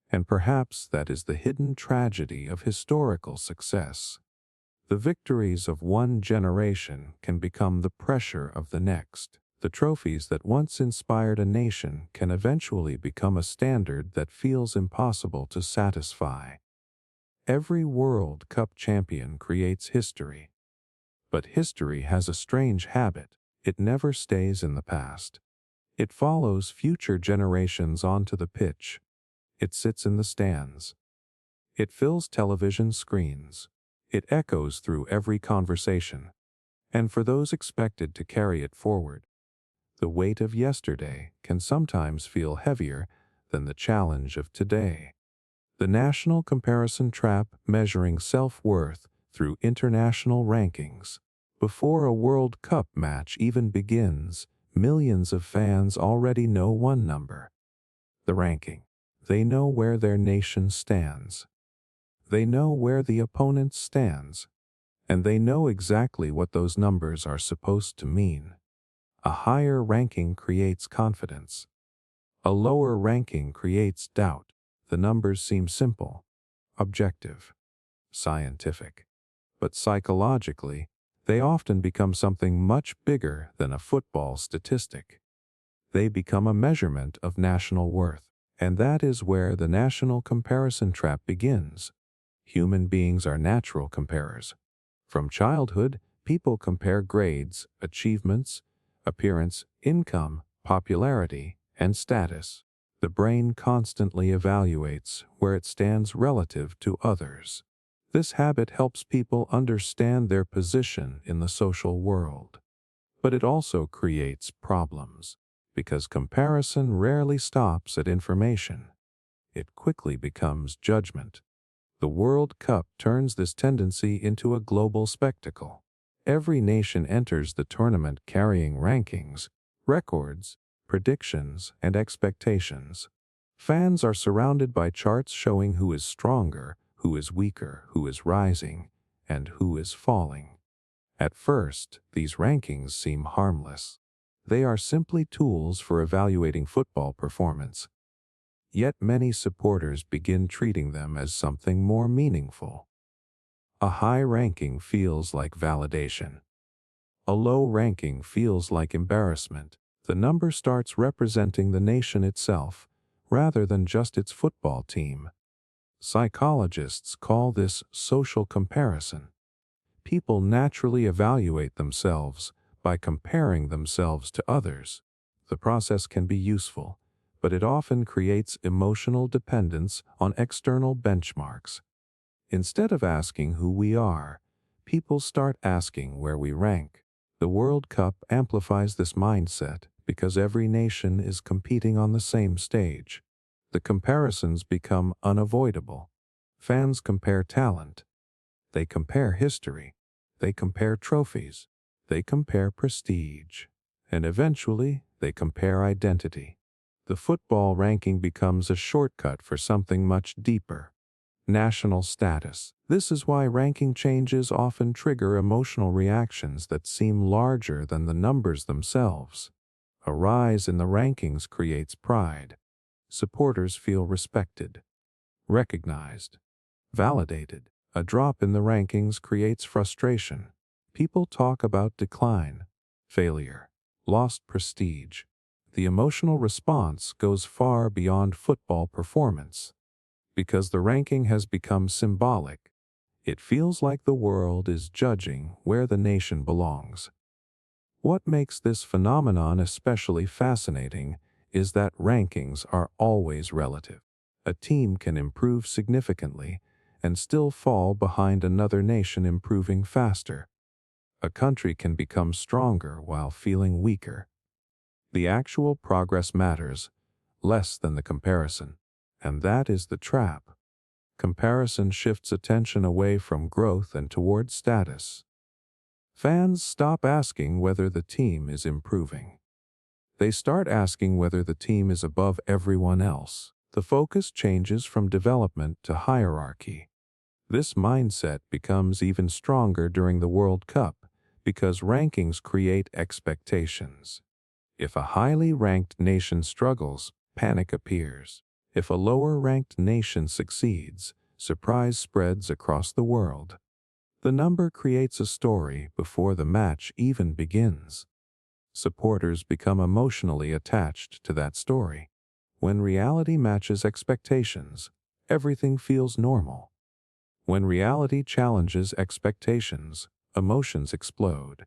[SPEAKER 1] And perhaps that is the hidden tragedy of historical success. The victories of one generation can become the pressure of the next. The trophies that once inspired a nation can eventually become a standard that feels impossible to satisfy. Every World Cup champion creates history. But history has a strange habit. It never stays in the past. It follows future generations onto the pitch. It sits in the stands. It fills television screens. It echoes through every conversation. And for those expected to carry it forward, the weight of yesterday can sometimes feel heavier than the challenge of today. The national comparison trap, measuring self-worth through international rankings. Before a World Cup match even begins, millions of fans already know one number: the ranking. They know where their nation stands. They know where the opponent stands. And they know exactly what those numbers are supposed to mean. A higher ranking creates confidence. A lower ranking creates doubt. The numbers seem simple, objective, scientific. But psychologically, they often become something much bigger than a football statistic. They become a measurement of national worth. And that is where the national comparison trap begins. Human beings are natural comparers. From childhood, people compare grades, achievements, appearance, income, popularity, and status. The brain constantly evaluates where it stands relative to others. This habit helps people understand their position in the social world. But it also creates problems, because comparison rarely stops at information. It quickly becomes judgment. The World Cup turns this tendency into a global spectacle. Every nation enters the tournament carrying rankings, records, predictions, and expectations. Fans are surrounded by charts showing who is stronger, who is weaker, who is rising, and who is falling. At first, these rankings seem harmless. They are simply tools for evaluating football performance. Yet many supporters begin treating them as something more meaningful. A high ranking feels like validation. A low ranking feels like embarrassment. The number starts representing the nation itself, rather than just its football team. Psychologists call this social comparison. People naturally evaluate themselves by comparing themselves to others. The process can be useful, but it often creates emotional dependence on external benchmarks. Instead of asking who we are, people start asking where we rank. The World Cup amplifies this mindset because every nation is competing on the same stage. The comparisons become unavoidable. Fans compare talent. They compare history. They compare trophies. They compare prestige. And eventually, they compare identity. The football ranking becomes a shortcut for something much deeper: national status. This is why ranking changes often trigger emotional reactions that seem larger than the numbers themselves. A rise in the rankings creates pride. Supporters feel respected, recognized, validated. A drop in the rankings creates frustration. People talk about decline, failure, lost prestige. The emotional response goes far beyond football performance. Because the ranking has become symbolic, it feels like the world is judging where the nation belongs. What makes this phenomenon especially fascinating is that rankings are always relative. A team can improve significantly and still fall behind another nation improving faster. A country can become stronger while feeling weaker. The actual progress matters less than the comparison, and that is the trap. Comparison shifts attention away from growth and toward status. Fans stop asking whether the team is improving. They start asking whether the team is above everyone else. The focus changes from development to hierarchy. This mindset becomes even stronger during the World Cup because rankings create expectations. If a highly ranked nation struggles, panic appears. If a lower-ranked nation succeeds, surprise spreads across the world. The number creates a story before the match even begins. Supporters become emotionally attached to that story. When reality matches expectations, everything feels normal. When reality challenges expectations, emotions explode.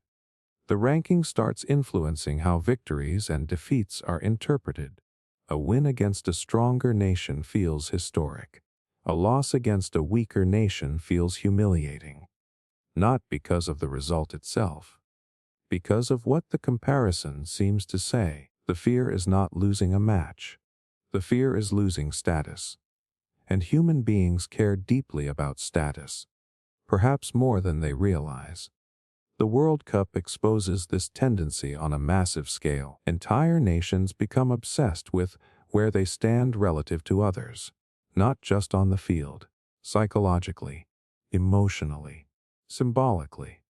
[SPEAKER 1] The ranking starts influencing how victories and defeats are interpreted. A win against a stronger nation feels historic. A loss against a weaker nation feels humiliating. Not because of the result itself, because of what the comparison seems to say. The fear is not losing a match. The fear is losing status. And human beings care deeply about status, perhaps more than they realize. The World Cup exposes this tendency on a massive scale. Entire nations become obsessed with where they stand relative to others, not just on the field, psychologically, emotionally, symbolically.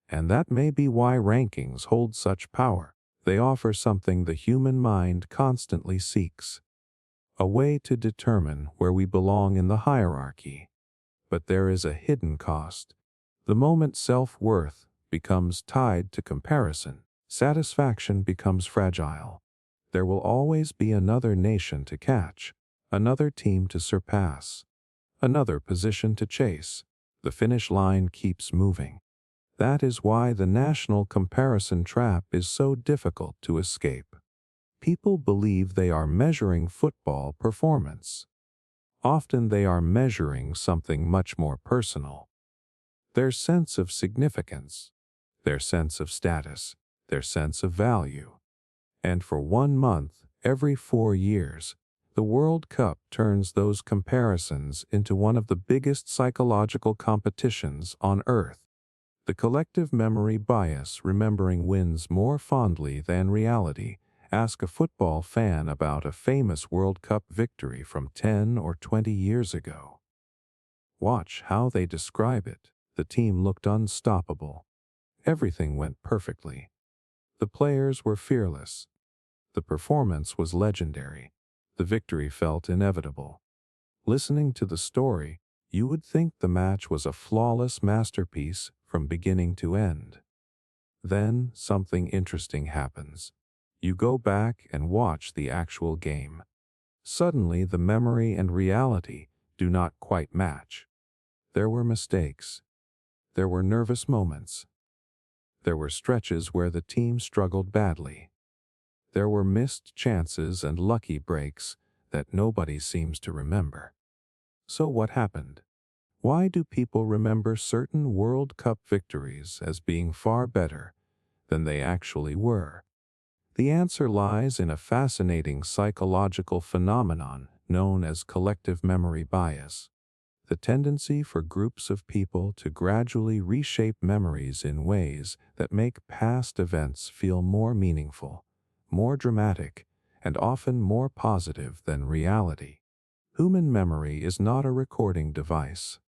[SPEAKER 1] And that may be why rankings hold such power. They offer something the human mind constantly seeks, a way to determine where we belong in the hierarchy. But there is a hidden cost. The moment self-worth becomes tied to comparison, satisfaction becomes fragile. There will always be another nation to catch, another team to surpass, another position to chase. The finish line keeps moving. That is why the national comparison trap is so difficult to escape. People believe they are measuring football performance. Often they are measuring something much more personal. Their sense of significance, their sense of status, their sense of value. And for 1 month, every 4 years, the World Cup turns those comparisons into one of the biggest psychological competitions on Earth. The collective memory bias, remembering wins more fondly than reality. Ask a football fan about a famous World Cup victory from 10 or 20 years ago. Watch how they describe it. The team looked unstoppable. Everything went perfectly. The players were fearless. The performance was legendary. The victory felt inevitable. Listening to the story, you would think the match was a flawless masterpiece from beginning to end. Then something interesting happens. You go back and watch the actual game. Suddenly the memory and reality do not quite match. There were mistakes. There were nervous moments. There were stretches where the team struggled badly. There were missed chances and lucky breaks that nobody seems to remember. So what happened? Why do people remember certain World Cup victories as being far better than they actually were? The answer lies in a fascinating psychological phenomenon known as collective memory bias. The tendency for groups of people to gradually reshape memories in ways that make past events feel more meaningful, more dramatic, and often more positive than reality. Human memory is not a recording device.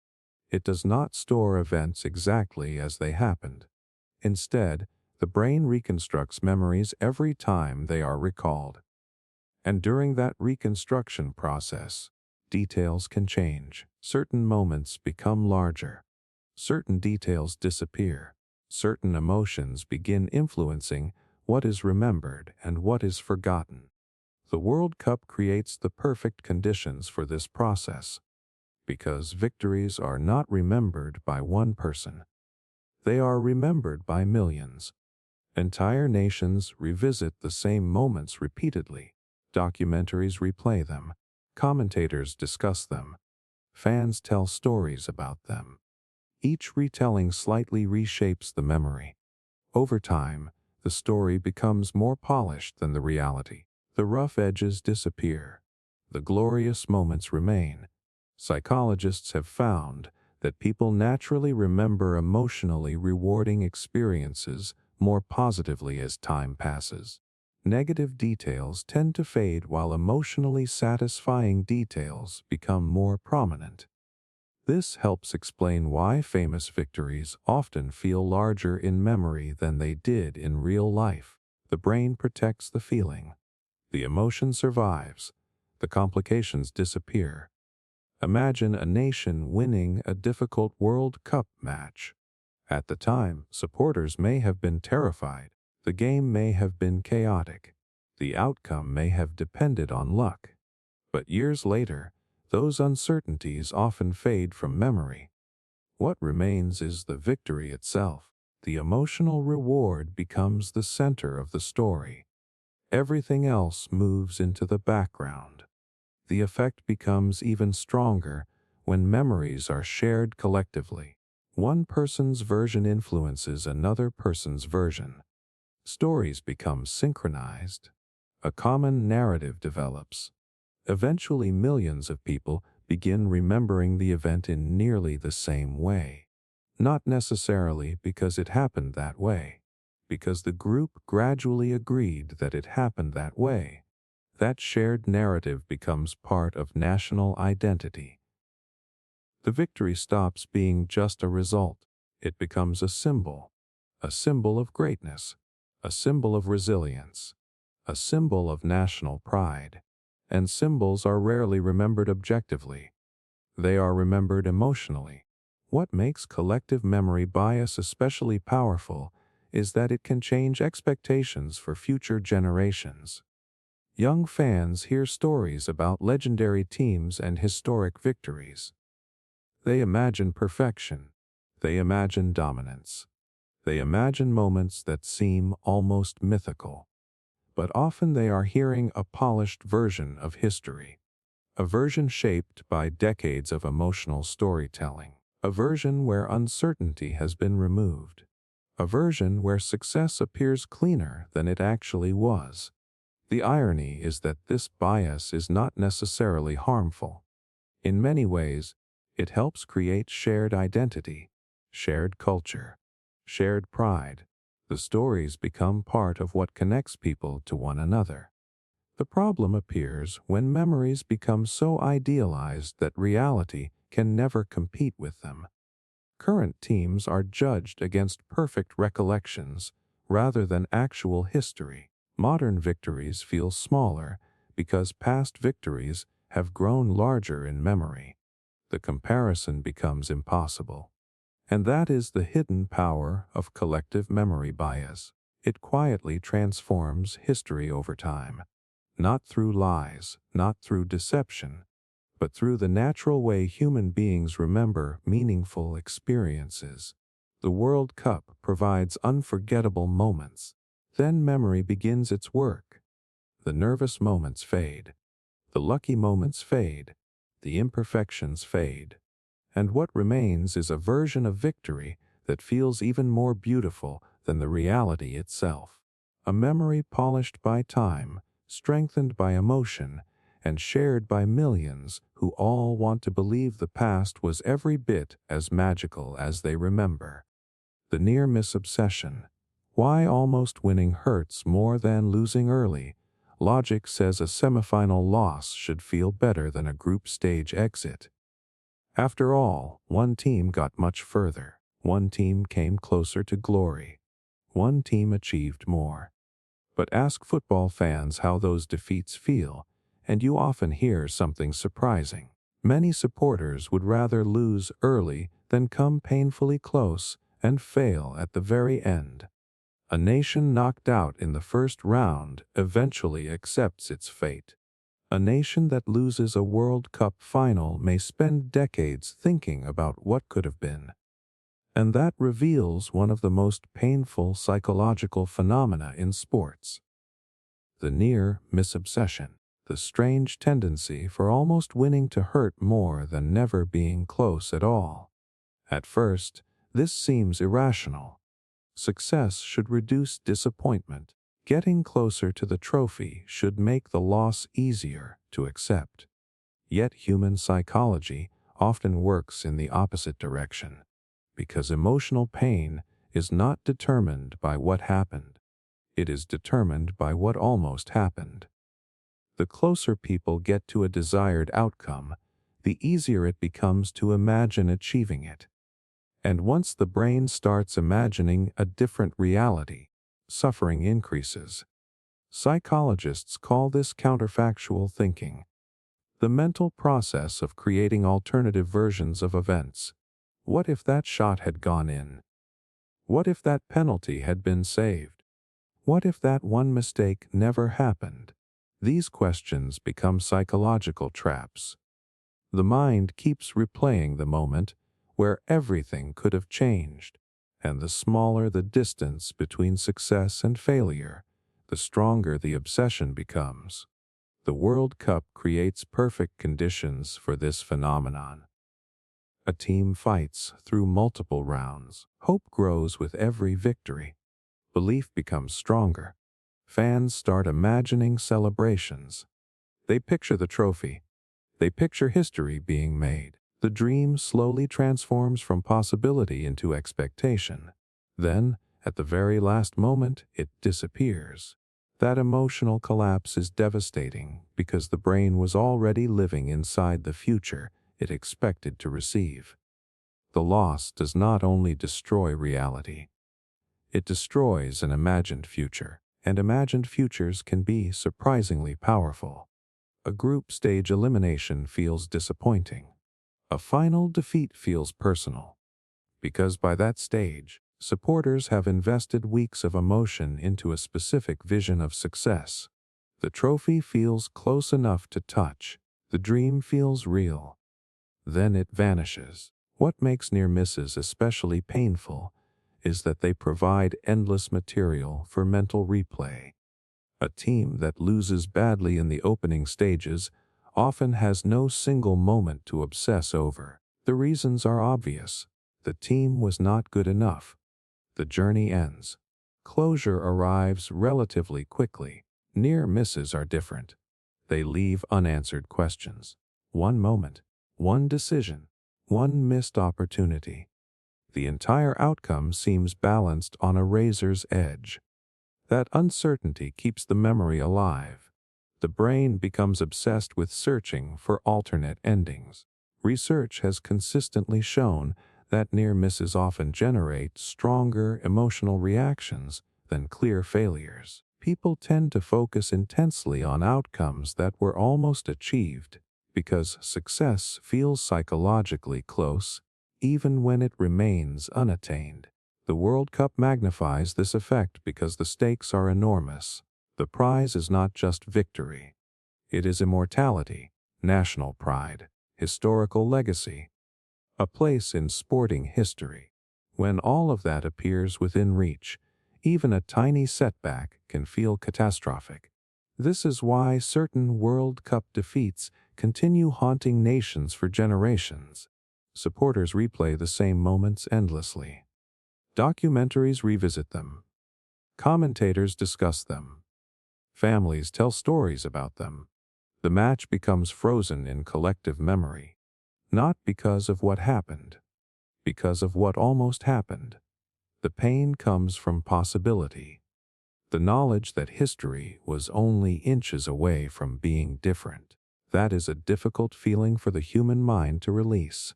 [SPEAKER 1] It does not store events exactly as they happened. Instead, the brain reconstructs memories every time they are recalled. And during that reconstruction process, details can change. Certain moments become larger. Certain details disappear. Certain emotions begin influencing what is remembered and what is forgotten. The World Cup creates the perfect conditions for this process, because victories are not remembered by one person. They are remembered by millions. Entire nations revisit the same moments repeatedly. Documentaries replay them. Commentators discuss them. Fans tell stories about them. Each retelling slightly reshapes the memory. Over time, the story becomes more polished than the reality. The rough edges disappear. The glorious moments remain. Psychologists have found that people naturally remember emotionally rewarding experiences more positively as time passes. Negative details tend to fade while emotionally satisfying details become more prominent. This helps explain why famous victories often feel larger in memory than they did in real life. The brain protects the feeling. The emotion survives. The complications disappear. Imagine a nation winning a difficult World Cup match. At the time, supporters may have been terrified. The game may have been chaotic. The outcome may have depended on luck. But years later, those uncertainties often fade from memory. What remains is the victory itself. The emotional reward becomes the center of the story. Everything else moves into the background. The effect becomes even stronger when memories are shared collectively. One person's version influences another person's version. Stories become synchronized. A common narrative develops. Eventually, millions of people begin remembering the event in nearly the same way. Not necessarily because it happened that way, because the group gradually agreed that it happened that way. That shared narrative becomes part of national identity. The victory stops being just a result. It becomes a symbol of greatness, a symbol of resilience, a symbol of national pride. And symbols are rarely remembered objectively. They are remembered emotionally. What makes collective memory bias especially powerful is that it can change expectations for future generations. Young fans hear stories about legendary teams and historic victories. They imagine perfection. They imagine dominance. They imagine moments that seem almost mythical. But often they are hearing a polished version of history. A version shaped by decades of emotional storytelling. A version where uncertainty has been removed. A version where success appears cleaner than it actually was. The irony is that this bias is not necessarily harmful. In many ways, it helps create shared identity, shared culture, shared pride. The stories become part of what connects people to one another. The problem appears when memories become so idealized that reality can never compete with them. Current teams are judged against perfect recollections rather than actual history. Modern victories feel smaller because past victories have grown larger in memory. The comparison becomes impossible. And that is the hidden power of collective memory bias. It quietly transforms history over time. Not through lies, not through deception, but through the natural way human beings remember meaningful experiences. The World Cup provides unforgettable moments. Then memory begins its work. The nervous moments fade. The lucky moments fade. The imperfections fade. And what remains is a version of victory that feels even more beautiful than the reality itself. A memory polished by time, strengthened by emotion, and shared by millions who all want to believe the past was every bit as magical as they remember. The near-miss obsession. Why almost winning hurts more than losing early? Logic says a semifinal loss should feel better than a group stage exit. After all, one team got much further. One team came closer to glory. One team achieved more. But ask football fans how those defeats feel, and you often hear something surprising. Many supporters would rather lose early than come painfully close and fail at the very end. A nation knocked out in the first round eventually accepts its fate. A nation that loses a World Cup final may spend decades thinking about what could have been. And that reveals one of the most painful psychological phenomena in sports. The near-miss obsession, the strange tendency for almost winning to hurt more than never being close at all. At first, this seems irrational. Success should reduce disappointment. Getting closer to the trophy should make the loss easier to accept. Yet human psychology often works in the opposite direction, because emotional pain is not determined by what happened. It is determined by what almost happened. The closer people get to a desired outcome, the easier it becomes to imagine achieving it. And once the brain starts imagining a different reality, suffering increases. Psychologists call this counterfactual thinking, the mental process of creating alternative versions of events. What if that shot had gone in? What if that penalty had been saved? What if that one mistake never happened? These questions become psychological traps. The mind keeps replaying the moment where everything could have changed, and the smaller the distance between success and failure, the stronger the obsession becomes. The World Cup creates perfect conditions for this phenomenon. A team fights through multiple rounds. Hope grows with every victory. Belief becomes stronger. Fans start imagining celebrations. They picture the trophy. They picture history being made. The dream slowly transforms from possibility into expectation. Then, at the very last moment, it disappears. That emotional collapse is devastating because the brain was already living inside the future it expected to receive. The loss does not only destroy reality, it destroys an imagined future, and imagined futures can be surprisingly powerful. A group stage elimination feels disappointing. A final defeat feels personal, because by that stage, supporters have invested weeks of emotion into a specific vision of success. The trophy feels close enough to touch. The dream feels real. Then it vanishes. What makes near misses especially painful is that they provide endless material for mental replay. A team that loses badly in the opening stages often has no single moment to obsess over. The reasons are obvious. The team was not good enough. The journey ends. Closure arrives relatively quickly. Near misses are different. They leave unanswered questions. One moment, one decision, one missed opportunity. The entire outcome seems balanced on a razor's edge. That uncertainty keeps the memory alive. The brain becomes obsessed with searching for alternate endings. Research has consistently shown that near misses often generate stronger emotional reactions than clear failures. People tend to focus intensely on outcomes that were almost achieved because success feels psychologically close, even when it remains unattained. The World Cup magnifies this effect because the stakes are enormous. The prize is not just victory. It is immortality, national pride, historical legacy, a place in sporting history. When all of that appears within reach, even a tiny setback can feel catastrophic. This is why certain World Cup defeats continue haunting nations for generations. Supporters replay the same moments endlessly. Documentaries revisit them. Commentators discuss them. Families tell stories about them. The match becomes frozen in collective memory, not because of what happened, because of what almost happened. The pain comes from possibility, the knowledge that history was only inches away from being different. That is a difficult feeling for the human mind to release.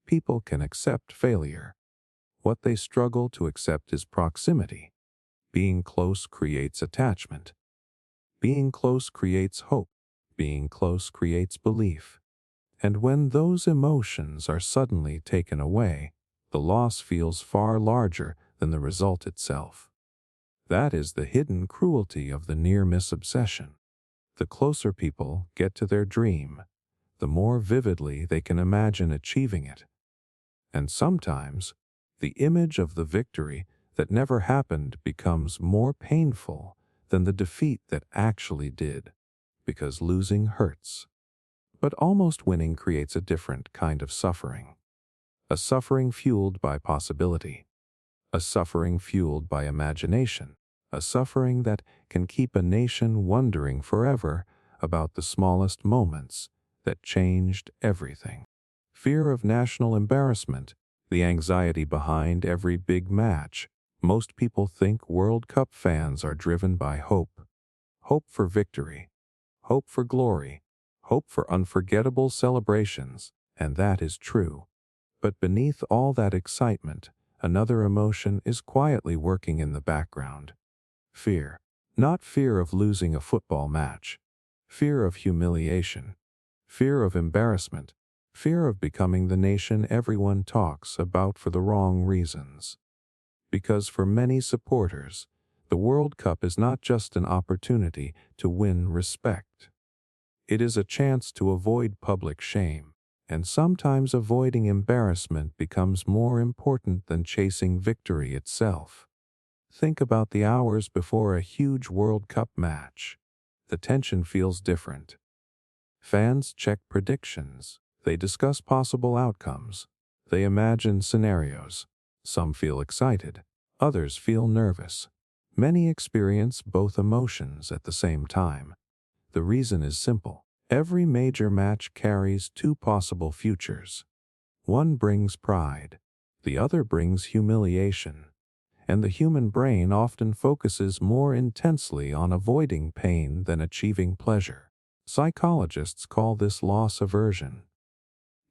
[SPEAKER 1] People can accept failure. What they struggle to accept is proximity. Being close creates attachment. Being close creates hope. Being close creates belief. And when those emotions are suddenly taken away, the loss feels far larger than the result itself. That is the hidden cruelty of the near-miss obsession. The closer people get to their dream, the more vividly they can imagine achieving it. And sometimes, the image of the victory that never happened becomes more painful than the defeat that actually did, because losing hurts. But almost winning creates a different kind of suffering. A suffering fueled by possibility. A suffering fueled by imagination. A suffering that can keep a nation wondering forever about the smallest moments that changed everything. Fear of national embarrassment, the anxiety behind every big match. Most people think World Cup fans are driven by hope. Hope for victory. Hope for glory. Hope for unforgettable celebrations, and that is true. But beneath all that excitement, another emotion is quietly working in the background. Fear. Not fear of losing a football match. Fear of humiliation. Fear of embarrassment. Fear of becoming the nation everyone talks about for the wrong reasons. Because for many supporters, the World Cup is not just an opportunity to win respect. It is a chance to avoid public shame, and sometimes avoiding embarrassment becomes more important than chasing victory itself. Think about the hours before a huge World Cup match. The tension feels different. Fans check predictions. They discuss possible outcomes. They imagine scenarios. Some feel excited. Others feel nervous. Many experience both emotions at the same time. The reason is simple. Every major match carries two possible futures. One brings pride, the other brings humiliation, and the human brain often focuses more intensely on avoiding pain than achieving pleasure. Psychologists call this loss aversion.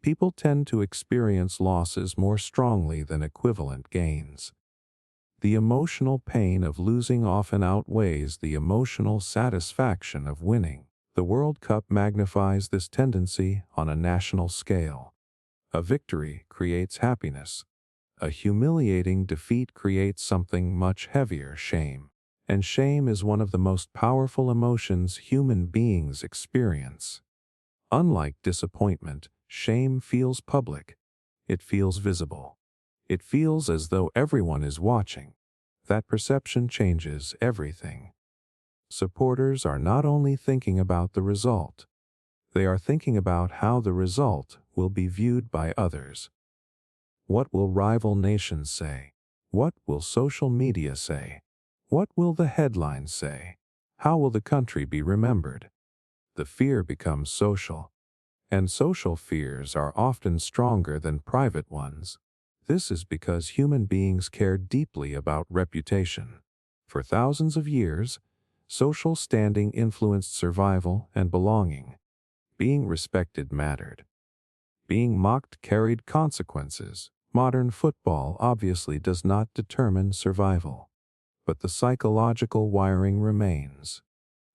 [SPEAKER 1] People tend to experience losses more strongly than equivalent gains. The emotional pain of losing often outweighs the emotional satisfaction of winning. The World Cup magnifies this tendency on a national scale. A victory creates happiness. A humiliating defeat creates something much heavier, shame. And shame is one of the most powerful emotions human beings experience. Unlike disappointment, shame feels public. It feels visible. It feels as though everyone is watching. That perception changes everything. Supporters are not only thinking about the result, they are thinking about how the result will be viewed by others. What will rival nations say? What will social media say? What will the headlines say? How will the country be remembered? The fear becomes social, and social fears are often stronger than private ones. This is because human beings care deeply about reputation. For thousands of years, social standing influenced survival and belonging. Being respected mattered. Being mocked carried consequences. Modern football obviously does not determine survival, but the psychological wiring remains.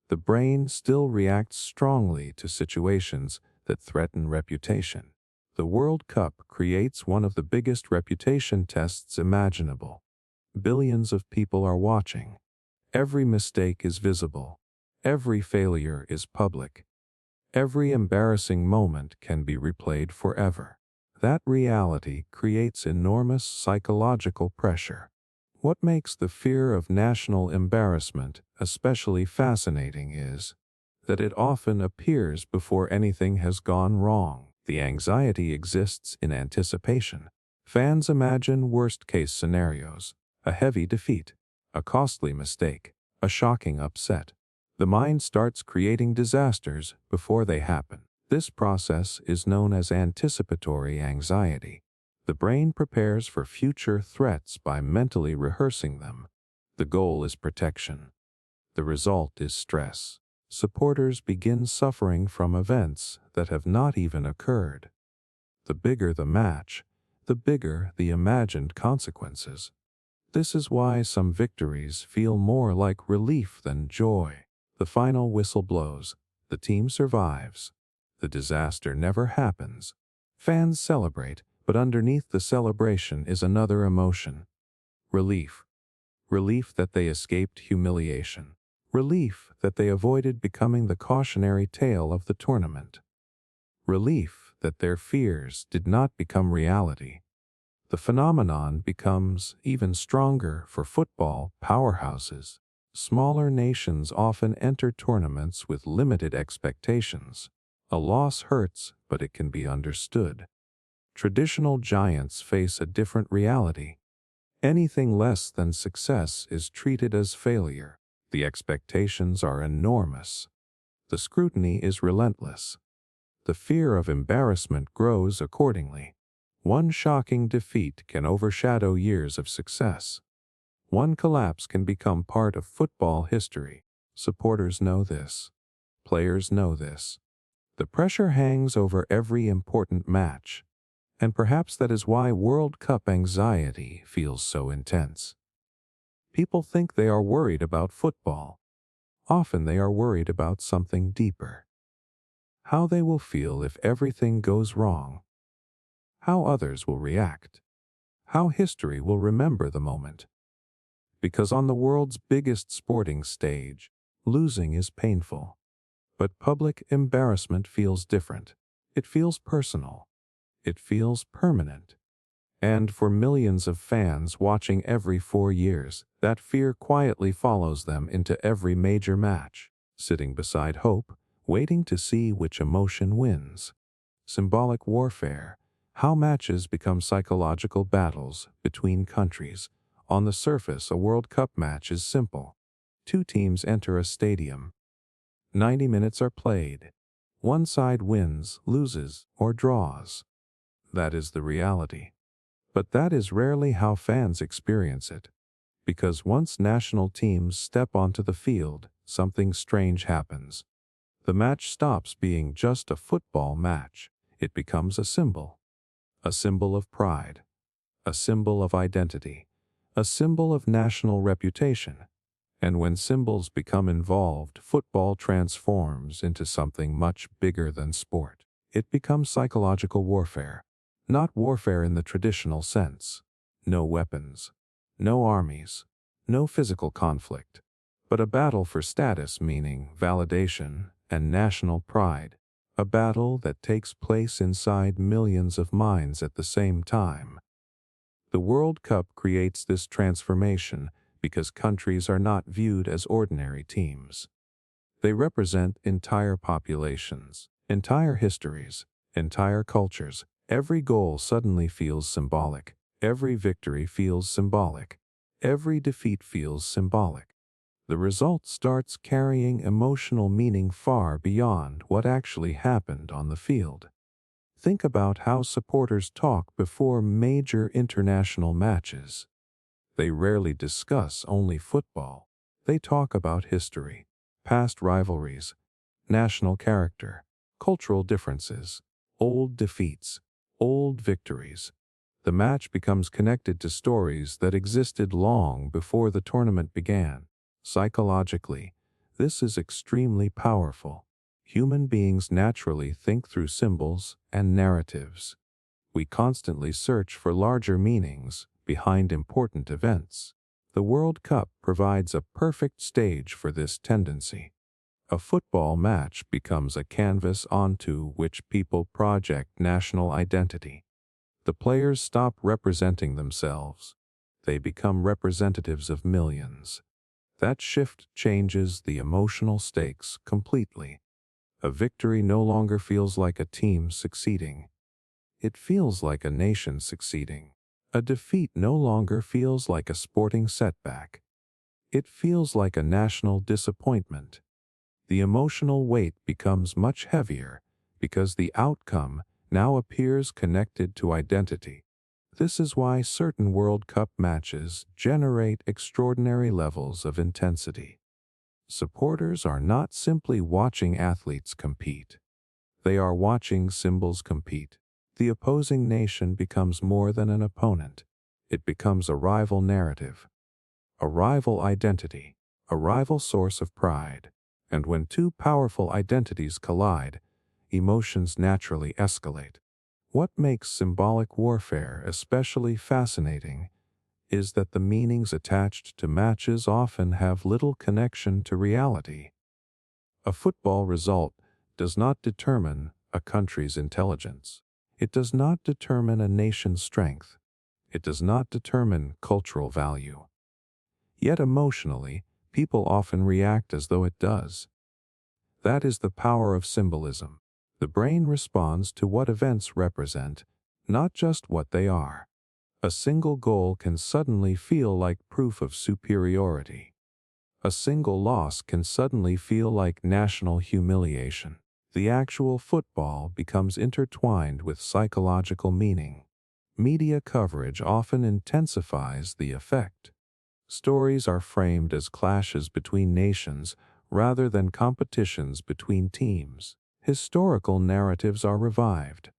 [SPEAKER 1] The brain still reacts strongly to situations that threaten reputation. The World Cup creates one of the biggest reputation tests imaginable. Billions of people are watching. Every mistake is visible. Every failure is public. Every embarrassing moment can be replayed forever. That reality creates enormous psychological pressure. What makes the fear of national embarrassment especially fascinating is that it often appears before anything has gone wrong. The anxiety exists in anticipation. Fans imagine worst-case scenarios: a heavy defeat, a costly mistake, a shocking upset. The mind starts creating disasters before they happen. This process is known as anticipatory anxiety. The brain prepares for future threats by mentally rehearsing them. The goal is protection. The result is stress. Supporters begin suffering from events that have not even occurred. The bigger the match, the bigger the imagined consequences. This is why some victories feel more like relief than joy. The final whistle blows. The team survives. The disaster never happens. Fans celebrate, but underneath the celebration is another emotion. Relief. Relief that they escaped humiliation. Relief that they avoided becoming the cautionary tale of the tournament. Relief that their fears did not become reality. The phenomenon becomes even stronger for football powerhouses. Smaller nations often enter tournaments with limited expectations. A loss hurts, but it can be understood. Traditional giants face a different reality. Anything less than success is treated as failure. The expectations are enormous. The scrutiny is relentless. The fear of embarrassment grows accordingly. One shocking defeat can overshadow years of success. One collapse can become part of football history. Supporters know this. Players know this. The pressure hangs over every important match, and perhaps that is why World Cup anxiety feels so intense. People think they are worried about football. Often they are worried about something deeper. How they will feel if everything goes wrong. How others will react. How history will remember the moment. Because on the world's biggest sporting stage, losing is painful. But public embarrassment feels different. It feels personal. It feels permanent. And for millions of fans watching every 4 years, that fear quietly follows them into every major match, sitting beside hope, waiting to see which emotion wins. Symbolic warfare. How matches become psychological battles between countries. On the surface, a World Cup match is simple. Two teams enter a stadium. 90 minutes are played. One side wins, loses, or draws. That is the reality. But that is rarely how fans experience it. Because once national teams step onto the field, something strange happens. The match stops being just a football match. It becomes a symbol of pride, a symbol of identity, a symbol of national reputation. And when symbols become involved, football transforms into something much bigger than sport. It becomes psychological warfare, not warfare in the traditional sense. No weapons, no armies, no physical conflict, but a battle for status, meaning, validation, and national pride. A battle that takes place inside millions of minds at the same time. The World Cup creates this transformation because countries are not viewed as ordinary teams. They represent entire populations, entire histories, entire cultures. Every goal suddenly feels symbolic. Every victory feels symbolic. Every defeat feels symbolic. The result starts carrying emotional meaning far beyond what actually happened on the field. Think about how supporters talk before major international matches. They rarely discuss only football. They talk about history, past rivalries, national character, cultural differences, old defeats, old victories. The match becomes connected to stories that existed long before the tournament began. Psychologically, this is extremely powerful. Human beings naturally think through symbols and narratives. We constantly search for larger meanings behind important events. The World Cup provides a perfect stage for this tendency. A football match becomes a canvas onto which people project national identity. The players stop representing themselves. They become representatives of millions. That shift changes the emotional stakes completely. A victory no longer feels like a team succeeding. It feels like a nation succeeding. A defeat no longer feels like a sporting setback. It feels like a national disappointment. The emotional weight becomes much heavier because the outcome now appears connected to identity. This is why certain World Cup matches generate extraordinary levels of intensity. Supporters are not simply watching athletes compete. They are watching symbols compete. The opposing nation becomes more than an opponent. It becomes a rival narrative, a rival identity, a rival source of pride. And when two powerful identities collide, emotions naturally escalate. What makes symbolic warfare especially fascinating is that the meanings attached to matches often have little connection to reality. A football result does not determine a country's intelligence. It does not determine a nation's strength. It does not determine cultural value. Yet emotionally, people often react as though it does. That is the power of symbolism. The brain responds to what events represent, not just what they are. A single goal can suddenly feel like proof of superiority. A single loss can suddenly feel like national humiliation. The actual football becomes intertwined with psychological meaning. Media coverage often intensifies the effect. Stories are framed as clashes between nations rather than competitions between teams. Historical narratives are revived.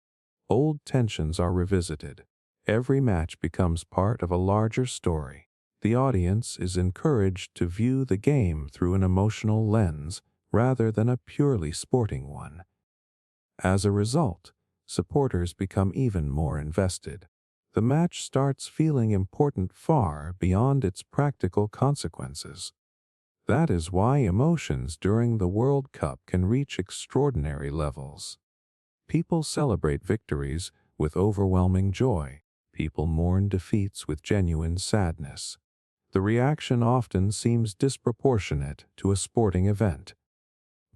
[SPEAKER 1] Old tensions are revisited. Every match becomes part of a larger story. The audience is encouraged to view the game through an emotional lens rather than a purely sporting one. As a result, supporters become even more invested. The match starts feeling important far beyond its practical consequences. That is why emotions during the World Cup can reach extraordinary levels. People celebrate victories with overwhelming joy. People mourn defeats with genuine sadness. The reaction often seems disproportionate to a sporting event.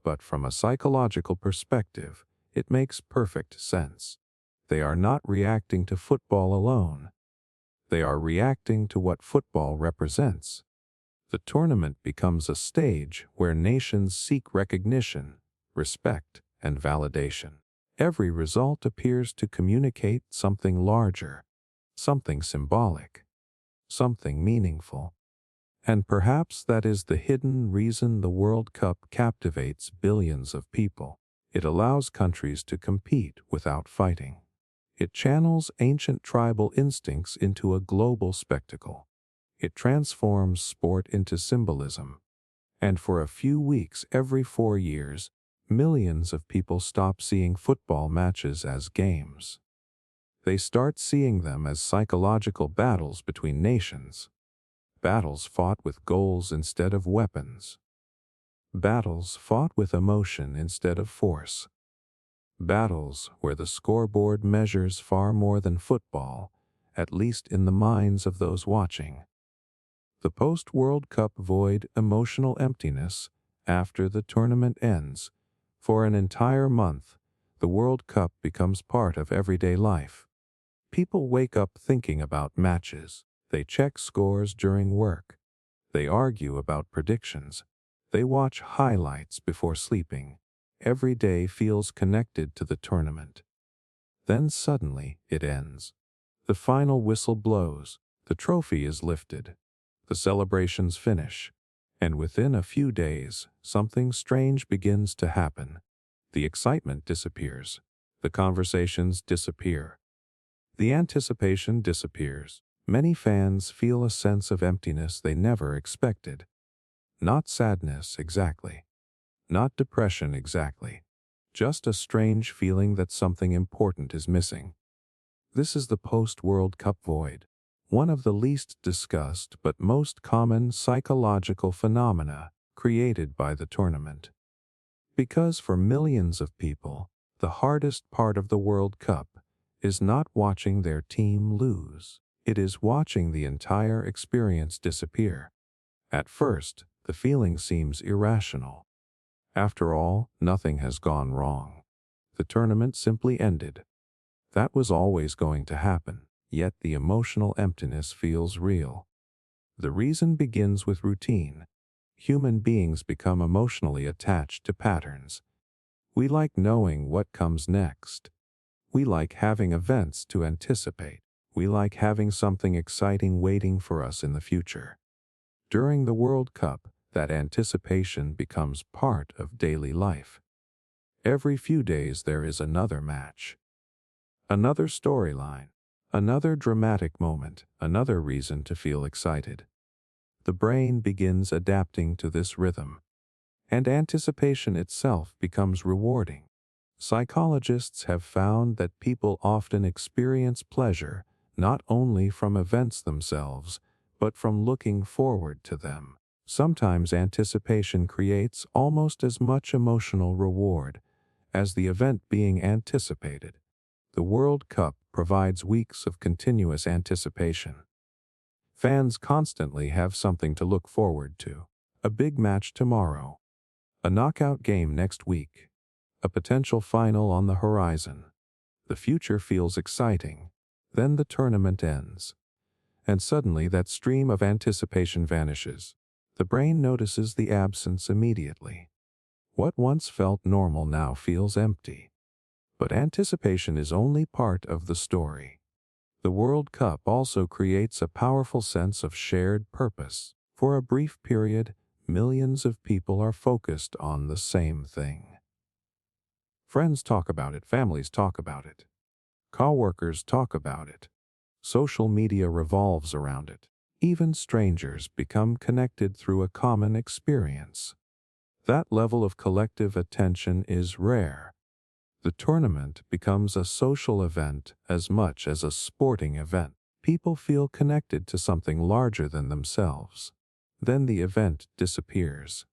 [SPEAKER 1] But from a psychological perspective, it makes perfect sense. They are not reacting to football alone. They are reacting to what football represents. The tournament becomes a stage where nations seek recognition, respect, and validation. Every result appears to communicate something larger, something symbolic, something meaningful. And perhaps that is the hidden reason the World Cup captivates billions of people. It allows countries to compete without fighting. It channels ancient tribal instincts into a global spectacle. It transforms sport into symbolism. And for a few weeks every 4 years, millions of people stop seeing football matches as games. They start seeing them as psychological battles between nations. Battles fought with goals instead of weapons. Battles fought with emotion instead of force. Battles where the scoreboard measures far more than football, at least in the minds of those watching. The post-World Cup void, emotional emptiness, after the tournament ends. For an entire month, the World Cup becomes part of everyday life. People wake up thinking about matches. They check scores during work. They argue about predictions. They watch highlights before sleeping. Every day feels connected to the tournament. Then suddenly it ends. The final whistle blows. The trophy is lifted. The celebrations finish. And within a few days, something strange begins to happen. The excitement disappears. The conversations disappear. The anticipation disappears. Many fans feel a sense of emptiness they never expected. Not sadness exactly. Not depression exactly. Just a strange feeling that something important is missing. This is the post-World Cup void, one of the least discussed but most common psychological phenomena created by the tournament. Because for millions of people, the hardest part of the World Cup is not watching their team lose. It is watching the entire experience disappear. At first, the feeling seems irrational. After all, nothing has gone wrong. The tournament simply ended. That was always going to happen, yet the emotional emptiness feels real. The reason begins with routine. Human beings become emotionally attached to patterns. We like knowing what comes next. We like having events to anticipate. We like having something exciting waiting for us in the future. During the World Cup, that anticipation becomes part of daily life. Every few days there is another match. Another storyline. Another dramatic moment. Another reason to feel excited. The brain begins adapting to this rhythm. And anticipation itself becomes rewarding. Psychologists have found that people often experience pleasure not only from events themselves, but from looking forward to them. Sometimes anticipation creates almost as much emotional reward as the event being anticipated. The World Cup provides weeks of continuous anticipation. Fans constantly have something to look forward to. A big match tomorrow. A knockout game next week. A potential final on the horizon. The future feels exciting. Then the tournament ends. And suddenly that stream of anticipation vanishes. The brain notices the absence immediately. What once felt normal now feels empty. But anticipation is only part of the story. The World Cup also creates a powerful sense of shared purpose. For a brief period, millions of people are focused on the same thing. Friends talk about it, families talk about it. Coworkers talk about it. Social media revolves around it. Even strangers become connected through a common experience. That level of collective attention is rare. The tournament becomes a social event as much as a sporting event. People feel connected to something larger than themselves. Then the event disappears.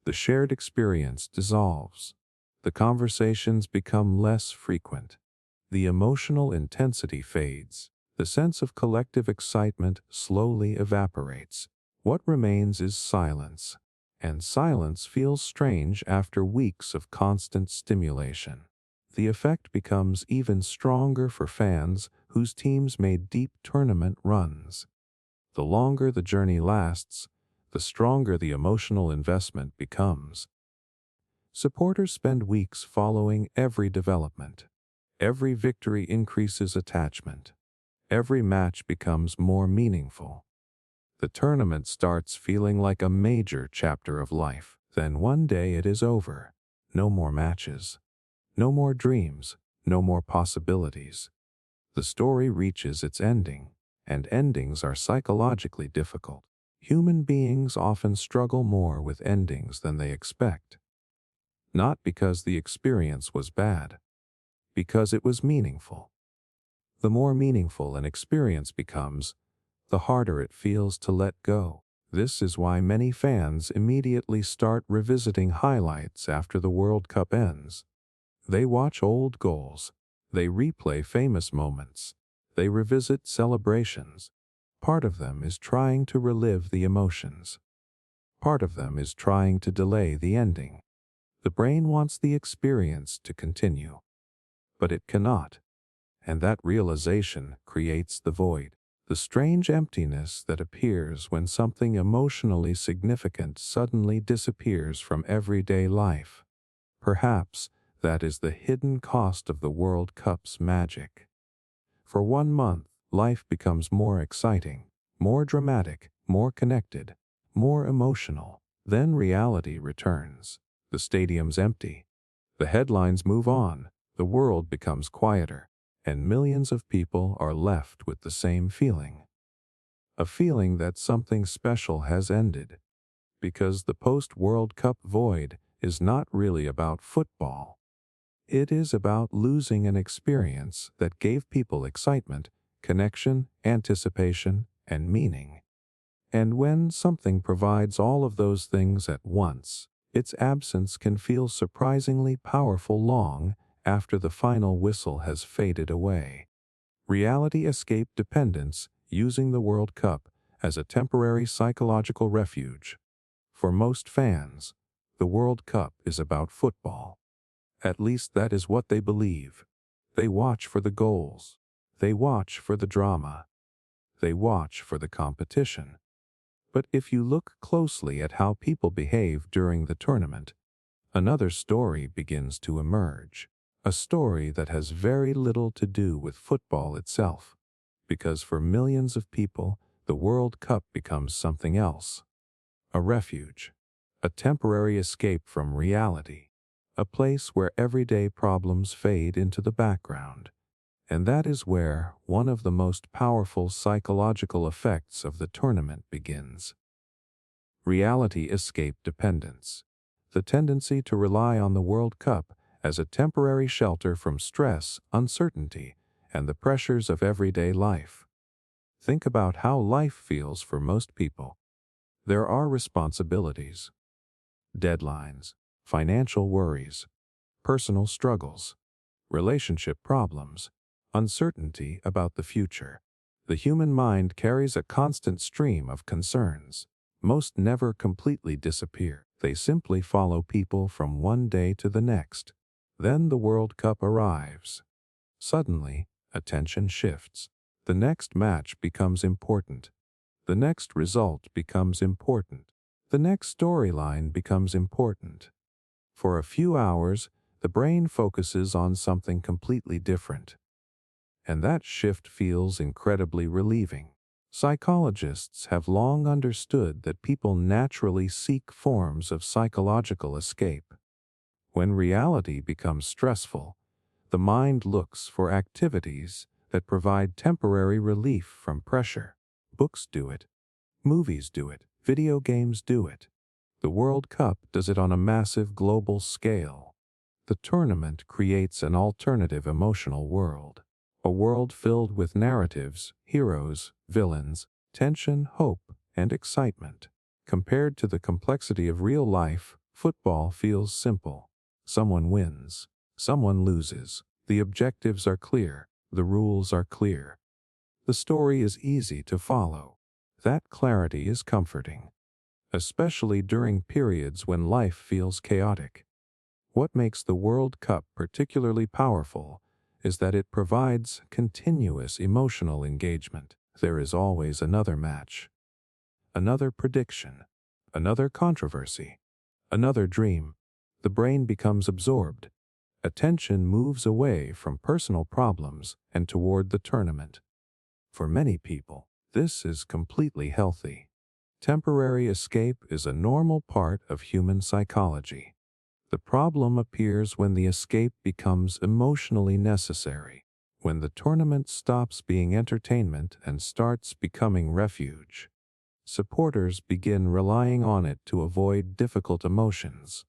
[SPEAKER 1] The shared experience dissolves. The conversations become less frequent. The emotional intensity fades. The sense of collective excitement slowly evaporates. What remains is silence. And silence feels strange after weeks of constant stimulation. The effect becomes even stronger for fans whose teams made deep tournament runs. The longer the journey lasts, the stronger the emotional investment becomes. Supporters spend weeks following every development. Every victory increases attachment. Every match becomes more meaningful. The tournament starts feeling like a major chapter of life. Then one day it is over. No more matches. No more dreams. No more possibilities. The story reaches its ending, and endings are psychologically difficult. Human beings often struggle more with endings than they expect. Not because the experience was bad, because it was meaningful. The more meaningful an experience becomes, the harder it feels to let go. This is why many fans immediately start revisiting highlights after the World Cup ends. They watch old goals. They replay famous moments. They revisit celebrations. Part of them is trying to relive the emotions. Part of them is trying to delay the ending. The brain wants the experience to continue, but it cannot. And that realization creates the void, the strange emptiness that appears when something emotionally significant suddenly disappears from everyday life. Perhaps that is the hidden cost of the World Cup's magic. For 1 month, life becomes more exciting, more dramatic, more connected, more emotional. Then reality returns. The stadium's empty. The headlines move on. The world becomes quieter, and millions of people are left with the same feeling. A feeling that something special has ended. Because the post-World Cup void is not really about football. It is about losing an experience that gave people excitement, connection, anticipation, and meaning. And when something provides all of those things at once, its absence can feel surprisingly powerful long after the final whistle has faded away. Reality escape dependence, using the World Cup as a temporary psychological refuge. For most fans, the World Cup is about football. At least that is what they believe. They watch for the goals. They watch for the drama. They watch for the competition. But if you look closely at how people behave during the tournament, another story begins to emerge. A story that has very little to do with football itself. Because for millions of people, the World Cup becomes something else. A refuge. A temporary escape from reality. A place where everyday problems fade into the background. And that is where one of the most powerful psychological effects of the tournament begins. Reality escape dependence. The tendency to rely on the World Cup as a temporary shelter from stress, uncertainty, and the pressures of everyday life. Think about how life feels for most people. There are responsibilities, deadlines, financial worries, personal struggles, relationship problems, uncertainty about the future. The human mind carries a constant stream of concerns. Most never completely disappear. They simply follow people from one day to the next. Then the World Cup arrives. Suddenly, attention shifts. The next match becomes important. The next result becomes important. The next storyline becomes important. For a few hours, the brain focuses on something completely different. And that shift feels incredibly relieving. Psychologists have long understood that people naturally seek forms of psychological escape. When reality becomes stressful, the mind looks for activities that provide temporary relief from pressure. Books do it. Movies do it. Video games do it. The World Cup does it on a massive global scale. The tournament creates an alternative emotional world. A world filled with narratives, heroes, villains, tension, hope, and excitement. Compared to the complexity of real life, football feels simple. Someone wins. Someone loses. The objectives are clear. The rules are clear. The story is easy to follow. That clarity is comforting, especially during periods when life feels chaotic. What makes the World Cup particularly powerful is that it provides continuous emotional engagement. There is always another match, another prediction, Another controversy. Another dream. The brain becomes absorbed. Attention moves away from personal problems and toward the tournament. For many people, this is completely healthy. Temporary escape is a normal part of human psychology. The problem appears when the escape becomes emotionally necessary, when the tournament stops being entertainment and starts becoming refuge. Supporters begin relying on it to avoid difficult emotions.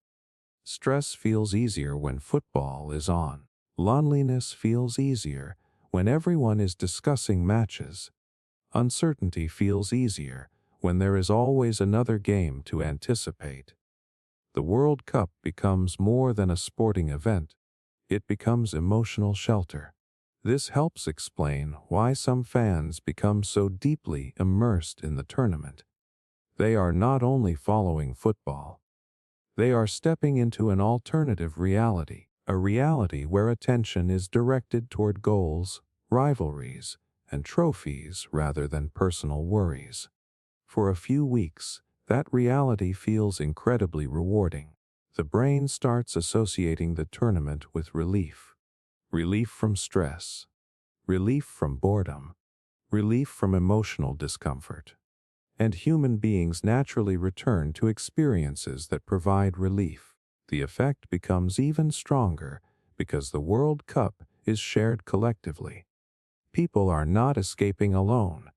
[SPEAKER 1] Stress feels easier when football is on. Loneliness feels easier when everyone is discussing matches. Uncertainty feels easier when there is always another game to anticipate. The World Cup becomes more than a sporting event. It becomes emotional shelter. This helps explain why some fans become so deeply immersed in the tournament. They are not only following football. They are stepping into an alternative reality, a reality where attention is directed toward goals, rivalries, and trophies rather than personal worries. For a few weeks, that reality feels incredibly rewarding. The brain starts associating the tournament with relief. Relief from stress. Relief from boredom. Relief from emotional discomfort. And human beings naturally return to experiences that provide relief. The effect becomes even stronger because the World Cup is shared collectively. People are not escaping alone.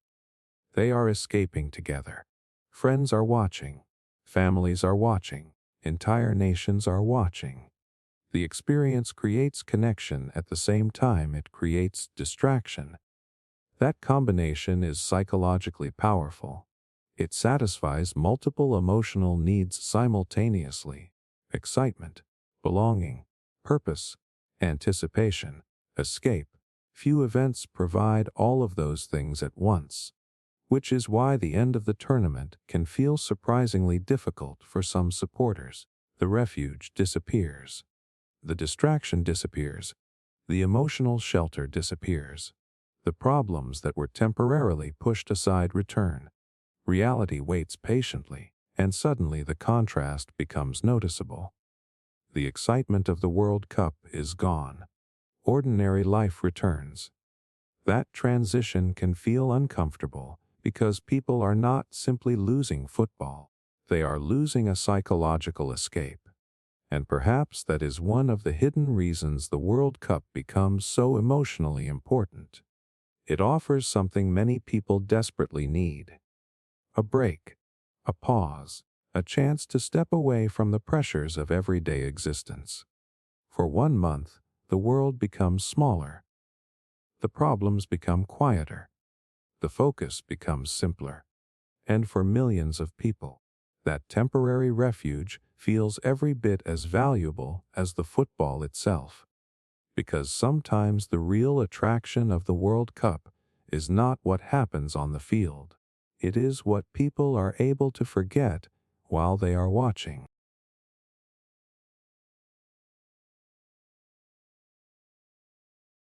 [SPEAKER 1] They are escaping together. Friends are watching. Families are watching. Entire nations are watching. The experience creates connection at the same time it creates distraction. That combination is psychologically powerful. It satisfies multiple emotional needs simultaneously: excitement, belonging, purpose, anticipation, escape. Few events provide all of those things at once, which is why the end of the tournament can feel surprisingly difficult for some supporters. The refuge disappears. The distraction disappears. The emotional shelter disappears. The problems that were temporarily pushed aside return. Reality waits patiently, and suddenly the contrast becomes noticeable. The excitement of the World Cup is gone. Ordinary life returns. That transition can feel uncomfortable because people are not simply losing football. They are losing a psychological escape. And perhaps that is one of the hidden reasons the World Cup becomes so emotionally important. It offers something many people desperately need: a break, a pause, a chance to step away from the pressures of everyday existence. For 1 month, the world becomes smaller. The problems become quieter. The focus becomes simpler. And for millions of people, that temporary refuge feels every bit as valuable as the football itself. Because sometimes the real attraction of the World Cup is not what happens on the field. It is what people are able to forget while they are watching.